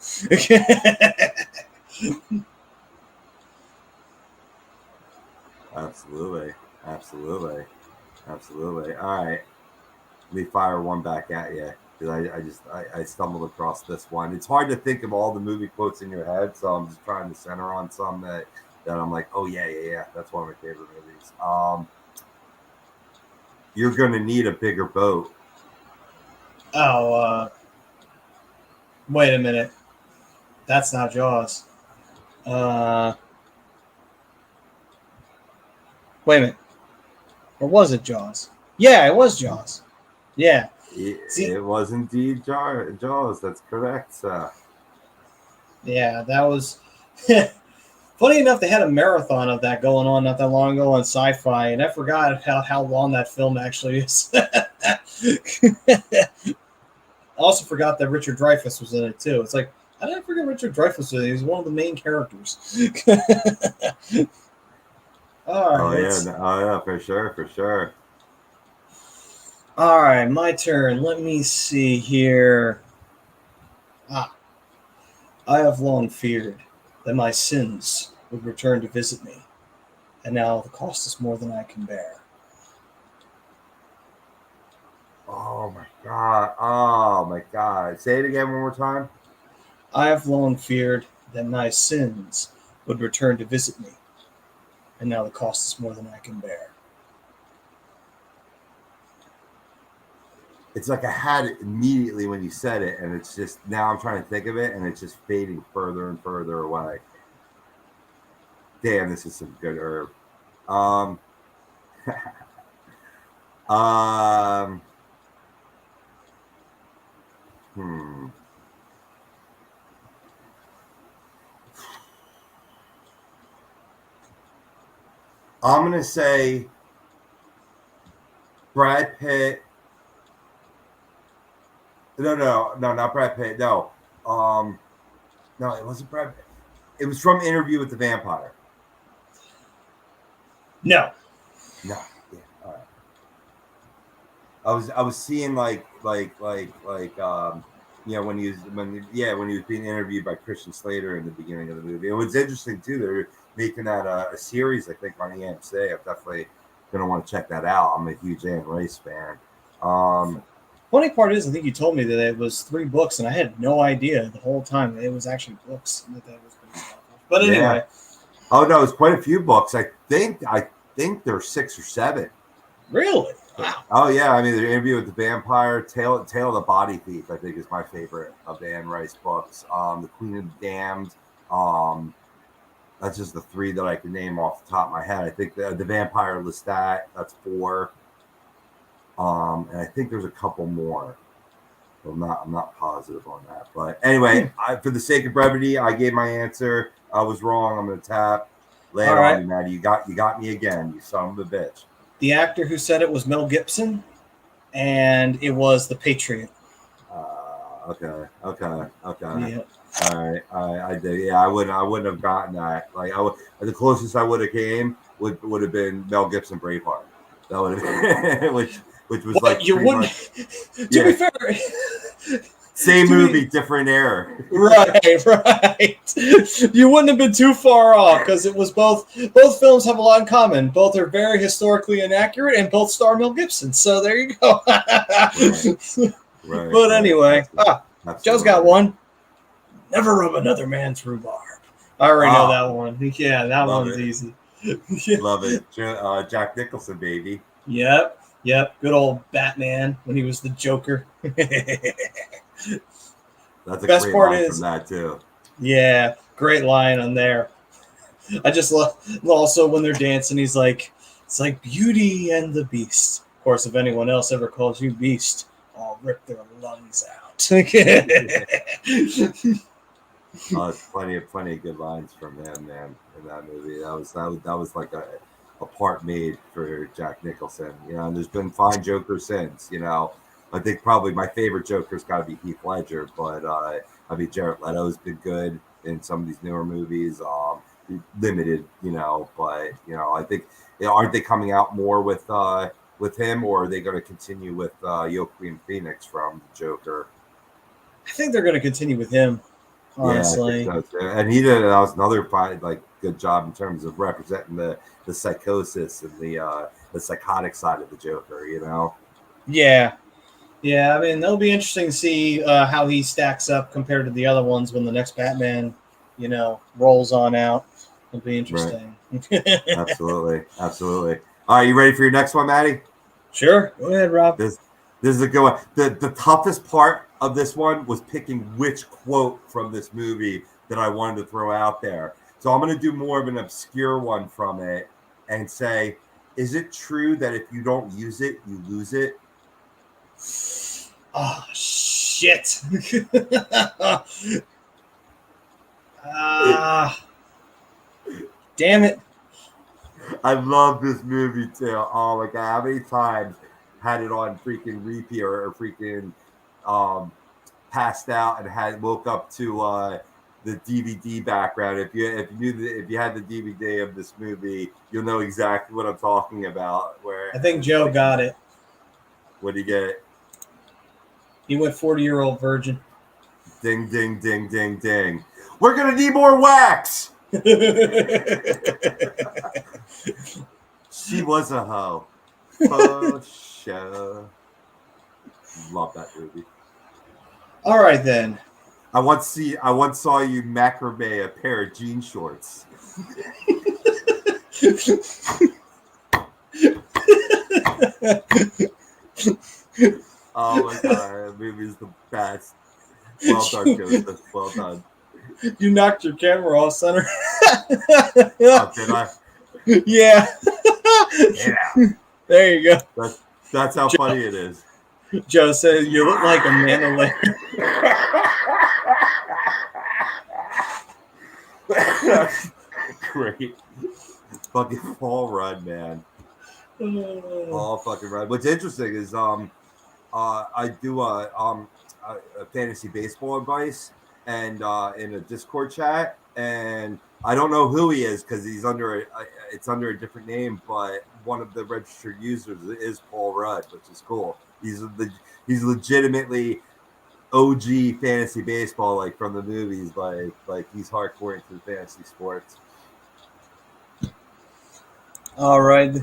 Absolutely. All right. Let me fire one back at you. Because I stumbled across this one. It's hard to think of all the movie quotes in your head, so I'm just trying to center on some that I'm like, oh yeah, that's one of my favorite movies. You're gonna need a bigger boat. Oh, wait a minute. That's not Jaws. Wait a minute. Or was it Jaws? Yeah, it was Jaws. Yeah. It was indeed Jaws. That's correct, sir. Yeah, that was... Funny enough, they had a marathon of that going on not that long ago on Sci-Fi, and I forgot how long that film actually is. also forgot that Richard Dreyfuss was in it too. It's like, I didn't forget Richard Dreyfuss was in it. He was one of the main characters. All right. Oh yeah, for sure. All right, my turn. Let me see here. I have long feared that my sins would return to visit me, and now the cost is more than I can bear. Oh my god! Say it again one more time. I have long feared that my sins would return to visit me, and now the cost is more than I can bear. It's like I had it immediately when you said it, and it's just now I'm trying to think of it, and it's just fading further and further away. Damn, this is some good herb. Um, um, I'm gonna say Brad Pitt. No, not Brad Pitt. No, no, it wasn't Brad Pitt. It was from Interview with the Vampire. No. Yeah, all right. I was seeing like when he was being interviewed by Christian Slater in the beginning of the movie. It was interesting too. They're making that a series, I think, on EMC. I'm definitely gonna want to check that out. I'm a huge Anne Rice fan. Funny part is, I think you told me that it was 3 books, and I had no idea the whole time that it was actually books. That was based off of. But anyway. Yeah. Oh no, it's quite a few books. I think there's 6 or 7. Really? Wow. Oh yeah, I mean, the Interview with the Vampire, Tale of the Body Thief, I think is my favorite of the Anne Rice books. The Queen of the Damned. That's just the 3 that I can name off the top of my head. I think the Vampire Lestat, that's 4. And I think there's a couple more. I'm not positive on that. But anyway, for the sake of brevity, I gave my answer. I was wrong. I'm gonna tap. Lay it on me, Maddie. You got me again, you son of a bitch. The actor who said it was Mel Gibson, and it was The Patriot. Okay. Yeah. All right, I did. Yeah, I wouldn't have gotten that. Like the closest I would have came would have been Mel Gibson Braveheart. That would have been which was like you wouldn't. Much, to be fair, same movie, different era. Right. You wouldn't have been too far off because it was both films have a lot in common. Both are very historically inaccurate, and both star Mel Gibson. So there you go. Right. But anyway, Absolutely. Joe's got one. Never rub another man's rhubarb. I already know that one. Yeah, that one's easy. Love it. Jack Nicholson, baby. Yep. Good old Batman when he was the Joker. That's a Best great part line is, from that too. Yeah, great line on there. I just love also when they're dancing. He's like, it's like Beauty and the Beast. Of course, if anyone else ever calls you Beast, I'll rip their lungs out. Plenty of good lines from him, man, in that movie. That was like a part made for Jack Nicholson, and there's been fine Jokers since, I think probably my favorite Joker's got to be Heath Ledger, but I mean, Jared Leto's been good in some of these newer movies, limited, but I think, aren't they coming out more with him, or are they going to continue with Joaquin Phoenix from Joker? I think they're going to continue with him, honestly. Yeah, I think so too. And he did. That was another good job in terms of representing the psychosis and the psychotic side of the Joker. Yeah. I mean, it'll be interesting to see how he stacks up compared to the other ones when the next Batman, rolls on out. It'll be interesting. Right. Absolutely. All right, you ready for your next one, Maddie? Sure. Go ahead, Rob. This is a good one. The toughest part of this one was picking which quote from this movie that I wanted to throw out there. So I'm going to do more of an obscure one from it and say, is it true that if you don't use it, you lose it? Oh, shit. Damn it. I love this movie too. Oh my god, how many times had it on freaking repeat or freaking passed out and woke up to the DVD background. If you had the DVD of this movie, you'll know exactly what I'm talking about. Where I think Joe got it. What did he get? He went 40-year-old virgin. Ding, ding, ding, ding, ding. We're gonna need more wax. She was a hoe. Oh, show. Love that movie. All right then. I once saw you macrame a pair of jean shorts. Oh my god, that movie is the best. Well done, Joseph. Well done. You knocked your camera off center. Oh, did I? Yeah. Yeah. There you go. That's how funny it is. Joe says you look like a man Great. Fucking Paul Rudd, man. All fucking Rudd. What's interesting is I do a fantasy baseball advice and in a Discord chat, and I don't know who he is because he's under it's under a different name, but one of the registered users is Paul Rudd, which is cool. He's legitimately OG fantasy baseball, like from the movies, like he's hardcore into the fantasy sports. All right.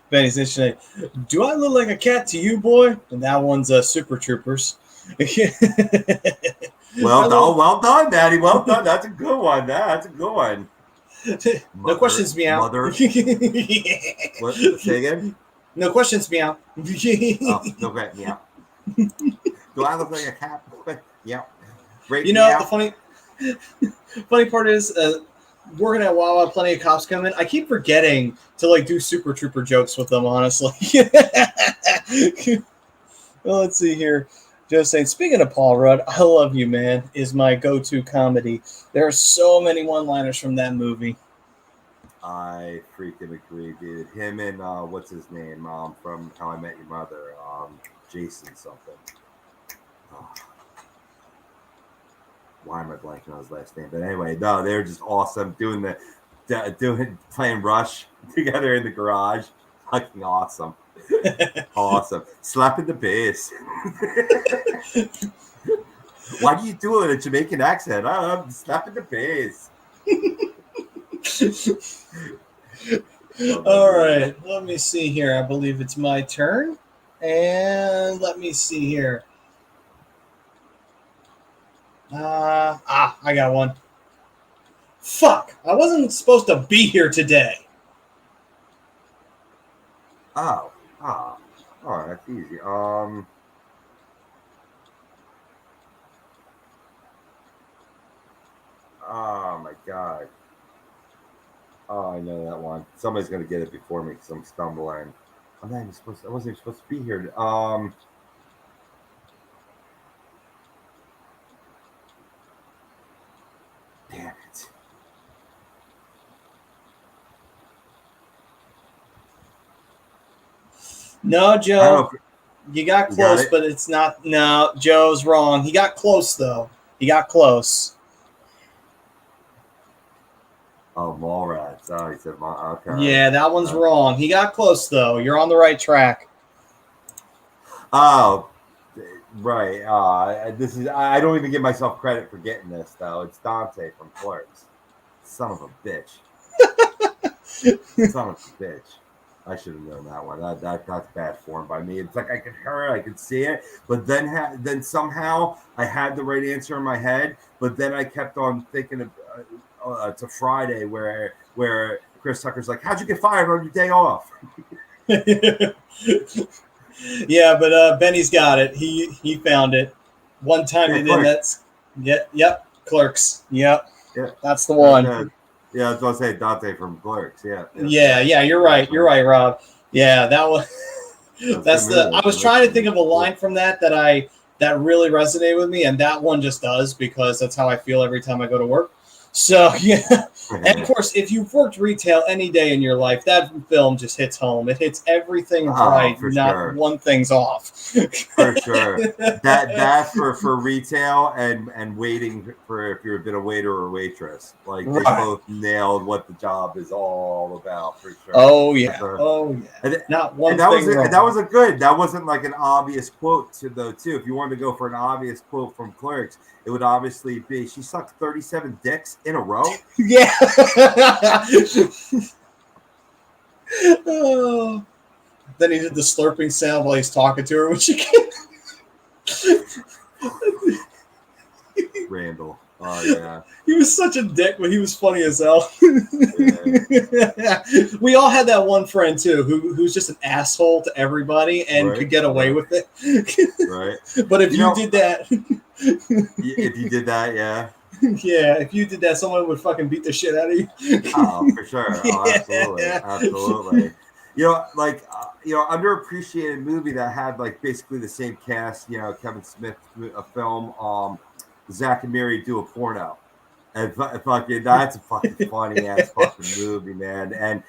Benny's interesting. Do I look like a cat to you, boy? And that one's Super Troopers. Well done, Maddie. Well done. That's a good one. That's a good one. No questions, meow. Mother. What? Say again? No questions, meow. Oh, no, great, meow. Do I look like a cat? Yeah. Great. You know, meow. the funny part is, working at Wawa, plenty of cops come in. I keep forgetting to like do Super Trooper jokes with them, honestly. Well, let's see here. Just saying, speaking of Paul Rudd, I Love You, Man is my go-to comedy. There are so many one-liners from that movie. I freaking agree, dude. Him and what's his name from How I Met Your Mother, Jason something. Oh. Why am I blanking on his last name? But anyway, no, they're just awesome playing Rush together in the garage. Fucking awesome. Awesome. Slapping the bass. Why do you do it in a Jamaican accent? I'm slapping the bass. All right, let me see here. I believe it's my turn. And let me see here. I got one. Fuck, I wasn't supposed to be here today. Oh, that's easy. Oh my god. Oh, I know that one. Somebody's gonna get it before me because I'm stumbling. I wasn't even supposed to be here. Damn it. No, Joe. You got You close, got it? but it's not. No, Joe's wrong. He got close, though. He got close. Oh, Mallrats. Oh, he said okay. Yeah, that one's wrong. He got close, though. You're on the right track. Oh, right. I don't even give myself credit for getting this, though. It's Dante from Clerks. Son of a bitch. Son of a bitch. I should have known that one. That's bad form by me. It's like I could hear it, I could see it, but then somehow I had the right answer in my head, but then I kept on thinking of to Friday where Chris Tucker's like, "How'd you get fired on your day off?" Yeah, but Benny's got it. He found it. One time he did that. Yep. Clerks. Yep. Yeah. That's the one. Yeah, I was going to say Dante from Clerks. Yeah. Yeah. You're right. You're right, Rob. Yeah, that was. I was trying to think of a line from that really resonated with me, and that one just does because that's how I feel every time I go to work. So, yeah. And of course, if you've worked retail any day in your life, that film just hits home. It hits everything right, for not sure. one thing's off. For sure. That for retail and waiting for if you're a bit of waiter or waitress. Like they Right. both nailed what the job is all about, for sure. Oh yeah. For sure. Oh yeah. Not one And that thing was wrong. that was a good. That wasn't like an obvious quote though too. If you wanted to go for an obvious quote from Clerks, it would obviously be she sucked 37 dicks in a row. Yeah. Oh. Then he did the slurping sound while he's talking to her, which you can't. Randall. Oh yeah. He was such a dick, but he was funny as hell. Yeah. We all had that one friend too, who's just an asshole to everybody and could get away with it. Right. But if you did that, if you did that, yeah. Yeah, if you did that, someone would fucking beat the shit out of you. Oh, for sure. Oh, Yeah. absolutely. Absolutely. You know, like, underappreciated movie that had like basically the same cast, Kevin Smith, a film, Zach and Miri do a porno. And fucking, that's a fucking funny ass fucking movie, man. And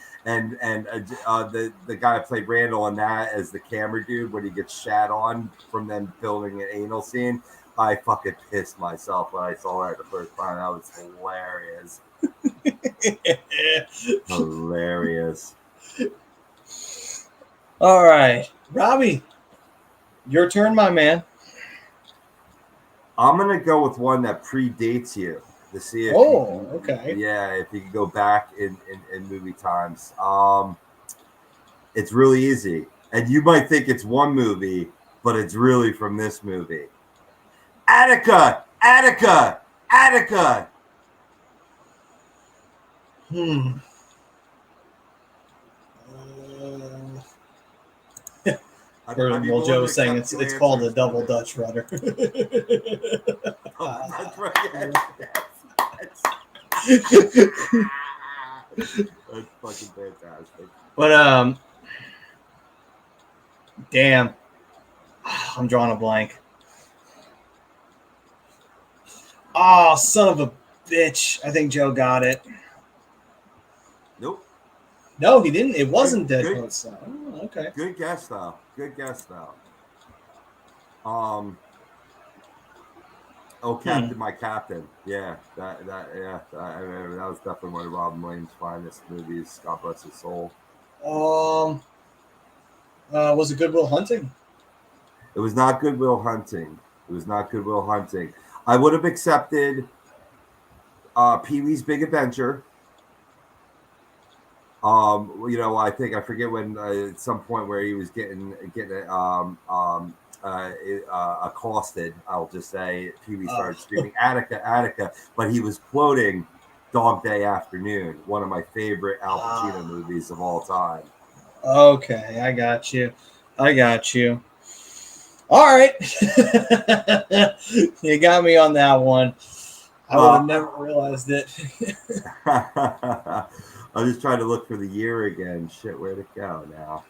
the guy who played Randall in that as the camera dude when he gets shat on from them filming an anal scene. I fucking pissed myself when I saw that the first time. That was hilarious. Hilarious. All right, Robbie, your turn, my man. I'm gonna go with one that predates you to see if okay. Yeah, if you can go back in movie times. It's really easy, and you might think it's one movie, but it's really from this movie. Attica. Well, Joe was saying it's called the double Dutch rudder. That's fucking fantastic. But damn, I'm drawing a blank. Oh, son of a bitch! I think Joe got it. Nope. No, he didn't. It wasn't Dead Poet Son. Oh, okay. Good guess though. Captain, my captain. Yeah, that was definitely one of Robin Williams' finest movies. God bless his soul. Was it Good Will Hunting? It was not Good Will Hunting. I would have accepted Pee-wee's Big Adventure. I think I forget when at some point where he was getting accosted. I'll just say Pee-wee started screaming Attica, but he was quoting Dog Day Afternoon, one of my favorite Al Pacino movies of all time. Okay, I got you. All right. You got me on that one. I would have never realized it. I'm just trying to look for the year again. Shit, where'd it go now?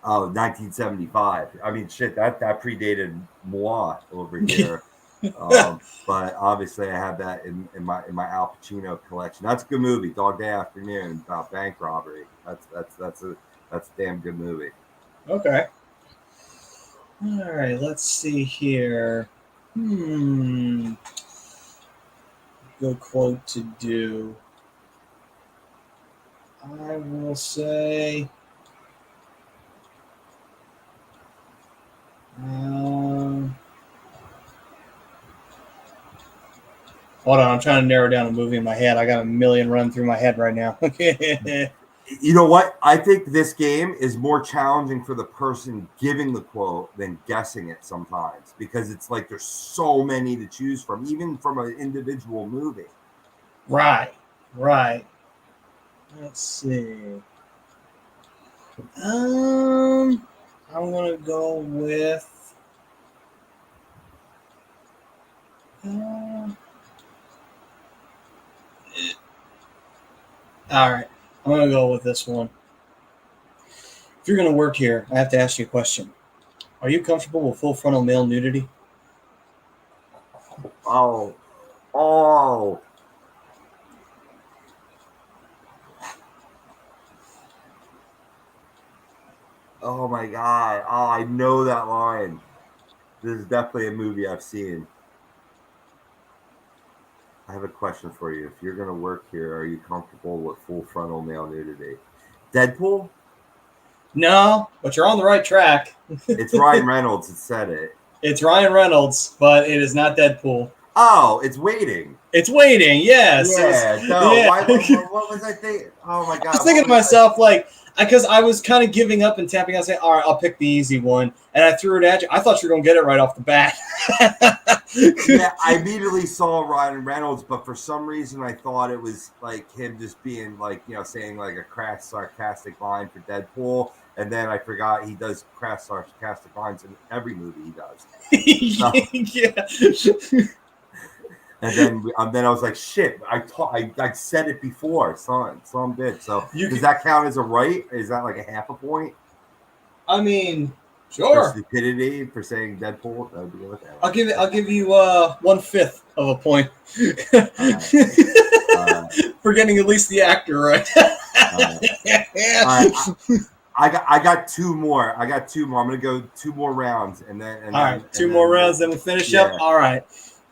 1975. I mean, shit, that predated moi over here. But obviously, I have that in my Al Pacino collection. That's a good movie. Dog Day Afternoon about bank robbery. That's a damn good movie. Okay. All right. Let's see here. Good quote to do. I will say. Hold on, I'm trying to narrow down a movie in my head. I got a million running through my head right now. You know what? I think this game is more challenging for the person giving the quote than guessing it sometimes, because it's like there's so many to choose from, even from an individual movie. Right. Let's see. I'm gonna go with. All right, I'm going to go with this one. If you're going to work here, I have to ask you a question. Are you comfortable with full frontal male nudity? Oh. Oh. Oh my God. Oh, I know that line. This is definitely a movie I've seen. I have a question for you. If you're going to work here, are you comfortable with full frontal male nudity? Deadpool? No, but you're on the right track. It's Ryan Reynolds that said it. It's Ryan Reynolds, but it is not Deadpool. Oh, it's Waiting. It's Waiting, yes. Yeah, no. Yeah. What was I thinking? Oh my God. I was thinking to myself, like, because I was kind of giving up and tapping out, saying, all right, I'll pick the easy one. And I threw it at you. I thought you were going to get it right off the bat. Yeah, I immediately saw Ryan Reynolds, but for some reason I thought it was like him just being like, saying like a crass, sarcastic line for Deadpool. And then I forgot he does crass, sarcastic lines in every movie he does. Yeah. And then I was like, shit, I said it before. Some did. So does that count as a right? Is that like a half a point? I mean, sure. For stupidity for saying Deadpool? I'll give you 1/5 of a point. For getting at least the actor right. I got two more. I'm gonna go 2 more rounds and then all right, two more rounds, then we'll finish up. All right.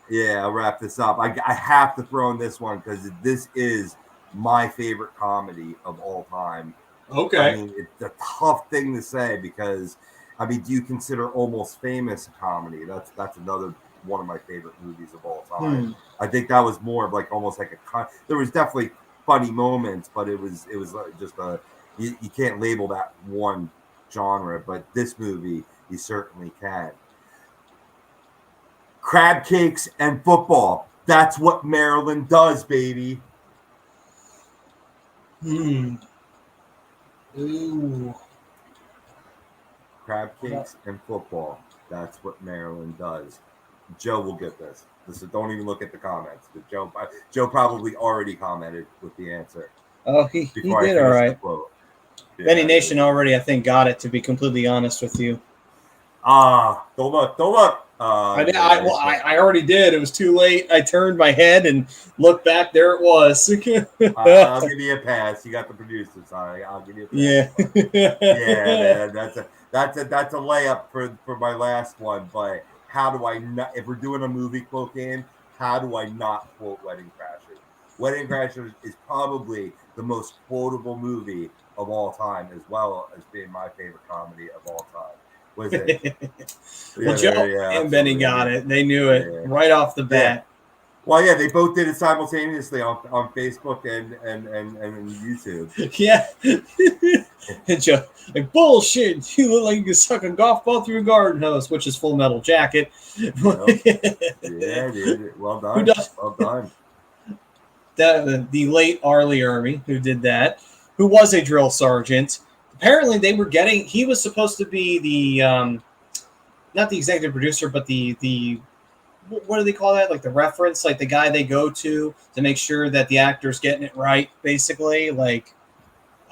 Yeah, I'll wrap this up. I have to throw in this one because this is my favorite comedy of all time. Okay. I mean, it's a tough thing to say because, I mean, do you consider Almost Famous a comedy? That's another one of my favorite movies of all time. I think that was more of like almost like there was definitely funny moments, but it was like just you can't label that one genre, but this movie you certainly can. Crab cakes and football. That's what Maryland does, baby. Ooh. Crab cakes and football. That's what Maryland does. Joe will get this. Don't even look at the comments. But Joe probably already commented with the answer. Oh, he did all right. Benny Nation already, I think, got it, to be completely honest with you. Don't look. I already did. It was too late. I turned my head and looked back. There it was. I'll give you a pass. You got the producer side. I'll give you a pass. Yeah. Yeah, that's a layup for my last one. But how do I not? If we're doing a movie quote game, how do I not quote Wedding Crashers? Wedding Crashers is probably the most quotable movie of all time, as well as being my favorite comedy of all time. Was it? Well, Joe and Benny got it. They knew it right off the bat. Well, yeah, they both did it simultaneously on Facebook and YouTube. Yeah. And Joe, like, bullshit. You look like you can suck a golf ball through a garden hose, which is Full Metal Jacket. Yeah, dude. Well done. Well done. The late Arlie Ermy, who did that, who was a drill sergeant. Apparently, he was supposed to be the, not the executive producer, but the what do they call that? Like the reference, like the guy they go to make sure that the actor's getting it right, basically. Like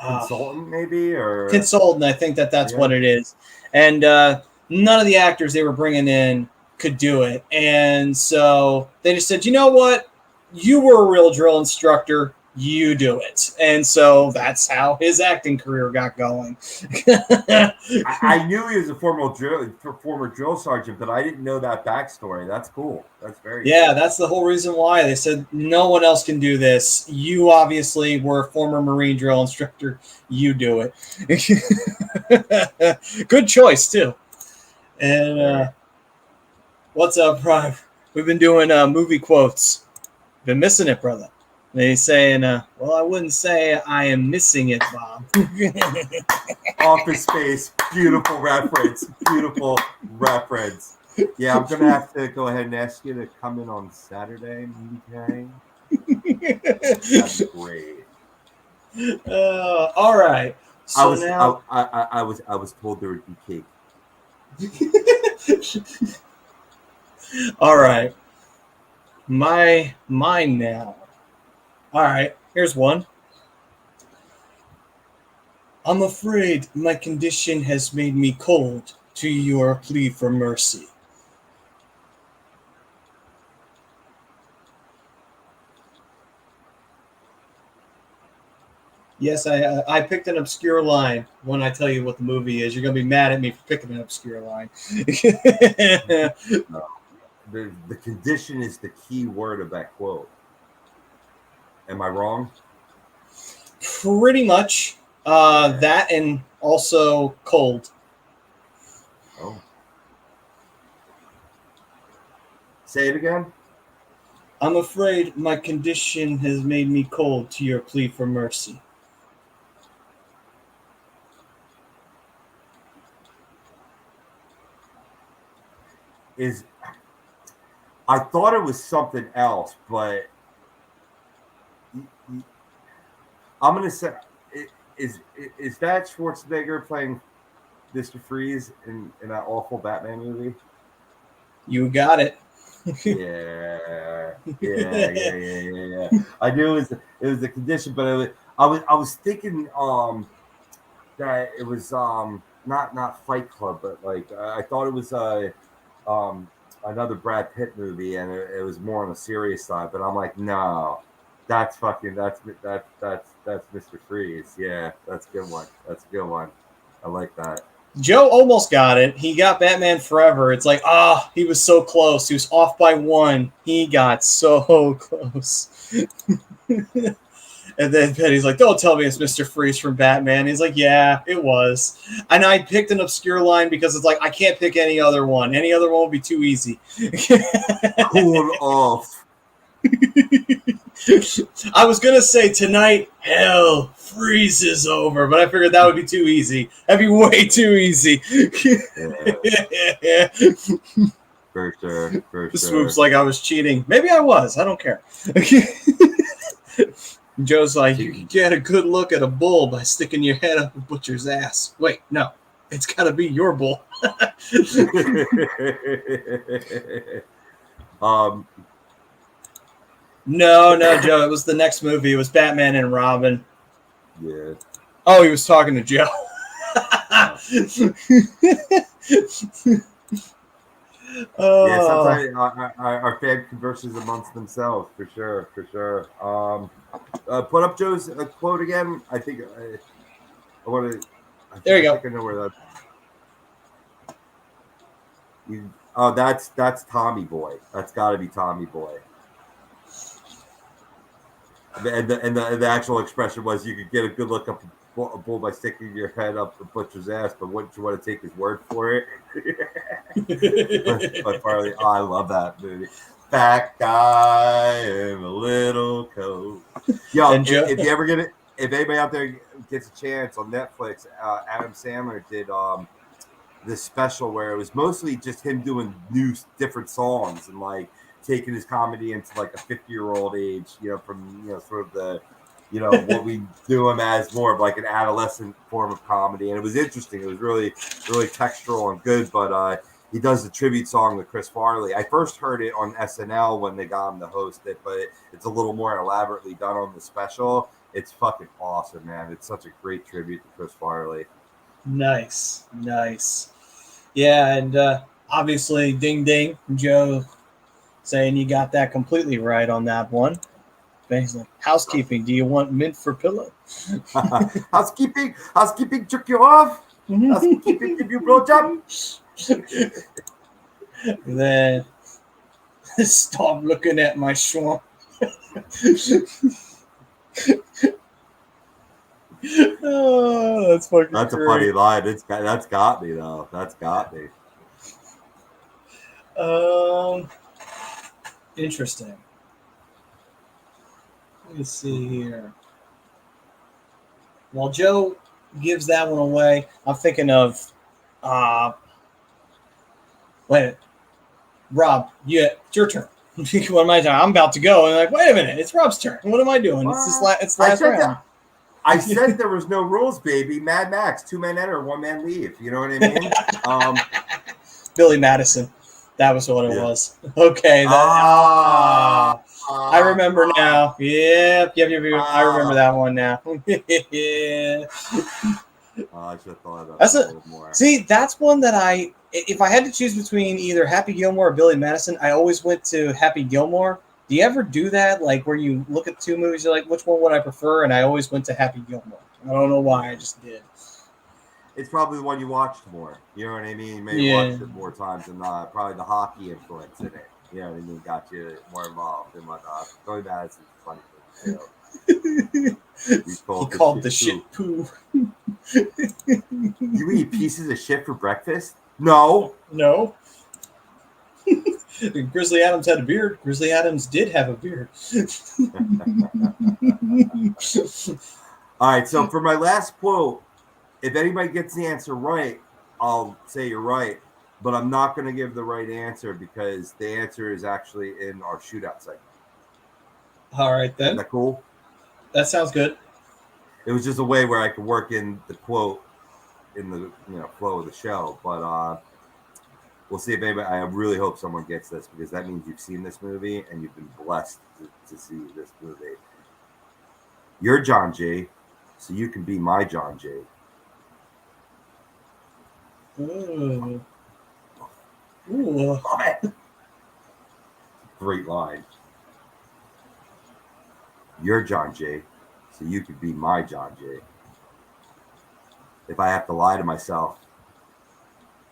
consultant, maybe, or consultant. I think that's what it is. And none of the actors they were bringing in could do it, and so they just said, you know what? You were a real drill instructor. You do it. And so that's how his acting career got going. I knew he was a former drill sergeant, but I didn't know that backstory. That's cool. That's very cool. That's the whole reason why. They said no one else can do this. You obviously were a former Marine drill instructor. You do it. Good choice, too. And what's up, Brian? We've been doing movie quotes. Been missing it, brother. And he's saying, well, I wouldn't say I am missing it, Bob. Office Space. Beautiful reference. Beautiful reference. Yeah, I'm going to have to go ahead and ask you to come in on Saturday, okay? That's great. All right. So now I was told there would be cake. All right. Mine now. All right, here's one. I'm afraid my condition has made me cold to your plea for mercy. Yes, I picked an obscure line. When I tell you what the movie is, you're gonna be mad at me for picking an obscure line. No. The condition is the key word of that quote. Am I wrong? Pretty much. That and also cold. Oh. Say it again. I'm afraid my condition has made me cold to your plea for mercy. I thought it was something else, but I'm gonna say is that Schwarzenegger playing Mr. Freeze in that awful Batman movie? You got it. Yeah. I knew it was the condition, but I was thinking that it was not Fight Club, but like I thought it was another Brad Pitt movie, and it was more on the serious side. But I'm like, no, that's Mr. Freeze. Yeah, that's a good one. That's a good one. I like that. Joe almost got it. He got Batman Forever. It's like, he was so close. He was off by one. He got so close. And then Penny's like, don't tell me it's Mr. Freeze from Batman. He's like, yeah, it was. And I picked an obscure line because it's like, I can't pick any other one. Any other one would be too easy. Cool off. I was going to say tonight, hell freezes over, but I figured that would be too easy. That'd be way too easy. Yeah. For sure. Swoops like I was cheating. Maybe I was. I don't care. Joe's like, you can get a good look at a bull by sticking your head up a butcher's ass. Wait, no. It's got to be your bull. No, Joe. It was the next movie. It was Batman and Robin. Yeah. Oh, he was talking to Joe. Yeah, sometimes our fan converses amongst themselves, for sure. Put up Joe's quote again. I think I want to. There you go. I think I know where that. That's Tommy Boy. That's got to be Tommy Boy. And the actual expression was, you could get a good look up a bull by sticking your head up the butcher's ass, but wouldn't you want to take his word for it? But Farley, I love that movie. Fat guy in a little coat. Yo, if you ever get it, if anybody out there gets a chance on Netflix, Adam Sandler did this special where it was mostly just him doing different songs and like taking his comedy into like a 50-year-old age, from sort of the what we do him as more of like an adolescent form of comedy. And it was interesting. It was really, really textural and good. But he does the tribute song to Chris Farley. I first heard it on SNL when they got him to host it, but it's a little more elaborately done on the special. It's fucking awesome, man. It's such a great tribute to Chris Farley. Nice. Yeah, and obviously, ding ding, Joe saying you got that completely right on that one. He's like, housekeeping, do you want mint for pillow? Housekeeping took you off. Mm-hmm. Housekeeping give you blowjob. Then stop looking at my swamp. Oh, that's fucking That's great. a funny line. That's got me though. That's got me. Interesting. Let me see here. While Joe gives that one away, I'm thinking of wait, Rob, it's your turn. What am I doing? I'm about to go, and I'm like, wait a minute, it's Rob's turn. What am I doing? It's last round. I said there was no rules, baby. Mad Max, 2 men enter, 1 man leave. You know what I mean? Billy Madison. That was what it was. Okay. I remember now. Yep. I remember that one now. Yeah. I should have thought about that a little more. See, that's one that if I had to choose between either Happy Gilmore or Billy Madison, I always went to Happy Gilmore Do you ever do that? Like where you look at two movies, you're like, which one would I prefer? And I always went to Happy Gilmore. I don't know why, I just did. It's probably the one you watched more. You know what I mean? You may Yeah. watch it more times than not. Probably the hockey influence in it. You know what I mean? Got you more involved and whatnot. Going bad is a funny thing too. He called the shit poo. You eat pieces of shit for breakfast? No. No. Grizzly Adams had a beard. Grizzly Adams did have a beard. All right. So for my last quote, if anybody gets the answer right, I'll say you're right. But I'm not going to give the right answer because the answer is actually in our shootout segment. All right, then. Is that cool? That sounds good. It was just a way where I could work in the quote in the flow of the show. But we'll see if anybody. I really hope someone gets this because that means you've seen this movie and you've been blessed to see this movie. You're John J, so you can be my John J. Ooh. Ooh. Great line. You're John J, so you could be my John J. If I have to lie to myself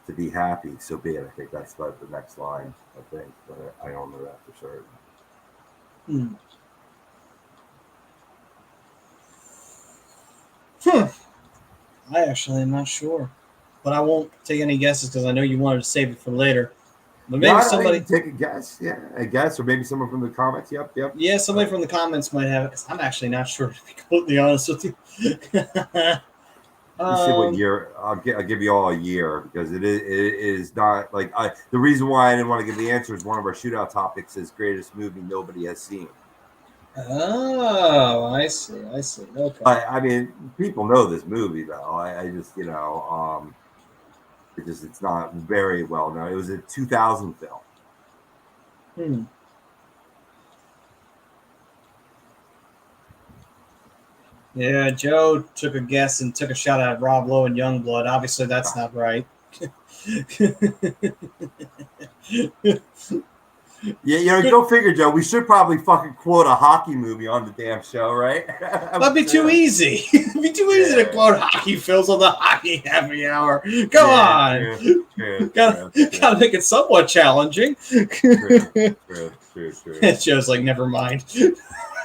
to be happy, so be it. I think that's the next line, I think, but I don't know that for certain. I actually am not sure, but I won't take any guesses because I know you wanted to save it for later. But maybe somebody take a guess. Yeah, a guess, or maybe someone from the comments. Yep. Yeah, somebody from the comments might have it because I'm actually not sure, to be completely honest with you. Let's see what year. I'll give you all a year because it is not like the reason why I didn't want to give the answer is one of our shootout topics is greatest movie nobody has seen. Oh, I see. Okay. I mean, people know this movie though. I just it's not very well known. It was a 2000 film. Yeah, Joe took a guess and took a shot at Rob Lowe and Youngblood. Obviously, that's not right. Yeah, go figure, Joe. We should probably fucking quote a hockey movie on the damn show, right? That'd be too easy. It'd be too easy to quote hockey films on the hockey happy hour. Come on. Gotta make it somewhat challenging. True. Joe's like, never mind.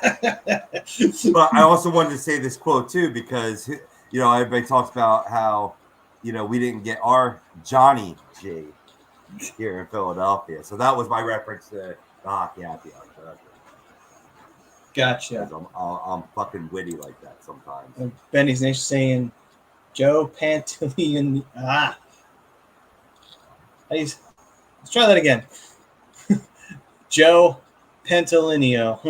But I also wanted to say this quote too because everybody talks about how we didn't get our Johnny J here in Philadelphia, so that was my reference to the hockey happy hour. Gotcha. I'm fucking witty like that sometimes. And Benny's Nation saying Joe Pantilian. Let's try that again. Joe Pantalineo.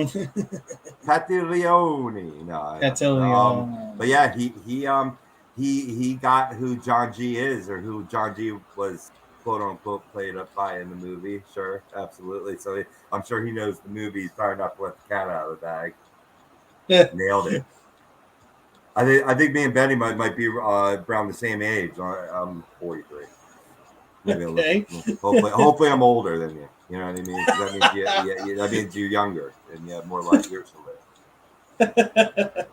Patilione. No. Patilione. But yeah, he got who John G is or who John G was quote unquote played up by in the movie. Sure, absolutely. So I'm sure he knows the movie. He's trying not to let the cat out of the bag. Yeah. Nailed it. I think me and Benny might be around the same age. I'm 43. Maybe okay. Hopefully I'm older than you. You know what I mean? That means you're younger and you have more life years to live.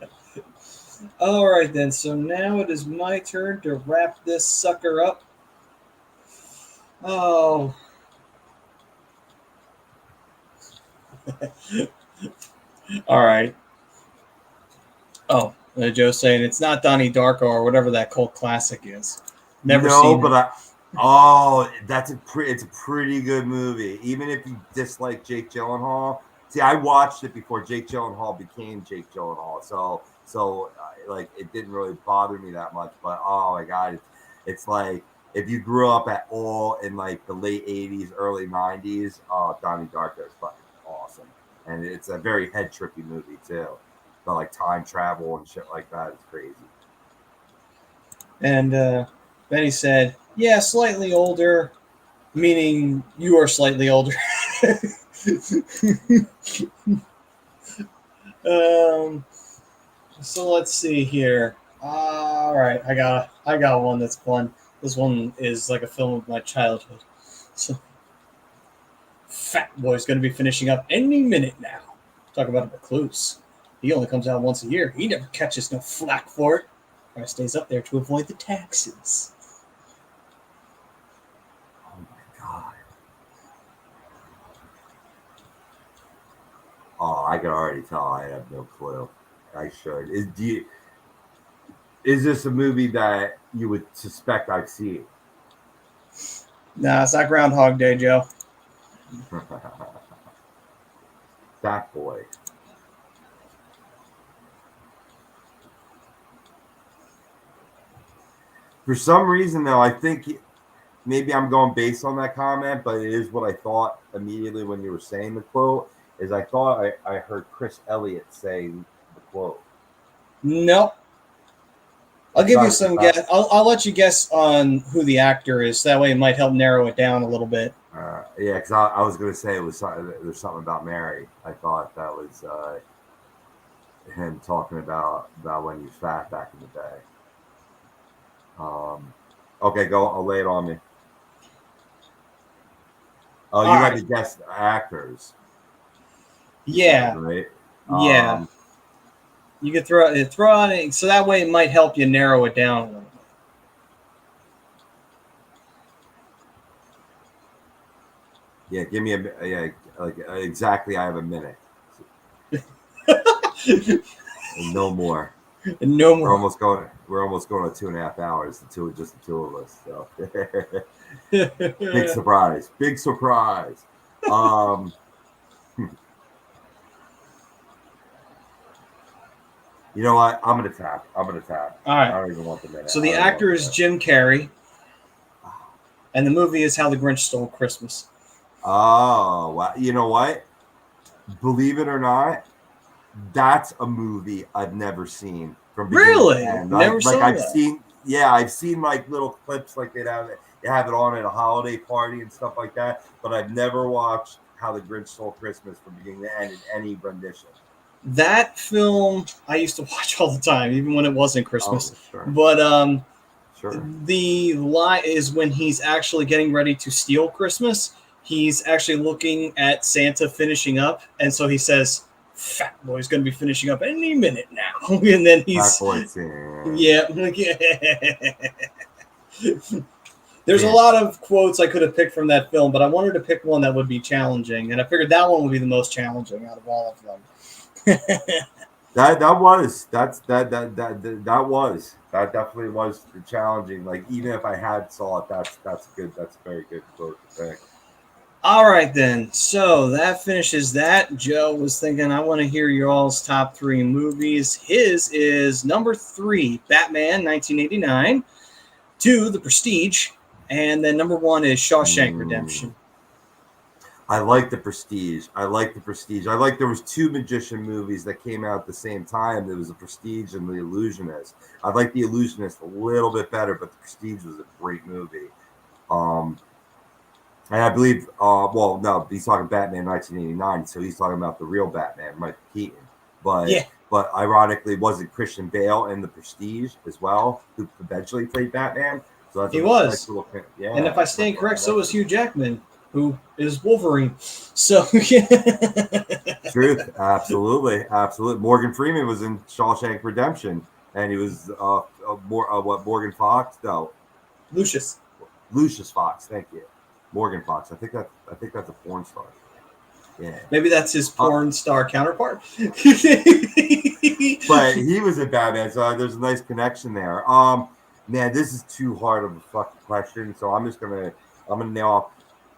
All right, then. So now it is my turn to wrap this sucker up. Oh. All right. Oh, Joe's saying it's not Donnie Darko or whatever that cult classic is. Never seen it. It's a pretty good movie. Even if you dislike Jake Gyllenhaal. See, I watched it before Jake Gyllenhaal became Jake Gyllenhaal. So like it didn't really bother me that much. But oh my God, it's like if you grew up at all in like the late 80s, early 90s, Donnie Darko is fucking awesome. And it's a very head trippy movie too. But like time travel and shit like that is crazy. And Benny said, yeah, slightly older, meaning you are slightly older. So let's see here. All right, I got one that's fun. This one is like a film of my childhood. So, Fat Boy's going to be finishing up any minute now. Talk about a recluse. He only comes out once a year. He never catches no flack for it. Or stays up there to avoid the taxes. Oh my god. Oh, I can already tell. I have no clue. I should. Is this a movie that you would suspect I've seen? Nah, it's not Groundhog Day, Joe. Fat Boy. For some reason, though, I think maybe I'm going based on that comment, but it is what I thought immediately when you were saying the quote. Is I thought I heard Chris Elliott say the quote. Nope. I'll give you some guess. I'll let you guess on who the actor is. That way, it might help narrow it down a little bit. Yeah, because I was going to say it was there's something about Mary. I thought that was him talking about when he was fat back in the day. Okay, go. I'll lay it on me. Oh, you had to guess actors. Yeah. Right. Yeah. You could throw on it, so that way it might help you narrow it down a little bit. Yeah, give me exactly. I have a minute. And no more. No more. We're almost going to 2.5 hours. Just the two of us. So big surprise. Big surprise. You know what? I'm gonna tap. All right. I don't even want the minute. So the actor is Jim Carrey, and the movie is How the Grinch Stole Christmas. Oh, wow. You know what? Believe it or not, that's a movie I've never seen from beginning Really? to end. Never saw I've that. seen. Yeah, I've seen like little clips, like they have it on at a holiday party and stuff like that. But I've never watched How the Grinch Stole Christmas from beginning to end in any rendition. That film I used to watch all the time, even when it wasn't Christmas. Oh, sure. But Sure. The lie is when he's actually getting ready to steal Christmas. He's actually looking at Santa finishing up, and so he says, "Fat Boy's going to be finishing up any minute now." And then he's Fat Boy, yeah. There's a lot of quotes I could have picked from that film, but I wanted to pick one that would be challenging, and I figured that one would be the most challenging out of all of them. That definitely was challenging. Like, even if I had saw it, that's good. That's a very good quote to pick. All right then. So that finishes that. Joe was thinking, I want to hear your all's top 3 movies. His is number 3, Batman, 1989. 2, The Prestige, and then number 1 is Shawshank Redemption. I like The Prestige. I like there was 2 magician movies that came out at the same time. There was The Prestige and The Illusionist. I like The Illusionist a little bit better, but The Prestige was a great movie. And I believe, no, he's talking Batman 1989, so he's talking about the real Batman, Michael Keaton. But ironically, wasn't Christian Bale in The Prestige as well, who eventually played Batman? So that's he was. Nice little, yeah. And if I stand correct, so was Hugh Jackman, who is Wolverine. So Truth, absolutely. Morgan Freeman was in Shawshank Redemption, and he was Morgan Fox? No, Lucius Fox. Thank you, Morgan Fox. I think that's a porn star. Yeah, maybe that's his porn star counterpart. But he was a Batman, so there's a nice connection there. Man, this is too hard of a fucking question, so I'm gonna nail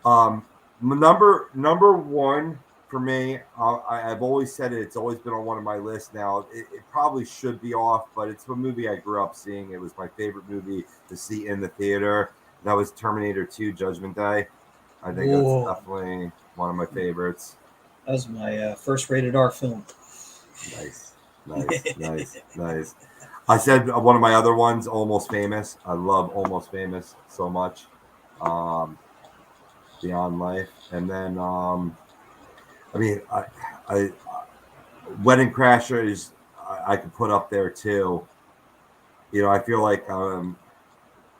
off. Number 1 for me, I've always said it. It's always been on one of my lists. Now it probably should be off, but it's a movie I grew up seeing. It was my favorite movie to see in the theater. That was Terminator 2: Judgment Day. I think that's definitely one of my favorites. That was my first rated R film. Nice. I said one of my other ones, Almost Famous. I love Almost Famous so much. Beyond Life, and then I Wedding Crashers I could put up there too. You know, I feel like I'm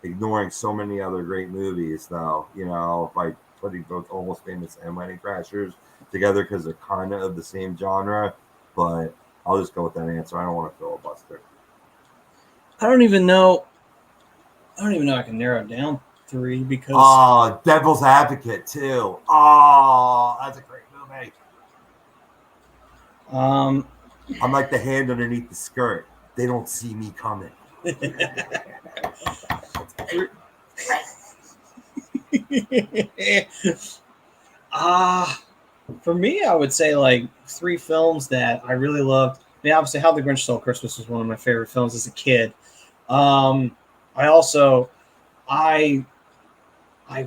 ignoring so many other great movies, though. You know, if I putting both Almost Famous and Wedding Crashers together because they're kind of the same genre. But I'll just go with that answer. I don't want to filibuster. I don't even know I can narrow down 3 because Devil's Advocate too. Oh, that's a great movie. I'm like the hand underneath the skirt. They don't see me coming. For me, I would say like 3 films that I really loved. I mean, obviously, How the Grinch Stole Christmas was one of my favorite films as a kid. I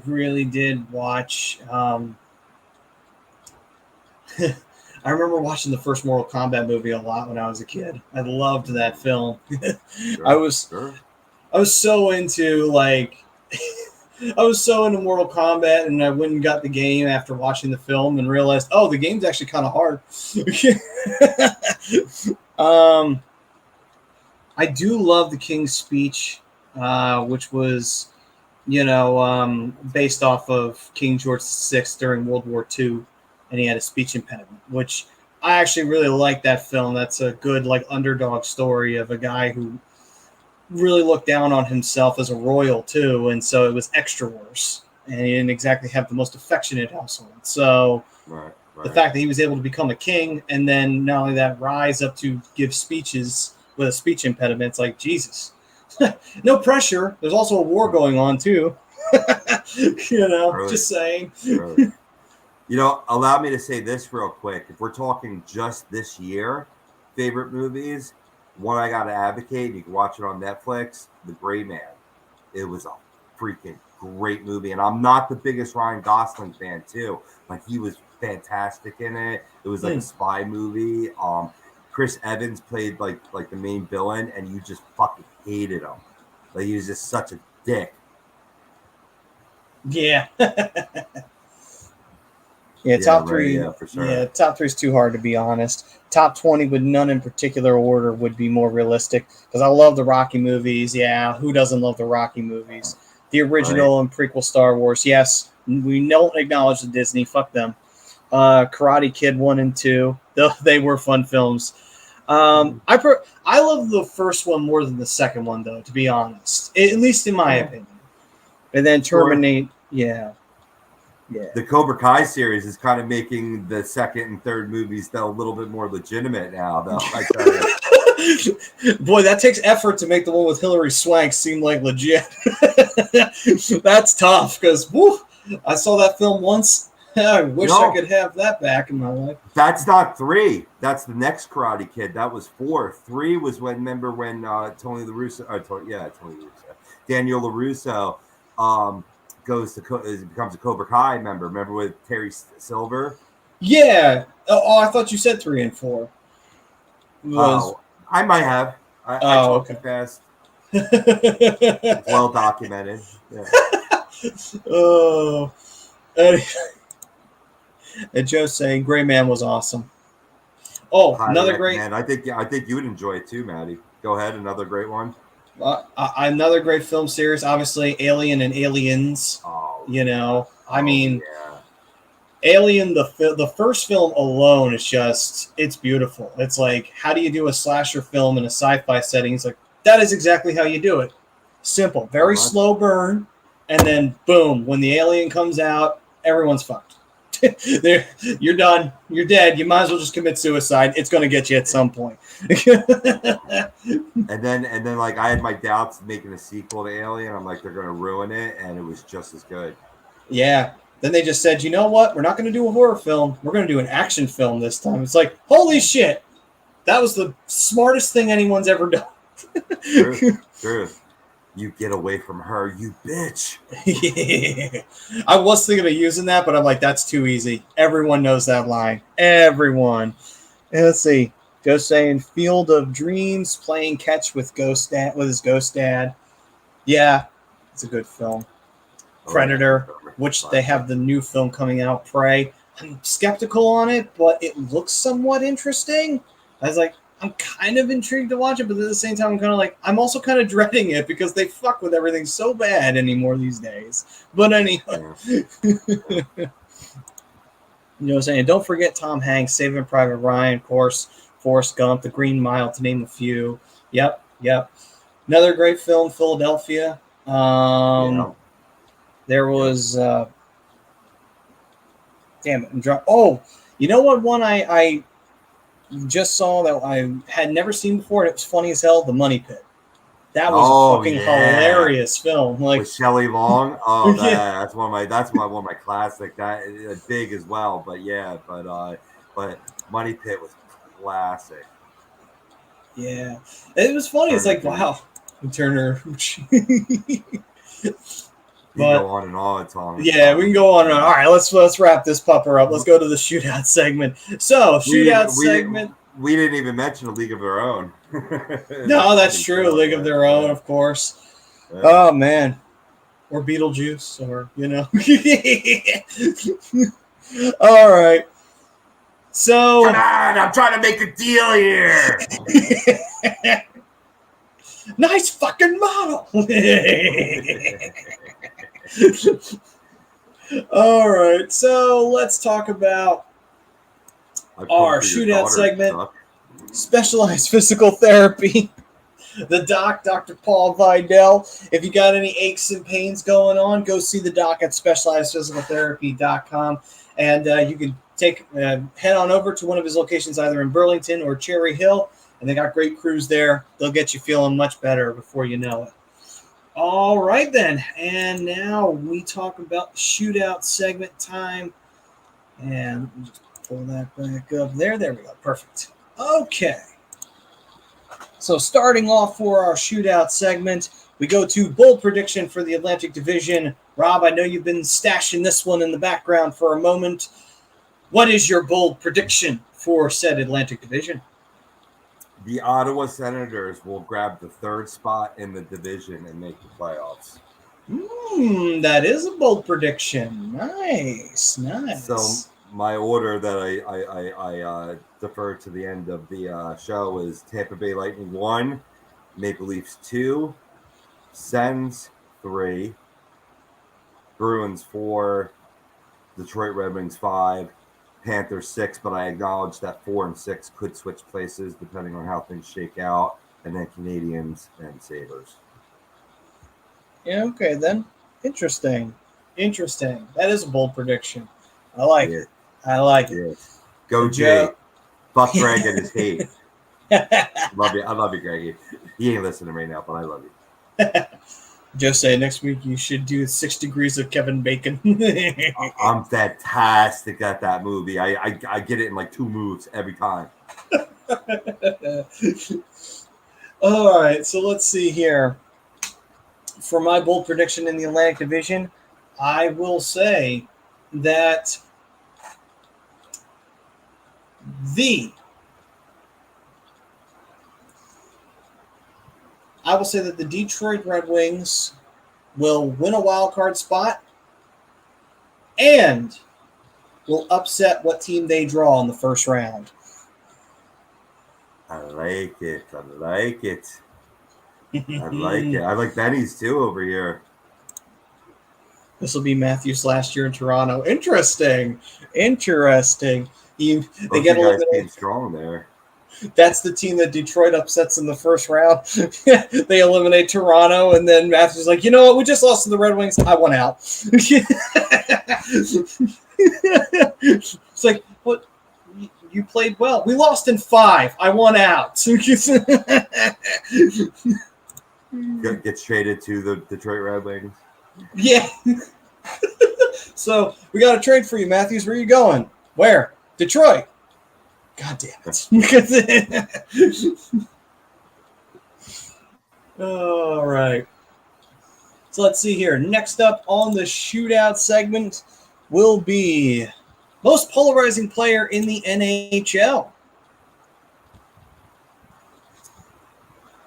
really did watch. I remember watching the first Mortal Kombat movie a lot when I was a kid. I loved that film. Sure, I was so into Mortal Kombat, and I went and got the game after watching the film and realized, oh, the game's actually kind of hard. I do love The King's Speech, which was, based off of King George VI during World War II, and he had a speech impediment, which I actually really like that film. That's a good underdog story of a guy who really looked down on himself as a royal too, and so it was extra worse, and he didn't exactly have the most affectionate household. So the fact that he was able to become a king, and then not only that, rise up to give speeches with a speech impediment, it's like, Jesus. No pressure. There's also a war going on too. Just saying. Allow me to say this real quick. If we're talking just this year, favorite movies, one I got to advocate, you can watch it on Netflix, The Gray Man. It was a freaking great movie. And I'm not the biggest Ryan Gosling fan, too, but he was fantastic in it. It was like a spy movie. Chris Evans played like the main villain, and you just fucking hated him. Like, he was just such a dick. Yeah. Top 3. Yeah, for sure. Yeah, top 3 is too hard, to be honest. Top 20 with none in particular order would be more realistic, because I love the Rocky movies. Yeah, who doesn't love the Rocky movies? The original and prequel Star Wars. Yes, we don't acknowledge the Disney. Fuck them. Karate Kid 1 and 2. They were fun films. I love the first one more than the second one, though, to be honest. At least in my opinion. And then Terminate. Yeah. Yeah. The Cobra Kai series is kind of making the second and third movies a little bit more legitimate now, though. Boy, that takes effort to make the one with Hilary Swank seem like legit. That's tough, because I saw that film once. I wish I could have that back in my life. That's not 3. That's the next Karate Kid. That was 4. 3 was when Daniel LaRusso becomes a Cobra Kai member. Remember with Terry Silver? Yeah. Oh, I thought you said 3 and 4. I might have. I talked too fast. It's well documented. Yeah. Oh. And Joe's saying Gray Man was awesome. Oh, another great. I think you would enjoy it too, Maddie. Go ahead, another great one. Another great film series, obviously Alien and Aliens. Alien, the first film alone is it's beautiful. It's like, how do you do a slasher film in a sci-fi setting? It's like, that is exactly how you do it. Simple, very slow burn, and then boom, when the alien comes out, everyone's fucked. You're done. You're dead. You might as well just commit suicide. It's going to get you at some point. and then I had my doubts making a sequel to Alien. I'm like, they're going to ruin it, and it was just as good. Yeah. Then they just said, you know what? We're not going to do a horror film. We're going to do an action film this time. It's like, holy shit. That was the smartest thing anyone's ever done. True. You get away from her, you bitch. Yeah. I was thinking of using that, but I'm like, that's too easy. Everyone knows that line. Everyone. And let's see. Joe's saying Field of Dreams, playing catch with his ghost dad. Yeah, it's a good film. Predator, which they have the new film coming out, Prey. I'm skeptical on it, but it looks somewhat interesting. I was like, I'm kind of intrigued to watch it, but at the same time, I'm kind of like, I'm also kind of dreading it because they fuck with everything so bad anymore these days. But anyway, you know what I'm saying? Don't forget Tom Hanks, Saving Private Ryan, of course, Forrest Gump, The Green Mile, to name a few. Yep. Another great film, Philadelphia. There was, damn it. Oh, you know what one I just saw that I had never seen before, and it was funny as hell, The Money Pit. That was a fucking hilarious film. Like with Shelley Long. Oh, Yeah. that's one of my classic. That big as well. But Money Pit was classic. Yeah, it was funny. It's like, wow, Turner. You can go on and on, Tom. Yeah, we can go on. All right, let's wrap this pupper up. Let's go to the shootout segment. So, segment. We didn't even mention a League of Their Own. No, that's true. League of Their Own, of course. Yeah. Oh man, or Beetlejuice, or you know. All right. So come on, I'm trying to make a deal here. Nice fucking model. All right, so let's talk about our shootout segment. Specialized physical therapy. The doc, Dr. Paul Vidal. If you got any aches and pains going on, go see the doc at specializedphysicaltherapy.com. And you can head on over to one of his locations, either in Burlington or Cherry Hill. And they got great crews there. They'll get you feeling much better before you know it. All right, then. And now we talk about shootout segment time. And let me just pull that back up there. There we go. Perfect. Okay. So starting off for our shootout segment, we go to bold prediction for the Atlantic Division. Rob, I know you've been stashing this one in the background for a moment. What is your bold prediction for said Atlantic Division? The Ottawa Senators will grab the third spot in the division and make the playoffs. That is a bold prediction. Nice. So my order that I defer to the end of the show is Tampa Bay Lightning 1, Maple Leafs 2, Sens 3, Bruins 4, Detroit Red Wings 5, Panthers 6, but I acknowledge that 4 and 6 could switch places depending on how things shake out, and then Canadians and Sabres. Yeah, okay, then. Interesting. That is a bold prediction. I like it. Go Jay. Fuck Greg and his hate. I love you, Greggy. He ain't listening right now, but I love you. Just say next week you should do 6 Degrees of Kevin Bacon. I'm fantastic at that movie. I get it in like 2 moves every time. All right, so let's see here. For my bold prediction in the Atlantic Division, I will say that the Detroit Red Wings will win a wild card spot and will upset what team they draw in the first round. I like it. I like Benny's too over here. This will be Matthews last year in Toronto. Interesting. They get eliminated. Strong there. That's the team that Detroit upsets in the first round. They eliminate Toronto, and then Matthews is like, you know what? We just lost to the Red Wings. I won out. It's like, what? You played well. We lost in 5. I won out. Gets traded to the Detroit Red Wings. Yeah. So we got a trade for you, Matthews. Where are you going? Where? Detroit. God damn it. All right. So let's see here. Next up on the shootout segment will be most polarizing player in the NHL.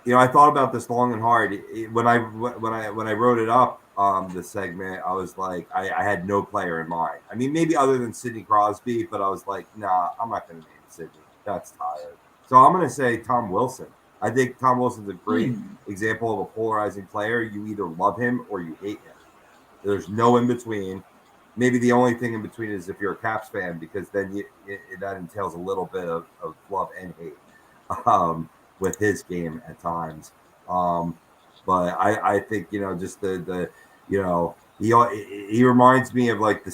You know, I thought about this long and hard. When I wrote it up, this segment, I was like, I had no player in mind. I mean, maybe other than Sidney Crosby, but I was like, nah, I'm not going to name Sidney. That's tired. So I'm going to say Tom Wilson. I think Tom Wilson's a great example of a polarizing player. You either love him or you hate him. There's no in between. Maybe the only thing in between is if you're a Caps fan, because then that entails a little bit of love and hate with his game at times. But I think, just the he reminds me of like the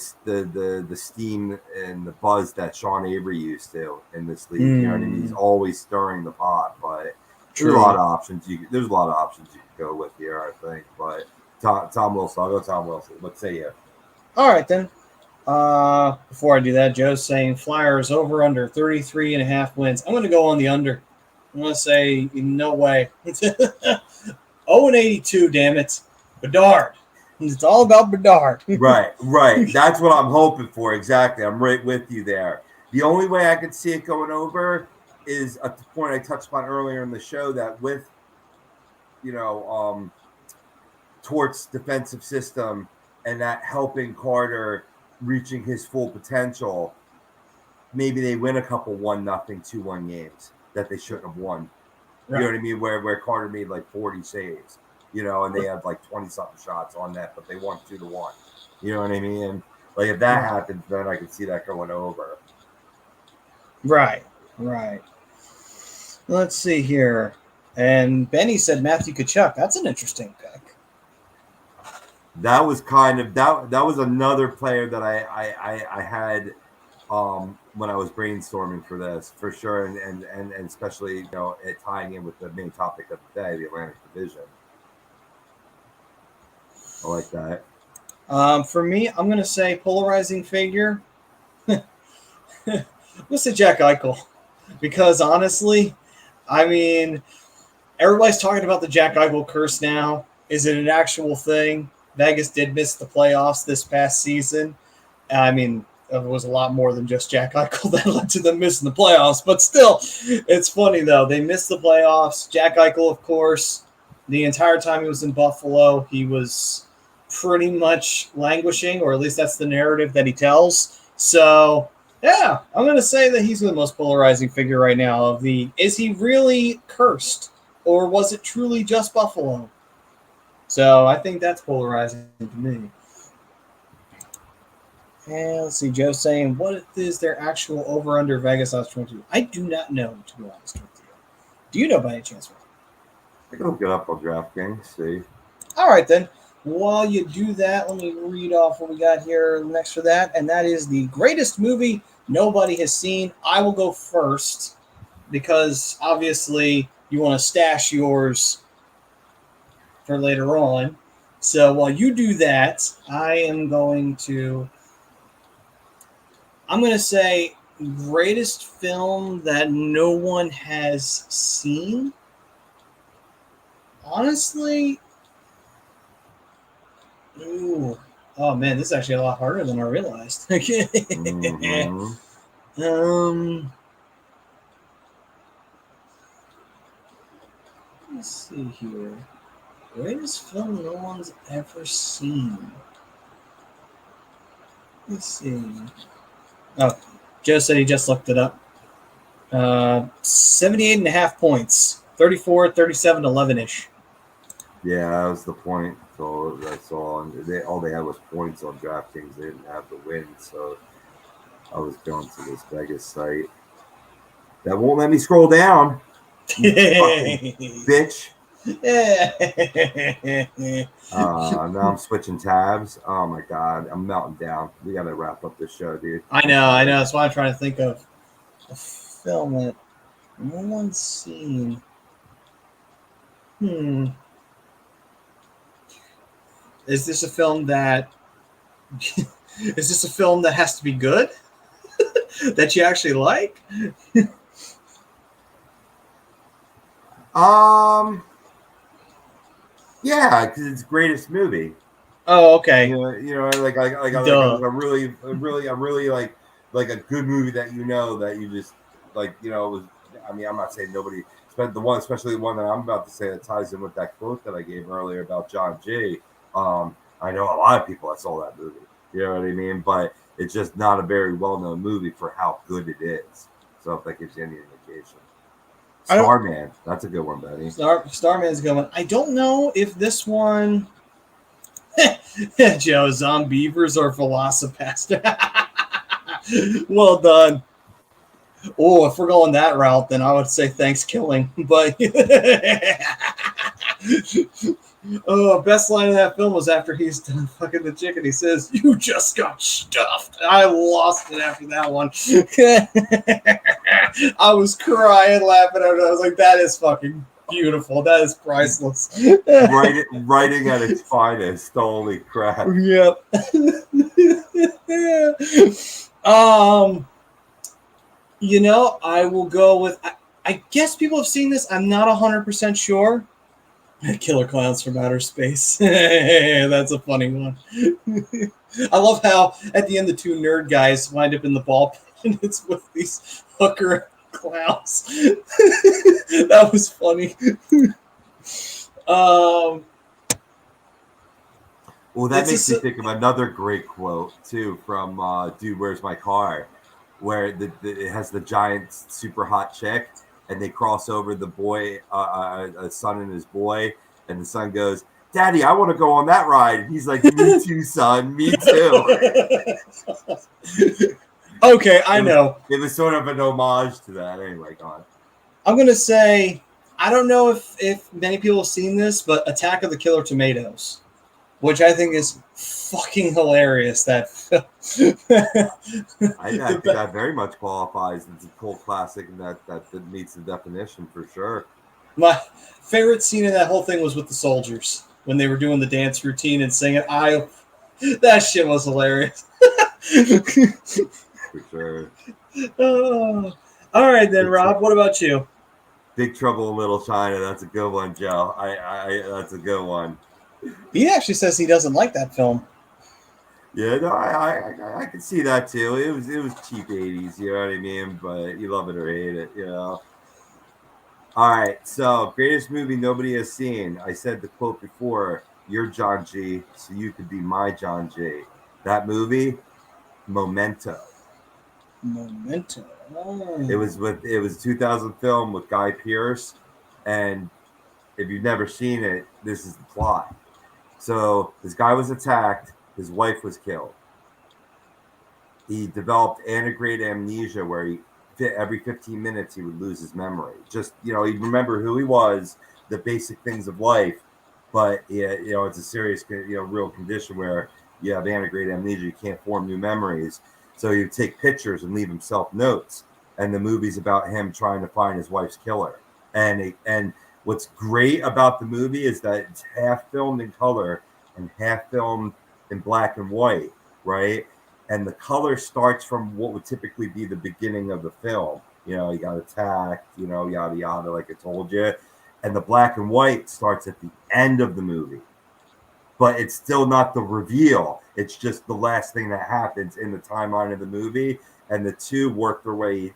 steam and the buzz that Sean Avery used to in this league. You know what I mean? He's always stirring the pot, but there's a lot of options. There's a lot of options you could go with here, I think. But Tom Wilson, I'll go Tom Wilson. What say you? All right, then. Before I do that, Joe's saying Flyers over under 33.5 wins. I'm going to go on the under. I'm going to say no way. 0-82, damn it. Bedard. It's all about Bedard. Right. That's what I'm hoping for. Exactly. I'm right with you there. The only way I could see it going over is at the point I touched on earlier in the show that with, Tort's defensive system and that helping Carter reaching his full potential, maybe they win a couple 1-0, 2-1 games that they shouldn't have won. Right. You know what I mean? Where Carter made like 40 saves, and they had like 20-something shots on net, but they won 2-1. You know what I mean? And like if that happens, then I can see that going over. Right. Let's see here. And Benny said Matthew Tkachuk. That's an interesting pick. That was kind of that was another player that I had when I was brainstorming for this, for sure, and especially it tying in with the main topic of the day, the Atlantic Division. I like that. For me, I'm going to say polarizing figure. Let's say Jack Eichel, because honestly, I mean, everybody's talking about the Jack Eichel curse now. Is it an actual thing? Vegas did miss the playoffs this past season. I mean, it was a lot more than just Jack Eichel that led to them missing the playoffs. But still, it's funny, though. They missed the playoffs. Jack Eichel, of course, the entire time he was in Buffalo, he was pretty much languishing, or at least that's the narrative that he tells. So, yeah, I'm going to say that he's the most polarizing figure right now. Is he really cursed, or was it truly just Buffalo? So I think that's polarizing to me. And let's see, Joe saying, what is their actual over-under Vegas odds 22? I do not know, to be honest with you. Do you know by any chance? I can look it up on DraftKings, see. All right, then. While you do that, let me read off what we got here next for that, and that is the greatest movie nobody has seen. I will go first because, obviously, you want to stash yours for later on. So while you do that, I'm going to say greatest film that no one has seen. Honestly, oh man, this is actually a lot harder than I realized. Mm-hmm. Let's see here. Greatest film no one's ever seen. Let's see. Oh, Joe said he just looked it up. 78.5 points. 34, 37, 11-ish. Yeah, that was the point. So that's all. And all they had was points on DraftKings. They didn't have the win. So I was going to this Vegas site. That won't let me scroll down. You fucking bitch. Now I'm switching tabs. Oh my god, I'm melting down. We gotta wrap up this show, dude. I know. That's why I'm trying to think of a film that no one's seen. Is this a film that has to be good? That you actually like? Yeah, because it's greatest movie. Oh, okay. Like a really like a good movie that that you just like was. I mean, I'm not saying nobody, but especially the one that I'm about to say that ties in with that quote that I gave earlier about John G. I know a lot of people that saw that movie. You know what I mean? But it's just not a very well-known movie for how good it is. So if that gives you any indication. Starman. That's a good one, Betty. Starman's a good one. I don't know if this one. Joe, Zombievers or Velocipaster. Well done. Oh, if we're going that route, then I would say thanks killing. But best line of that film was after he's done fucking the chicken. He says, "You just got stuffed." I lost it after that one. I was crying, laughing at it. I was like, "That is fucking beautiful. That is priceless." Writing at its finest. Holy crap. Yep. I will go with. I guess people have seen this. I'm not 100% sure. Killer Clowns from Outer Space. That's a funny one. I love how at the end the two nerd guys wind up in the ball and it's with these hooker clowns. That was funny. Well, that makes me think of another great quote too from "Dude, Where's My Car," where it has the giant, super hot chick, and they cross over the boy, a son and his boy, and the son goes, "Daddy, I want to go on that ride." And he's like, "Me too, son. Me too." Okay, I know. It was sort of an homage to that. Anyway, go on. I'm gonna say I don't know if many people have seen this, but Attack of the Killer Tomatoes, which I think is fucking hilarious. That I think that very much qualifies. It's a cult classic, and that meets the definition for sure. My favorite scene in that whole thing was with the soldiers when they were doing the dance routine and singing. That shit was hilarious. For sure. All right then, Rob. What about you? Big Trouble in Little China. That's a good one, Joe. That's a good one. He actually says he doesn't like that film. Yeah, no, I can see that too. It was cheap 80s, you know what I mean? But you love it or hate it, you know. All right, so greatest movie nobody has seen. I said the quote before, "You're John G, so you could be my John G." That movie, Memento. Memento. Oh. It was a 2000 film with Guy Pearce, and if you've never seen it, this is the plot. So this guy was attacked. His wife was killed. He developed antegrade amnesia, where every 15 minutes he would lose his memory. Just, he'd remember who he was, the basic things of life, but it's a serious, real condition where you have antegrade amnesia. You can't form new memories. So he'd take pictures and leave himself notes. And the movie's about him trying to find his wife's killer. And what's great about the movie is that it's half filmed in color and half filmed in black and white, right? And the color starts from what would typically be the beginning of the film. He got attacked, yada, yada, like I told you. And the black and white starts at the end of the movie. But it's still not the reveal. It's just the last thing that happens in the timeline of the movie. And the two work their way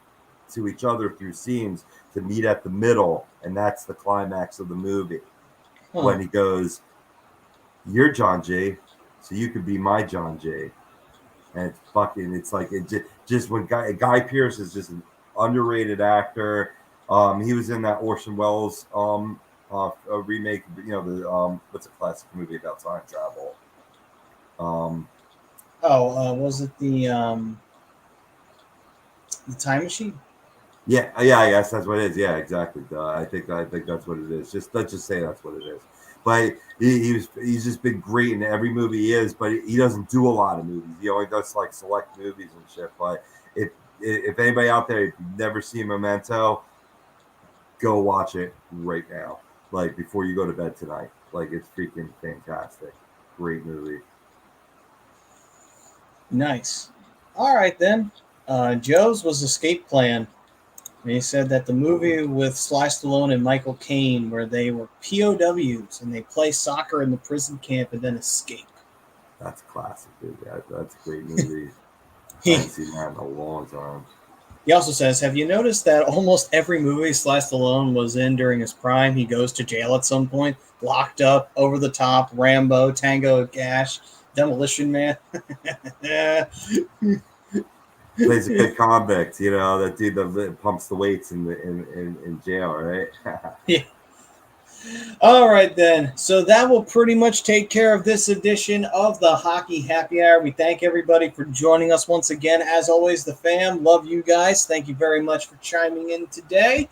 to each other through scenes to meet at the middle. And that's the climax of the movie. When he goes, "You're John J, so you could be my John J." And it's like just when Guy Pearce is just an underrated actor. He was in that Orson Welles a remake, what's a classic movie about time travel? Was it the Time Machine? Yeah, I guess that's what it is. Yeah, exactly. I think that's what it is. Let's just say that's what it is. But he's just been great in every movie he is. But he doesn't do a lot of movies. He only does like select movies and shit. But if anybody out there, if you've never seen Memento, go watch it right now. Like before you go to bed tonight. Like it's freaking fantastic. Great movie. Nice. All right then. Joe's was Escape Plan. And he said that the movie with Sly Stallone and Michael Caine, where they were POWs and they play soccer in the prison camp and then escape. That's classic, dude. That's a great movie. I haven't seen that in a long time. He also says, have you noticed that almost every movie Sly Stallone was in during his prime, he goes to jail at some point? Locked Up, Over the Top, Rambo, Tango and Cash, Demolition Man. Plays a good convict, that dude that pumps the weights in jail, right? Yeah. All right, then. So that will pretty much take care of this edition of the Hockey Happy Hour. We thank everybody for joining us once again. As always, the fam, love you guys. Thank you very much for chiming in today.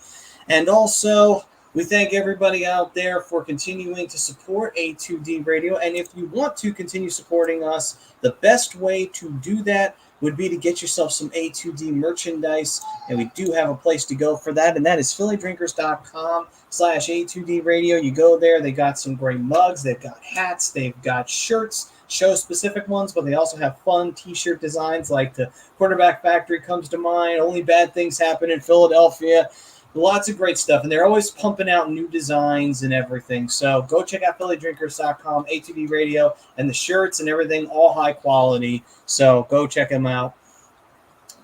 And also, we thank everybody out there for continuing to support A2D Radio. And if you want to continue supporting us, the best way to do that would be to get yourself some A2D merchandise. And we do have a place to go for that. And that is phillydrinkers.com/A2D Radio. You go there. They got some great mugs. They've got hats. They've got shirts, show-specific ones, but they also have fun T-shirt designs like the Quarterback Factory comes to mind. Only bad things happen in Philadelphia. Lots of great stuff, and they're always pumping out new designs and everything. So go check out phillydrinkers.com, A2D Radio, and the shirts and everything, all high quality. So go check them out.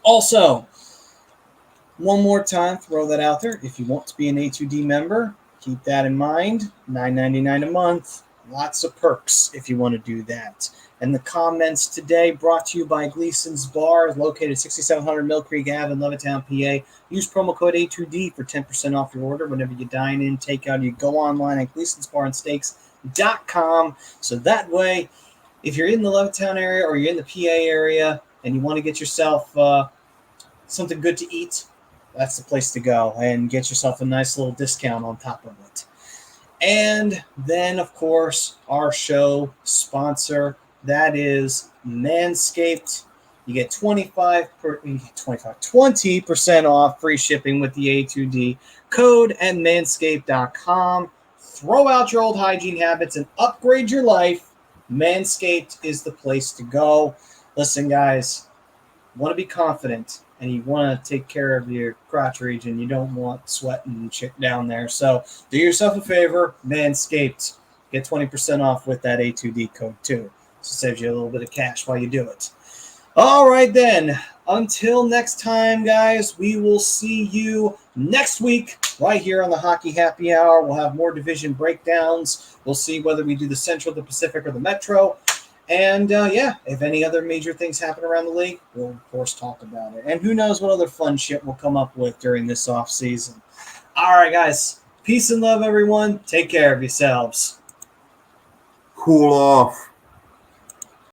Also, one more time, throw that out there. If you want to be an A2D member, keep that in mind. $9.99 a month. Lots of perks if you want to do that. And the comments today brought to you by Gleason's Bar, located 6700 Mill Creek Ave in Levittown, PA. Use promo code A2D for 10% off your order whenever you dine in, take out. You go online at Gleason'sBarandSteaks.com. So that way, if you're in the Levittown area or you're in the PA area and you want to get yourself something good to eat, that's the place to go and get yourself a nice little discount on top of it. And then, of course, our show sponsor, that is Manscaped. You get 20% off free shipping with the A2D code at manscaped.com. Throw out your old hygiene habits and upgrade your life. Manscaped is the place to go. Listen, guys, you want to be confident and you want to take care of your crotch region. You don't want sweat and shit down there. So do yourself a favor, Manscaped. Get 20% off with that A2D code too. So it saves you a little bit of cash while you do it. All right, then. Until next time, guys, we will see you next week right here on the Hockey Happy Hour. We'll have more division breakdowns. We'll see whether we do the Central, the Pacific, or the Metro. And, if any other major things happen around the league, we'll, of course, talk about it. And who knows what other fun shit we'll come up with during this off season. All right, guys. Peace and love, everyone. Take care of yourselves. Cool off.